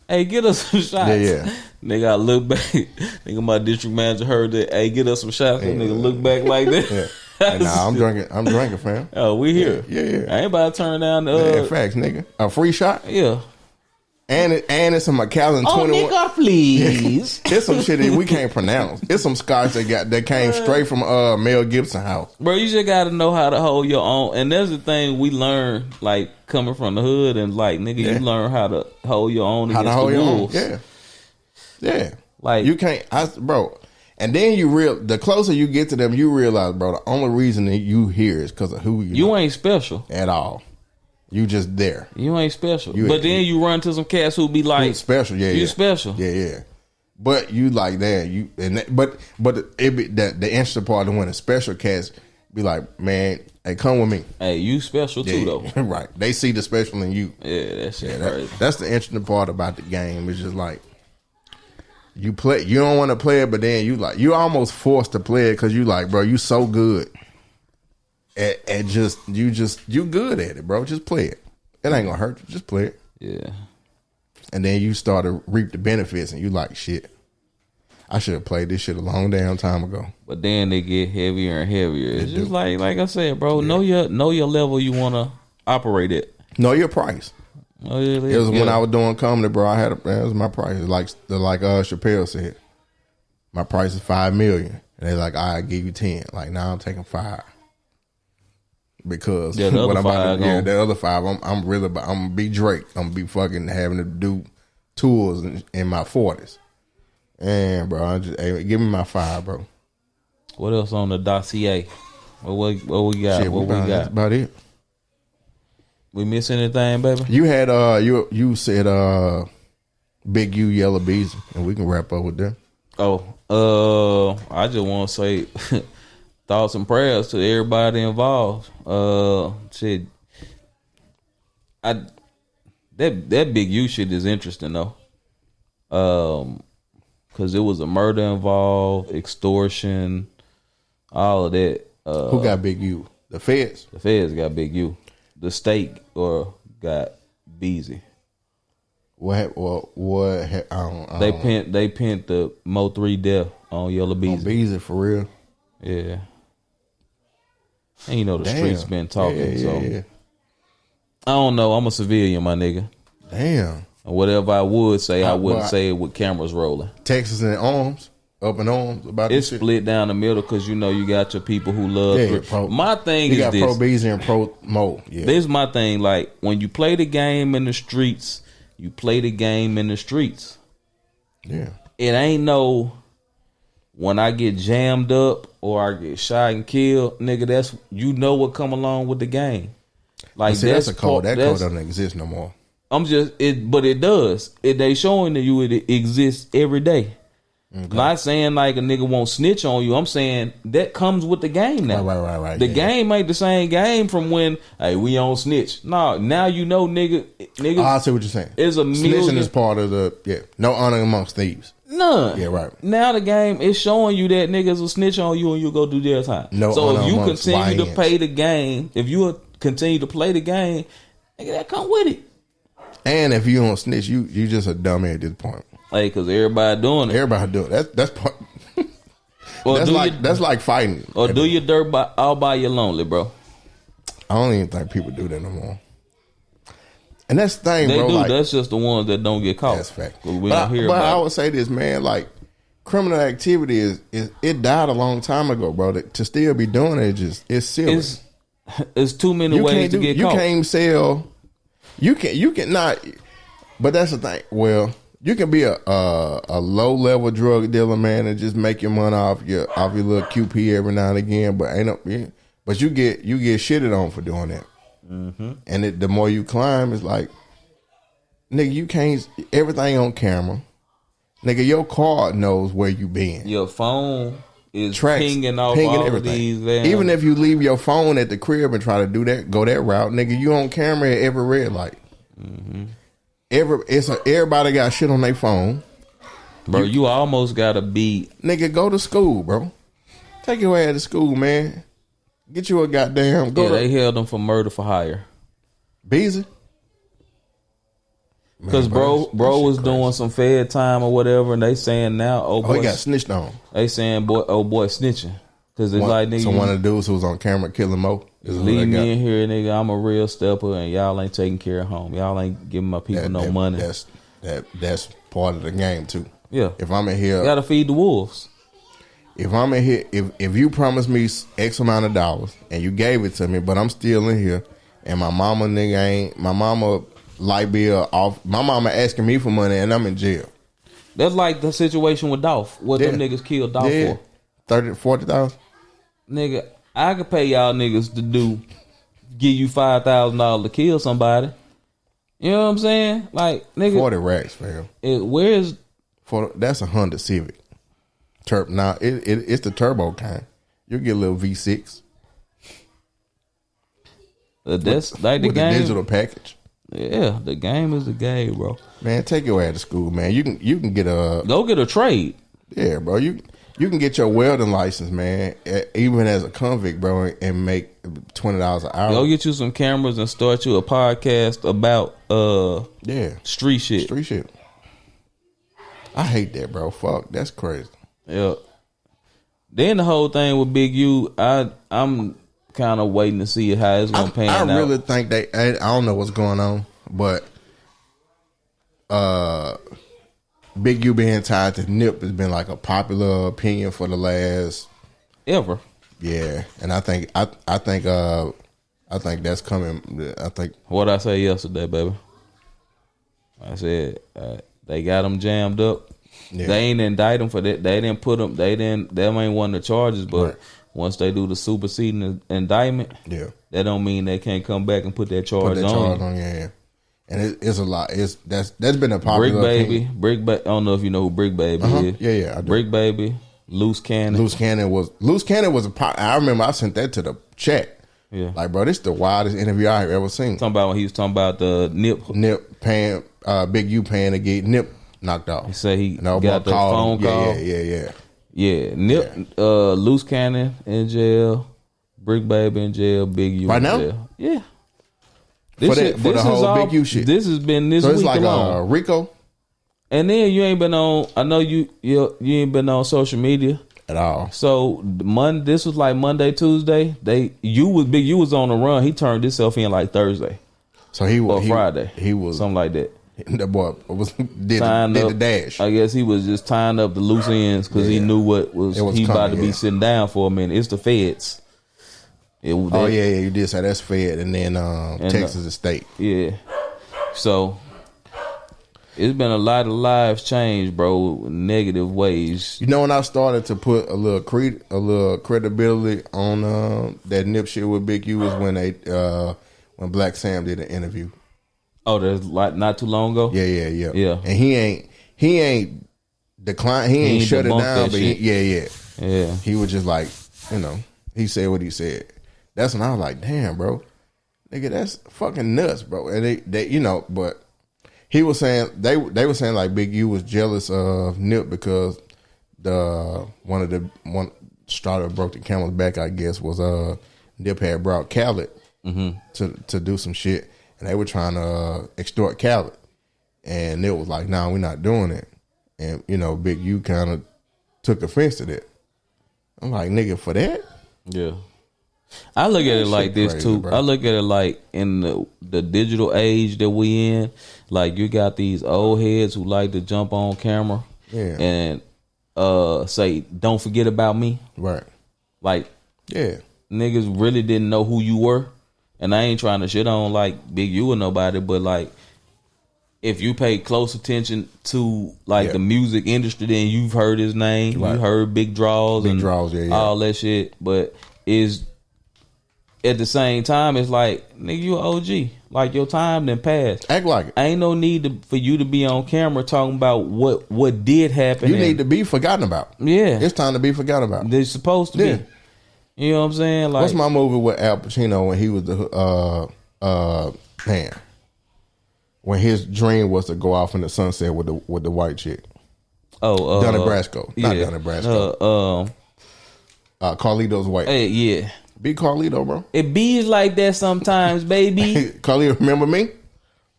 hey, get us some shots. Yeah. Nigga, I look back. Nigga, my district manager heard that. Hey, get us some shots. Nigga look back like that. Yeah. Hey, nah, I'm drinking, fam. Oh, we here. Yeah. I ain't about to turn down the facts, nigga. A free shot? Yeah. And it's some McAllen 21. Oh, nigga, please. It's some shit that we can't pronounce. It's some scotch that came straight from Mel Gibson house. Bro, you just gotta know how to hold your own. And that's the thing we learn, like, coming from the hood, and like, nigga, you learn how to hold your own against the wolves. Yeah. Like, you can't, bro. And then the closer you get to them, you realize, bro, the only reason that you here is because of who you know. Ain't special at all. You just there. You ain't special. But then you run to some cats who be like, special. Yeah, you special. Yeah. But you like that. But it be the interesting part of when the special cats be like, man, hey, come with me. Hey, you special too, though. Right. They see the special in you. Yeah, that shit crazy. That's the interesting part about the game. It's just like, you don't want to play it, but then you almost forced to play it because you like, bro, you so good. And you good at it, bro. Just play it. It ain't gonna hurt you. Just play it. Yeah. And then you start to reap the benefits, and you like, shit, I should have played this shit a long damn time ago. But then they get heavier and heavier. It's just like I said, bro. Know your level you want to operate at. Know your price. Oh yeah. It was when I was doing comedy, bro. That was my price. Like Chappelle said, my price is $5 million, and they like, I give you 10. Like, now I'm taking 5. Because the other 5, I'm gonna be Drake. I'm gonna be fucking having to do tours in my 40s. And bro, give me my 5, bro. What else on the dossier? What we got? Shit, what we got? That's about it. We miss anything, baby? You had you said Big U, Yellow Bees, and we can wrap up with them. I just want to say thoughts and prayers to everybody involved. Shit, that Big U shit is interesting though. Because it was a murder involved, extortion, all of that. Who got Big U? The feds? The feds got Big U. The state got Beezy. What? I don't They pinned the Mo 3 death on Yellow Beezy. On Beezy for real? Yeah. And you know the streets been talking, so I don't know. I'm a civilian, my nigga. Damn. And whatever I would say, I wouldn't say it with cameras rolling. Texas in arms, up in arms about it's this split shit. down the middle because you know you got your people who love. My thing you is got this: pro Beezy and pro Mo. Yeah. This is my thing. Like when you play the game in the streets, you play the game in the streets. Yeah. It ain't no when I get jammed up or I get shot and killed, nigga. That's you know what come along with the game. Like that's a code. That code doesn't exist no more. But it does. They showing that you it exists every day. Okay. Not saying like a nigga won't snitch on you. I'm saying that comes with the game now. Right. The game ain't the same game from when we on snitch. No, now you know nigga. I see what you're saying. Is a snitching is part of the no honor amongst thieves. None. Yeah, right. Now the game is showing you that niggas will snitch on you and you go do their time. No so honor if you amongst continue YNs. to play the game, if you continue to play the game, nigga, that come with it. And if you don't snitch, you just a dummy at this point. Hey, because everybody doing it. Everybody do it. That's part. That's like fighting. Or do your dirt all by your lonely, bro. I don't even think people do that no more. And that's the thing, they bro. Do. Like, that's just the ones that don't get caught. That's fact. We don't hear about I would say this, man. Like criminal activity is it died a long time ago, bro. To still be doing it, it's silly. It's too many ways to get caught. You can't sell. You can not. But that's the thing. Well, you can be a low level drug dealer, man, and just make your money off your little QP every now and again. But but you get shitted on for doing that. Mm-hmm. And the more you climb, it's like, nigga, you can't. Everything on camera, nigga. Your car knows where you been. Your phone is pinging all everything. Even if you leave your phone at the crib and try to go that route, nigga, you on camera at every red light. Mm-hmm. Everybody got shit on their phone, bro. You almost gotta be nigga. Go to school, bro. Take your ass to school, man. Get you a goddamn. They held him for murder for hire. Beezy. Because bro was crazy. Doing some fed time or whatever, and they saying now, he got snitched on. They saying boy snitching because it's like nigga. So one of the dudes who was on camera killing Mo. Leave me in here, nigga. I'm a real stepper, and y'all ain't taking care of home. Y'all ain't giving my people no money. That's part of the game too. Yeah. If I'm in here, you gotta feed the wolves. If I'm in here, if you promised me X amount of dollars and you gave it to me, but I'm still in here, and my mama light bill off, my mama asking me for money, and I'm in jail. That's like the situation with Dolph. What them niggas killed Dolph for? 30,000 to 40,000. Nigga, I could pay y'all niggas to give you $5,000 to kill somebody. You know what I'm saying? Like, nigga, 40 racks, fam. That's a Honda Civic. It's the turbo kind. You get a little V6. That's like the game. The digital package. Yeah, the game is the game, bro. Man, take your ass to school, man. You can get go get a trade. Yeah, bro. You can get your welding license, man, even as a convict, bro, and make $20 an hour. Go get you some cameras and start you a podcast about street shit. Street shit. I hate that, bro. Fuck, that's crazy. Yeah. Then the whole thing with Big U, I'm kind of waiting to see how it's gonna pan out. I really think I don't know what's going on, but Big U being tied to Nip has been like a popular opinion for the last ever. Yeah, and I think that's coming. I think what I say yesterday, baby. I said they got him jammed up. Yeah. They ain't indict him for that. They didn't put him. Them ain't one of the charges, but once they do the superseding indictment, that don't mean they can't come back and put that charge on. Yeah. And it's a lot. That's been a popular Brick Baby. I don't know if you know who Brick Baby is. Yeah, I do. Brick Baby, Loose Cannon. Loose Cannon was a I remember I sent that to the chat. Yeah. Like, bro, this is the wildest interview I've ever seen. Talking about when he was talking about the Nip paying, Big U paying to get Nip knocked off. He said he got the phone call. Yeah. Nip, Loose Cannon in jail, Brick Baby in jail, Big U right in now. Jail. Yeah. For the whole Big U shit. This has been this so week it's like alone. Rico. And then you ain't been on. I know you ain't been on social media at all. So this was like Monday, Tuesday. Big U was on the run. He turned himself in like Thursday. So he was Friday. He was something like that. That boy did the dash. I guess he was just tying up the loose ends because he knew what was he about to be sitting down for a minute. It's the feds. You did say that's Fed, and then Texas is state. Yeah. So it's been a lot of lives changed, bro, negative ways. You know, when I started to put a little credibility on that Nip shit with Big U was when Black Sam did an interview. Oh, there's like not too long ago. Yeah. And he ain't declined. He ain't shut it down. But yeah. He was just like, he said what he said. That's when I was like, damn, bro, nigga, that's fucking nuts, bro. And they but he was saying they were saying like Big U was jealous of Nip because one straw that broke the camel's back, I guess, was Nip had brought Khaled to do some shit, and they were trying to extort Khaled, and Nip was like, nah, we're not doing it. And Big U kind of took offense to that. I'm like, nigga, for that? Yeah. I look at it like this crazy, too. bro. I look at it like in the digital age that we in, like you got these old heads who like to jump on camera and say, don't forget about me. Right. Like, yeah. Niggas really didn't know who you were. And I ain't trying to shit on like Big U or nobody, but like if you pay close attention to like the music industry, then you've heard his name. Right. You heard Big Draws and all that shit. But at the same time, it's like, nigga, you an OG. Like, your time done passed. Act like it. Ain't no need for you to be on camera talking about what did happen. You need to be forgotten about. Yeah. It's time to be forgotten about. They're supposed to be. You know what I'm saying? Like, what's my movie with Al Pacino when he was the when his dream was to go off in the sunset with the white chick? Oh, Donnie Brasco. Not Donnie Brasco. Carlito's wife. Hey, yeah. Be Carlito, bro. It be like that sometimes, baby. Carlito, remember me?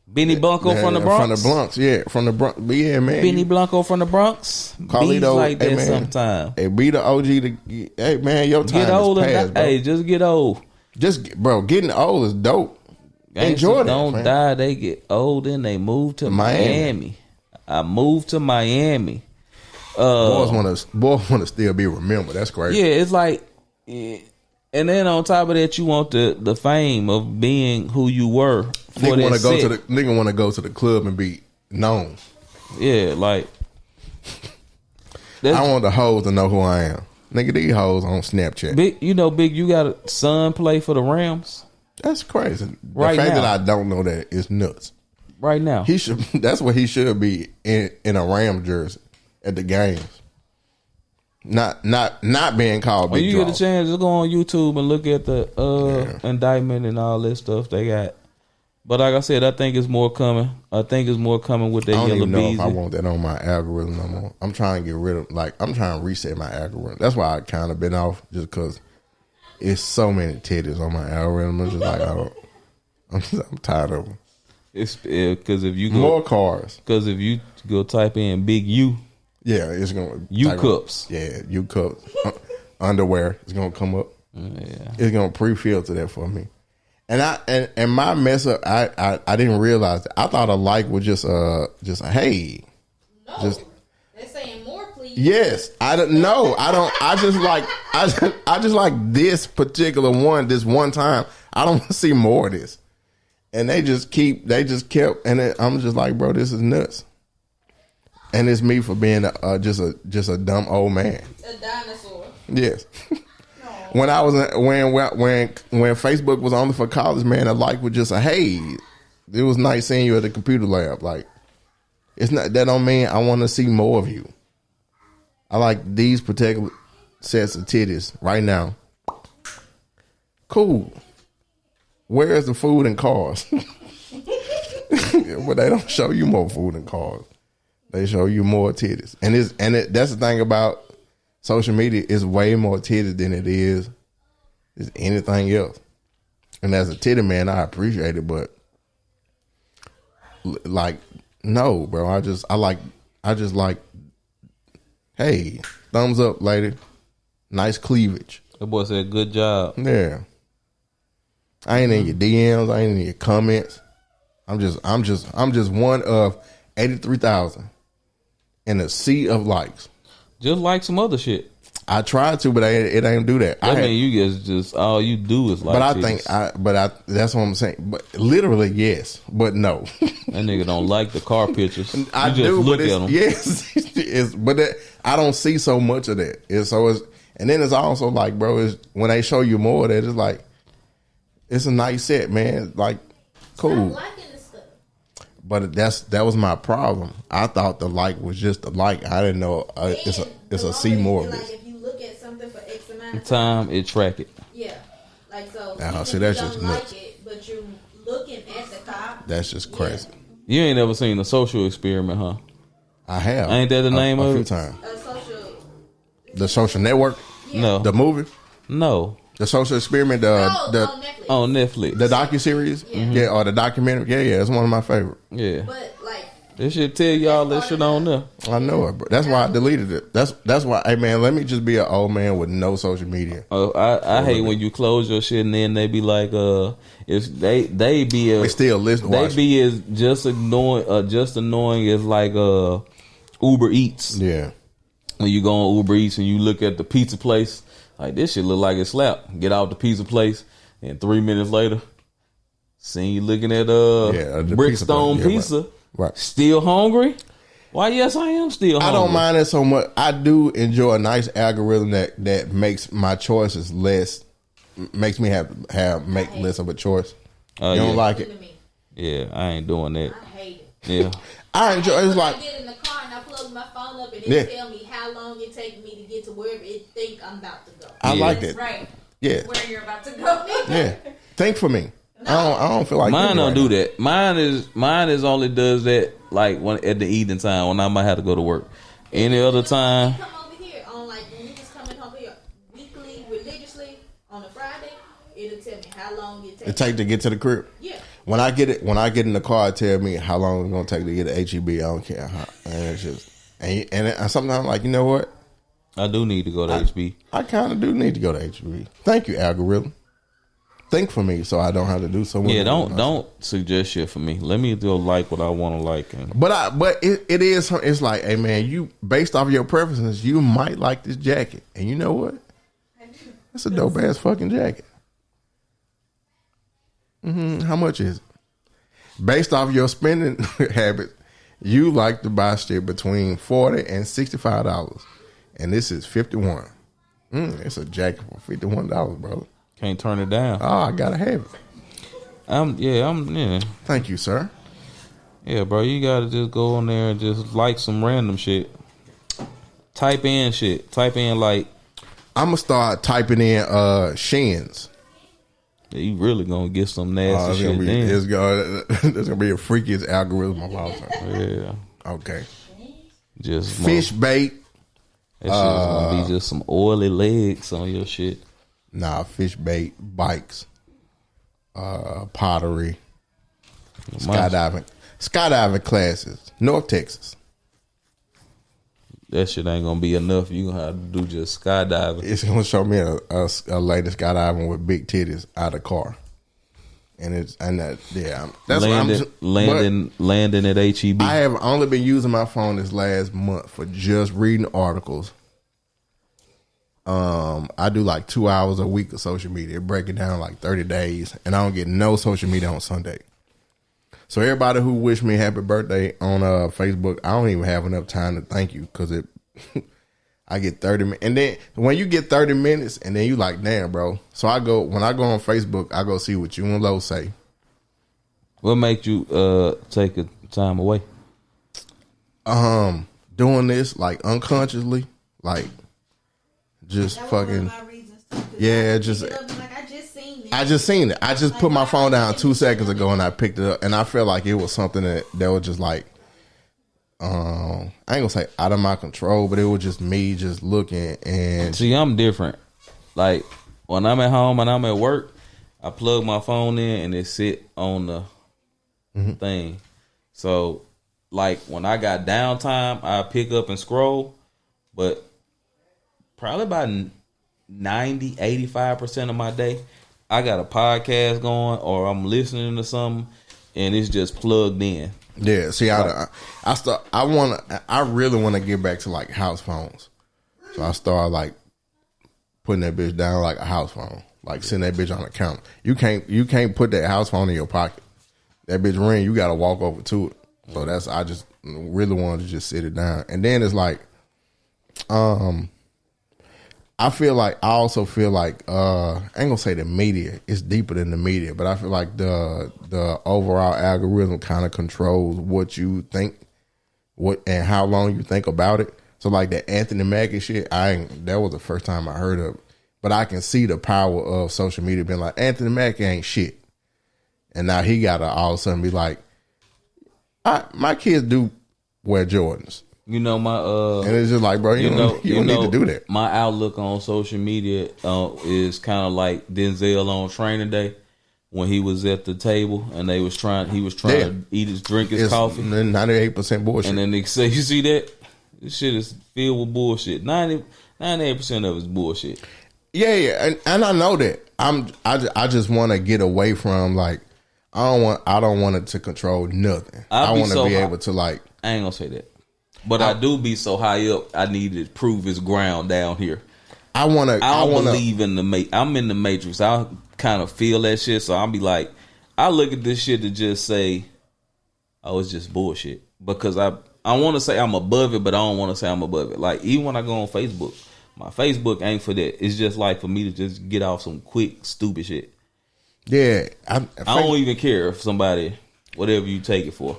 Benny Blanco from the Bronx. From the Bronx, yeah. From the Bronx. Yeah, man. Benny Blanco from the Bronx. Carlito, like that man, sometimes. Hey, be the OG. Hey, man, your time get old is past, bro. Hey, just get old. Getting old is dope. Enjoy that, don't man. die. They get old and they move to Miami. I moved to Miami. Boys want to still be remembered. That's crazy. Yeah, it's like... Yeah. And then on top of that, you want the fame of being who you were. Nigga want to go to the club and be known. Yeah, like I want the hoes to know who I am. Nigga, these hoes on Snapchat. Big, you got a son play for the Rams. That's crazy. Right the fact now. that I don't know that is nuts. Right now, he should. That's what he should be in a Ram jersey at the games. Not being called when Big you Draw. get a chance, just go on YouTube and look at the indictment and all that stuff they got. But like I said, I think it's more coming. with that I don't yellow even know bees. if I want that on my algorithm no more. I'm trying to get rid of I'm trying to reset my algorithm. That's why I kind of been off, just because it's so many titties on my algorithm. I'm just like I'm tired of them. It's because if you go more cars. Because if you go type in Big U. Yeah, it's gonna cups. Yeah, U cups, underwear. It's gonna come up. Yeah, it's gonna pre-filter that for me. And my mess up, I didn't realize that. I thought a like was just a hey. No, they're saying more, please. Yes, I don't know. I just like this particular one. This one time, I don't want to see more of this. And they just kept, and I'm just like, bro, this is nuts. And it's me for being just a dumb old man. A dinosaur. Yes. When I was when Facebook was only for college, man, a like was just a hey. It was nice seeing you at the computer lab. Like, it's not that don't mean I want to see more of you. I like these particular sets of titties right now. Cool. where's the food and cars? But they don't show you more food and cars. They show you more titties. That's the thing about social media. It's way more titties than it is anything else. And as a titty man, I appreciate it, but like, no, bro. I just like, hey, thumbs up, lady. Nice cleavage. That boy said, good job. Yeah. I ain't in your DMs. I ain't in your comments. I'm just one of 83,000 in a sea of likes. Just like some other shit. I tried to, but it ain't do that. I mean, you guys just all you do is like. But I that's what I'm saying. But literally, yes, but no. That nigga don't like the car pictures. I you just do, look but at them. Yes, but I don't see so much of that. And then it's also like, bro, when they show you more of that, it's like, it's a nice set, man. Like, cool. Stop liking this stuff. But that was my problem. I thought the like was just a like. I didn't know it's a see more of this. Like if you look at something for X amount of time, it track it. Yeah, like so. See, that's you just don't nuts. like it, but you're looking at the top. That's just crazy. You ain't never seen a social experiment, huh? I have. Ain't that the name of it? A few times. The Social Social Network. Yeah. No, The movie. no. The Social Experiment. on Netflix. On Netflix. The docuseries. Yeah, or the documentary. Yeah, it's one of my favorite. Yeah. But like, They should tell y'all that shit on there. I know it, bro. That's why I deleted it. That's why. Hey man, let me just be an old man with no social media. I hate when you close your shit and then they be like, if they still listen. They be as just annoying as like Uber Eats. Yeah. When you go on Uber Eats and you look at the pizza place, like this shit look like it slapped. Get out the pizza place, and 3 minutes later, see you looking at Brickstone pizza. Right. Still hungry? Why? Yes, I am still hungry. I don't mind it so much. I do enjoy a nice algorithm that makes my choices less, makes me make less of a choice. You don't like it? Yeah, I ain't doing that. I hate it. Yeah. I enjoy it. It's like I get in the car and I plug my phone up and it tell me how long it takes me to get to wherever it think I'm about to go. I like that. Right. Yeah. Where you're about to go. Yeah. Think for me. I don't feel like mine don't right do now. that. Mine is only does that like when at the evening time when I might have to go to work. Any other time. Come over here on like when we just coming home here weekly, religiously on a Friday. It'll tell me how long it takes. It take to get to the crib. Yeah. When I get in the car, it tell me how long it's gonna take to get to HEB. I don't care. And it's just and sometimes I'm like, you know what? I do need to go to HB. I kind of do need to go to HEB. Thank you, algorithm. Think for me so I don't have to do so much. Yeah, don't suggest shit for me. Let me do like what I want to like. But it is. It's like, hey man, you based off your preferences, you might like this jacket, and you know what? That's a dope ass fucking jacket. How much is it? Based off your spending habits, you like to buy shit between $40 and $65, and this is $51. It's a jacket for $51, brother. Can't turn it down. Oh, I gotta have it. Yeah. Thank you, sir. Yeah, bro, you gotta just go on there and just like some random shit. Type in shit. Type in like. I'm gonna start typing in shins. Yeah, you really gonna get some nasty shit. There's gonna be a freakiest algorithm of all time. Yeah. Okay. Just fish bait. That shit's gonna be just some oily legs on your shit. Nah, fish bait, bikes, pottery, skydiving classes, North Texas. That shit ain't gonna be enough. You gonna have to do just skydiving. It's gonna show me a lady skydiving with big titties out of car, that's landing at HEB. I have only been using my phone this last month for just reading articles. I do like 2 hours a week of social media, break it down like 30 days, and I don't get no social media on Sunday. So everybody who wished me happy birthday on Facebook, I don't even have enough time to thank you because I get 30 minutes. And then when you get 30 minutes and then you like, damn, bro. So when I go on Facebook, I go see what you and Lo say. What make you take a time away? Doing this like unconsciously, like just fucking, yeah, just like I just seen this. I just seen it. I just put my phone down 2 seconds ago and I picked it up, and I felt like it was something that was just like, I ain't gonna say out of my control, but it was just me just looking. And see, I'm different. Like when I'm at home and I'm at work, I plug my phone in and it sit on the thing. So like when I got downtime, I pick up and scroll, but probably about 90-85% of my day, I got a podcast going or I'm listening to something and it's just plugged in. Yeah, see, I really want to get back to like house phones. So I started like putting that bitch down like a house phone, like sitting that bitch on the counter. You can't put that house phone in your pocket. That bitch ring, you got to walk over to it. So I just really wanted to just sit it down. And then it's like, I also feel like I ain't gonna say the media, it's deeper than the media, but I feel like the overall algorithm kind of controls what you think, and how long you think about it. So like that Anthony Mackie shit, that was the first time I heard of it. But I can see the power of social media being like, Anthony Mackie ain't shit. And now he gotta all of a sudden be like, my kids do wear Jordans. You know and it's just like, bro, you don't need to do that. My outlook on social media is kind of like Denzel on Training Day when he was at the table and he was trying to eat his coffee. 98% bullshit. And then they say, you see that? This shit is filled with bullshit. 98% of it's bullshit. Yeah, and I know that. I just want to get away from like I don't want it to control nothing. I want to be able to like. I ain't gonna say that. But I do be so high up, I need to prove his ground down here. I don't believe in I'm in the Matrix. I kind of feel that shit, so I'll be like, I look at this shit to just say, oh, it's just bullshit. Because I want to say I'm above it, but I don't want to say I'm above it. Like, even when I go on Facebook, my Facebook ain't for that. It's just like for me to just get off some quick, stupid shit. Yeah. I don't even care if somebody, whatever you take it for.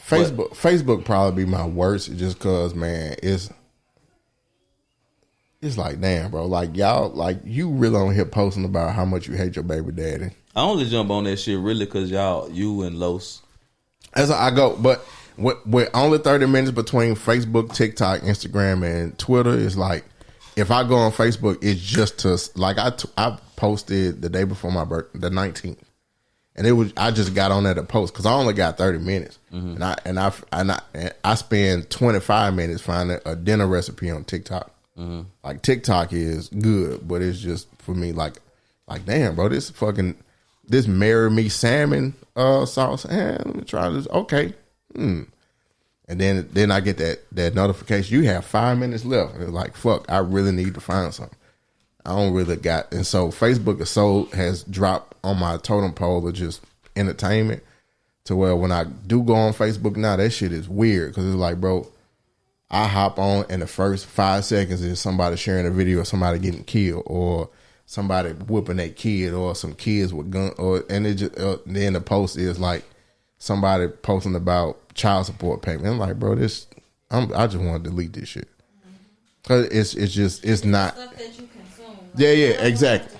Facebook probably be my worst just cause, man, it's like, damn, bro, like y'all, like you really on here posting about how much you hate your baby daddy. I only jump on that shit really cause you and Los. As I go, but with only 30 minutes between Facebook, TikTok, Instagram, and Twitter, is like, if I go on Facebook, it's just to, like I posted the day before my birthday, the 19th. And I just got on there to post because I only got 30 minutes, and I spend 25 minutes finding a dinner recipe on TikTok. Like TikTok is good, but it's just for me like damn, bro, this marry me salmon sauce. Let me try this. Okay, and then I get that notification. You have 5 minutes left, and it's like, fuck, I really need to find something. I don't really got, and so Facebook has dropped on my totem pole of just entertainment to where when I do go on Facebook now, that shit is weird because it's like, bro, I hop on and the first 5 seconds is somebody sharing a video of somebody getting killed or somebody whipping their kid or some kids with guns, and it just then the post is like somebody posting about child support payment. I'm like, bro, I just want to delete this shit because it's not. Stuff that you consume. Yeah, exactly.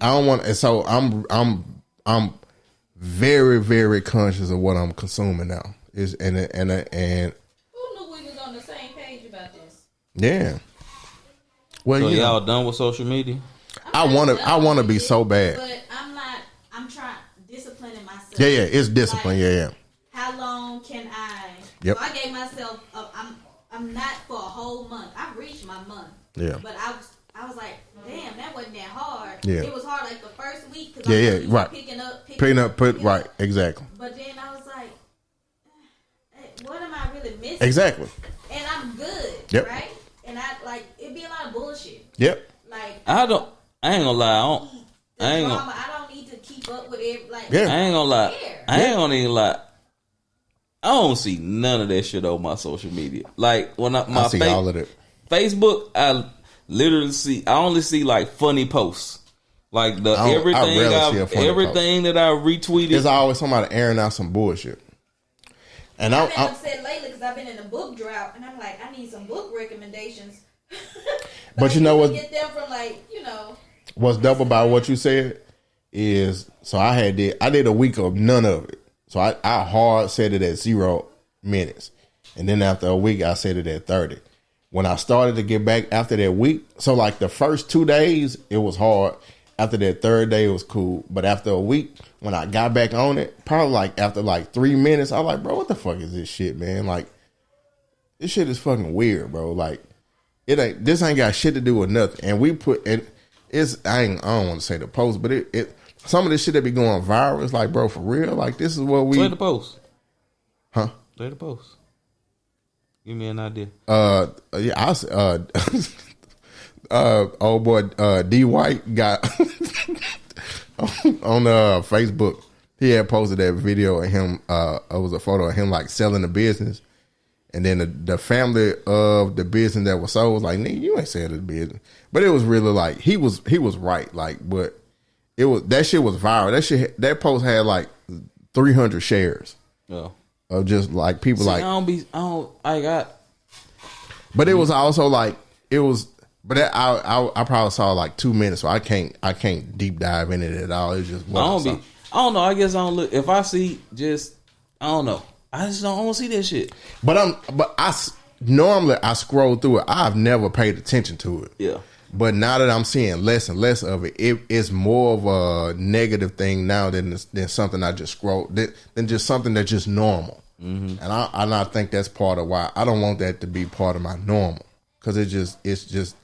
I don't want, and so I'm very, very conscious of what I'm consuming now. And who knew we was on the same page about this? Yeah. Well, so y'all done with social media? I want to be so bad, but I'm not. I'm trying disciplining myself. Yeah, it's discipline. Like, yeah. How long can I? Yep. So I gave myself. I'm not for a whole month. I've reached my month. Yeah. But I was like, damn, that wasn't that hard. Yeah. It was hard like the first week because right. Picking up, right, exactly. But then I was like, what am I really missing? Exactly. And I'm good, Yep. right? And it'd be a lot of bullshit. Yep. Like I ain't gonna lie. I don't need to keep up with it. Like, I ain't gonna lie. I ain't gonna even lie. I don't see none of that shit on my social media. Like when I see all of it. Facebook, I only see like funny posts. Like everything that I retweeted. There's always somebody airing out some bullshit. And I've been upset lately because I've been in a book drought, and I'm like, I need some book recommendations. but you know what? Get them from what's dope about what you said is so I did a week of none of it. So I hard set it at 0 minutes. And then after a week, I set it at 30. When I started to get back after that week, so like the first 2 days, it was hard. After that third day, it was cool. But after a week, when I got back on it, probably like after like 3 minutes, I was like, bro, what the fuck is this shit, man? Like, this shit is fucking weird, bro. Like, this ain't got shit to do with nothing. And we put, and I don't want to say the post, but it some of this shit that be going viral, it's like, bro, for real? Like, this is what we... Play the post. Huh? Play the post. Give me an idea. Yeah, old boy D White got on Facebook. He had posted that video of him. It was a photo of him like selling the business, and then the family of the business that was sold was like, "Nigga, you ain't selling the business." But it was really like he was right. Like, but it was that shit was viral. That post had like 300 shares. Yeah. Of just like people. See, like but it was also like it was. But I probably saw like 2 minutes, so I can't deep dive in it at all. It's just I don't know. I guess I don't look. If I see I don't know. I just don't see that shit. But normally I scroll through it. I've never paid attention to it. Yeah. But now that I'm seeing less and less of it, it's more of a negative thing now than something I just scroll than just something that's just normal. Mm-hmm. And I think that's part of why I don't want that to be part of my normal, because it's just.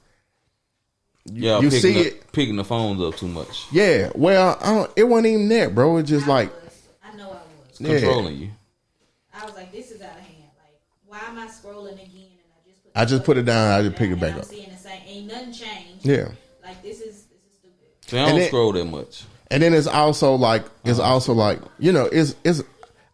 You see it picking the phones up too much. Yeah, well, it wasn't even that, bro. It's just I know I was controlling you. I was like, this is out of hand. Like, why am I scrolling again? And I just put it down. I just pick it back up. I'm seeing the same. Ain't nothing changed. Yeah. Like, this is stupid. See, I don't scroll that much. And then it's also like you know, it's.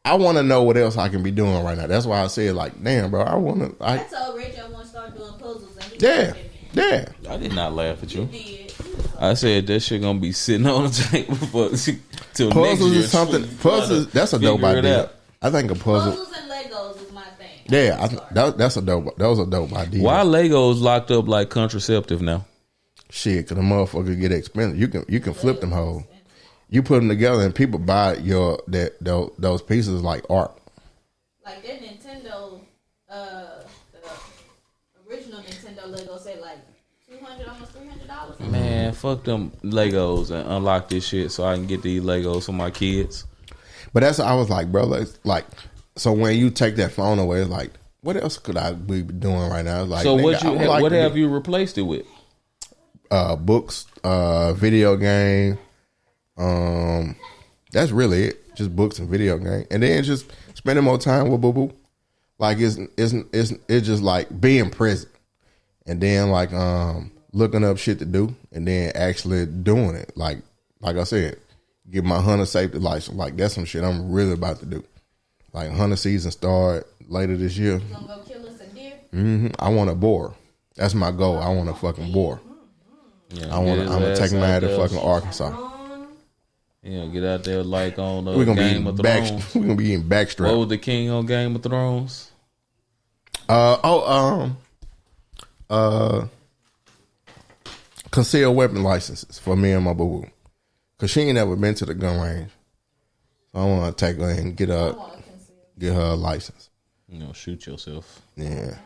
I want to know what else I can be doing right now. That's why I said like, damn, bro. I told Rachel I want to start doing puzzles. And yeah. I did not laugh at you. Did. I said that shit gonna be sitting on the table till next year. Is something. Puzzles. That's a dope idea. I think a puzzle. Puzzles and Legos is my thing. Yeah, that's a dope. That was a dope idea. Why Legos locked up like contraceptive now? Shit, cause the motherfucker get expensive. You can flip them hoes. You put them together and people buy those pieces like art. Like that Nintendo, the original Nintendo Lego say like $200, almost $300. Man, fuck them Legos and unlock this shit so I can get these Legos for my kids. But that's what I was like, bro. Like, so when you take that phone away, it's like, what else could I be doing right now? Like, so what have you replaced it with? Books, video game. That's really it. Just books and video game, and then just spending more time with Boo Boo. Like it's just like being present, and then like looking up shit to do, and then actually doing it. Like I said, get my hunter safety license. Like that's some shit I'm really about to do. Like hunter season start later this year. You gonna go kill us a deer? Mm-hmm. I want a boar. That's my goal. I want a fucking boar. Yeah, I'm gonna take him out of fucking Arkansas. Yeah, get out there like on Game of Thrones. We're gonna be eating backstrap. What was the king on Game of Thrones? Concealed weapon licenses for me and my boo boo, cause she ain't never been to the gun range. So I want to take her and get her a license. You know, shoot yourself. Yeah.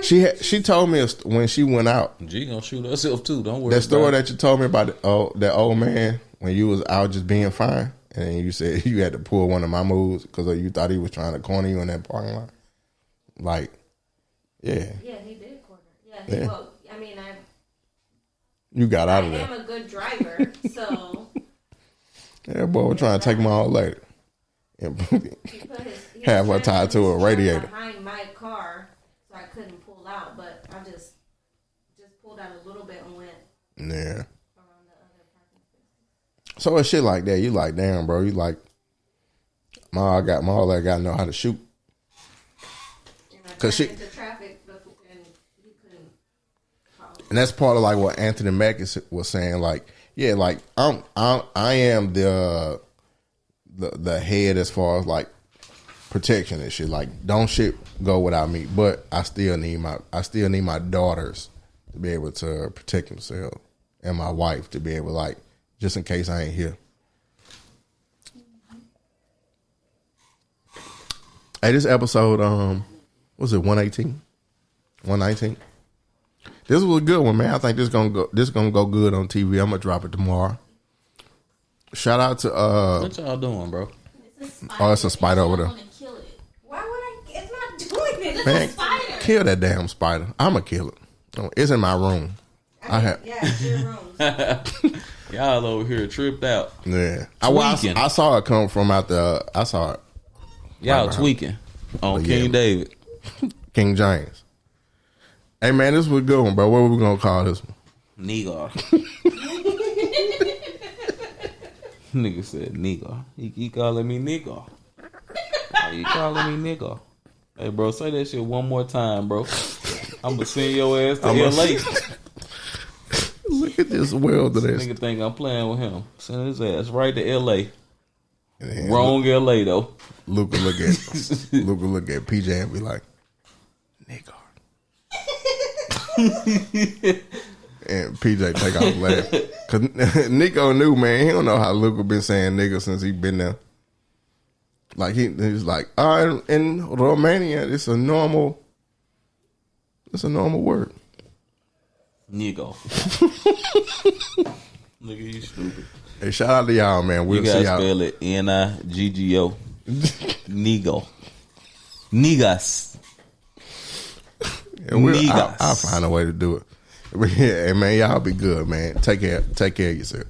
She told me when she went out. G gonna shoot herself too. Don't worry. That story that you told me about that old man when you was out just being fine, and then you said you had to pull one of my moves because you thought he was trying to corner you in that parking lot. Like, yeah. Yeah, he did corner. Yeah. Well, I mean, you got out of there. I am a good driver, so. Yeah, boy, we're trying to take him out later. And have her tied to a radiator behind my car, so I couldn't pull out. But I just pulled out a little bit and went. Yeah. So it's shit like that. You like, damn, bro. You like, my old lady got to know how to shoot. Cause she into traffic and he couldn't follow. And that's part of like what Anthony Mackie was saying. Like, yeah, like I am the head as far as like protection and shit. Like, don't shit go without me. But I still need my daughters to be able to protect themselves, and my wife to be able to like just in case I ain't here. Hey, this episode, was it 118? 119? This was a good one, man. I think this gonna go good on TV. I'm gonna drop it tomorrow. Shout out to what y'all doing, bro? It's a spider over there. Why would I? It's not doing it. It's Man, a spider. kill that damn spider. I'ma kill it. It's in my room. Yeah, it's your room. Y'all over here tripped out. Yeah. Tweaking. I saw it come from out the. I saw it. Y'all right tweaking on But King yeah. David. King James. Hey man, this was a good one, bro. What were we gonna call this one? Nigga. Nigga said nigga. He calling me nigga. He calling me nigga. Hey bro, say that shit one more time, bro. I'm gonna send your ass to LA. Look at this world of this. Nigga think I'm playing with him. Send his ass right to LA. And Wrong LA though. Luka look at PJ and be like, nigga. And PJ take off laughing. Cause Nico knew, man, he don't know how Luka been saying nigga since he been there. Like he's like, all right, in Romania, it's a normal word. Nigga. Nigga, you stupid. Hey, shout out to y'all, man. We'll You see gotta y'all. spell it Niggo. Nigo. Niggas. And Niggas. I'll find a way to do it. But yeah, hey, man, y'all be good, man. Take care of yourself.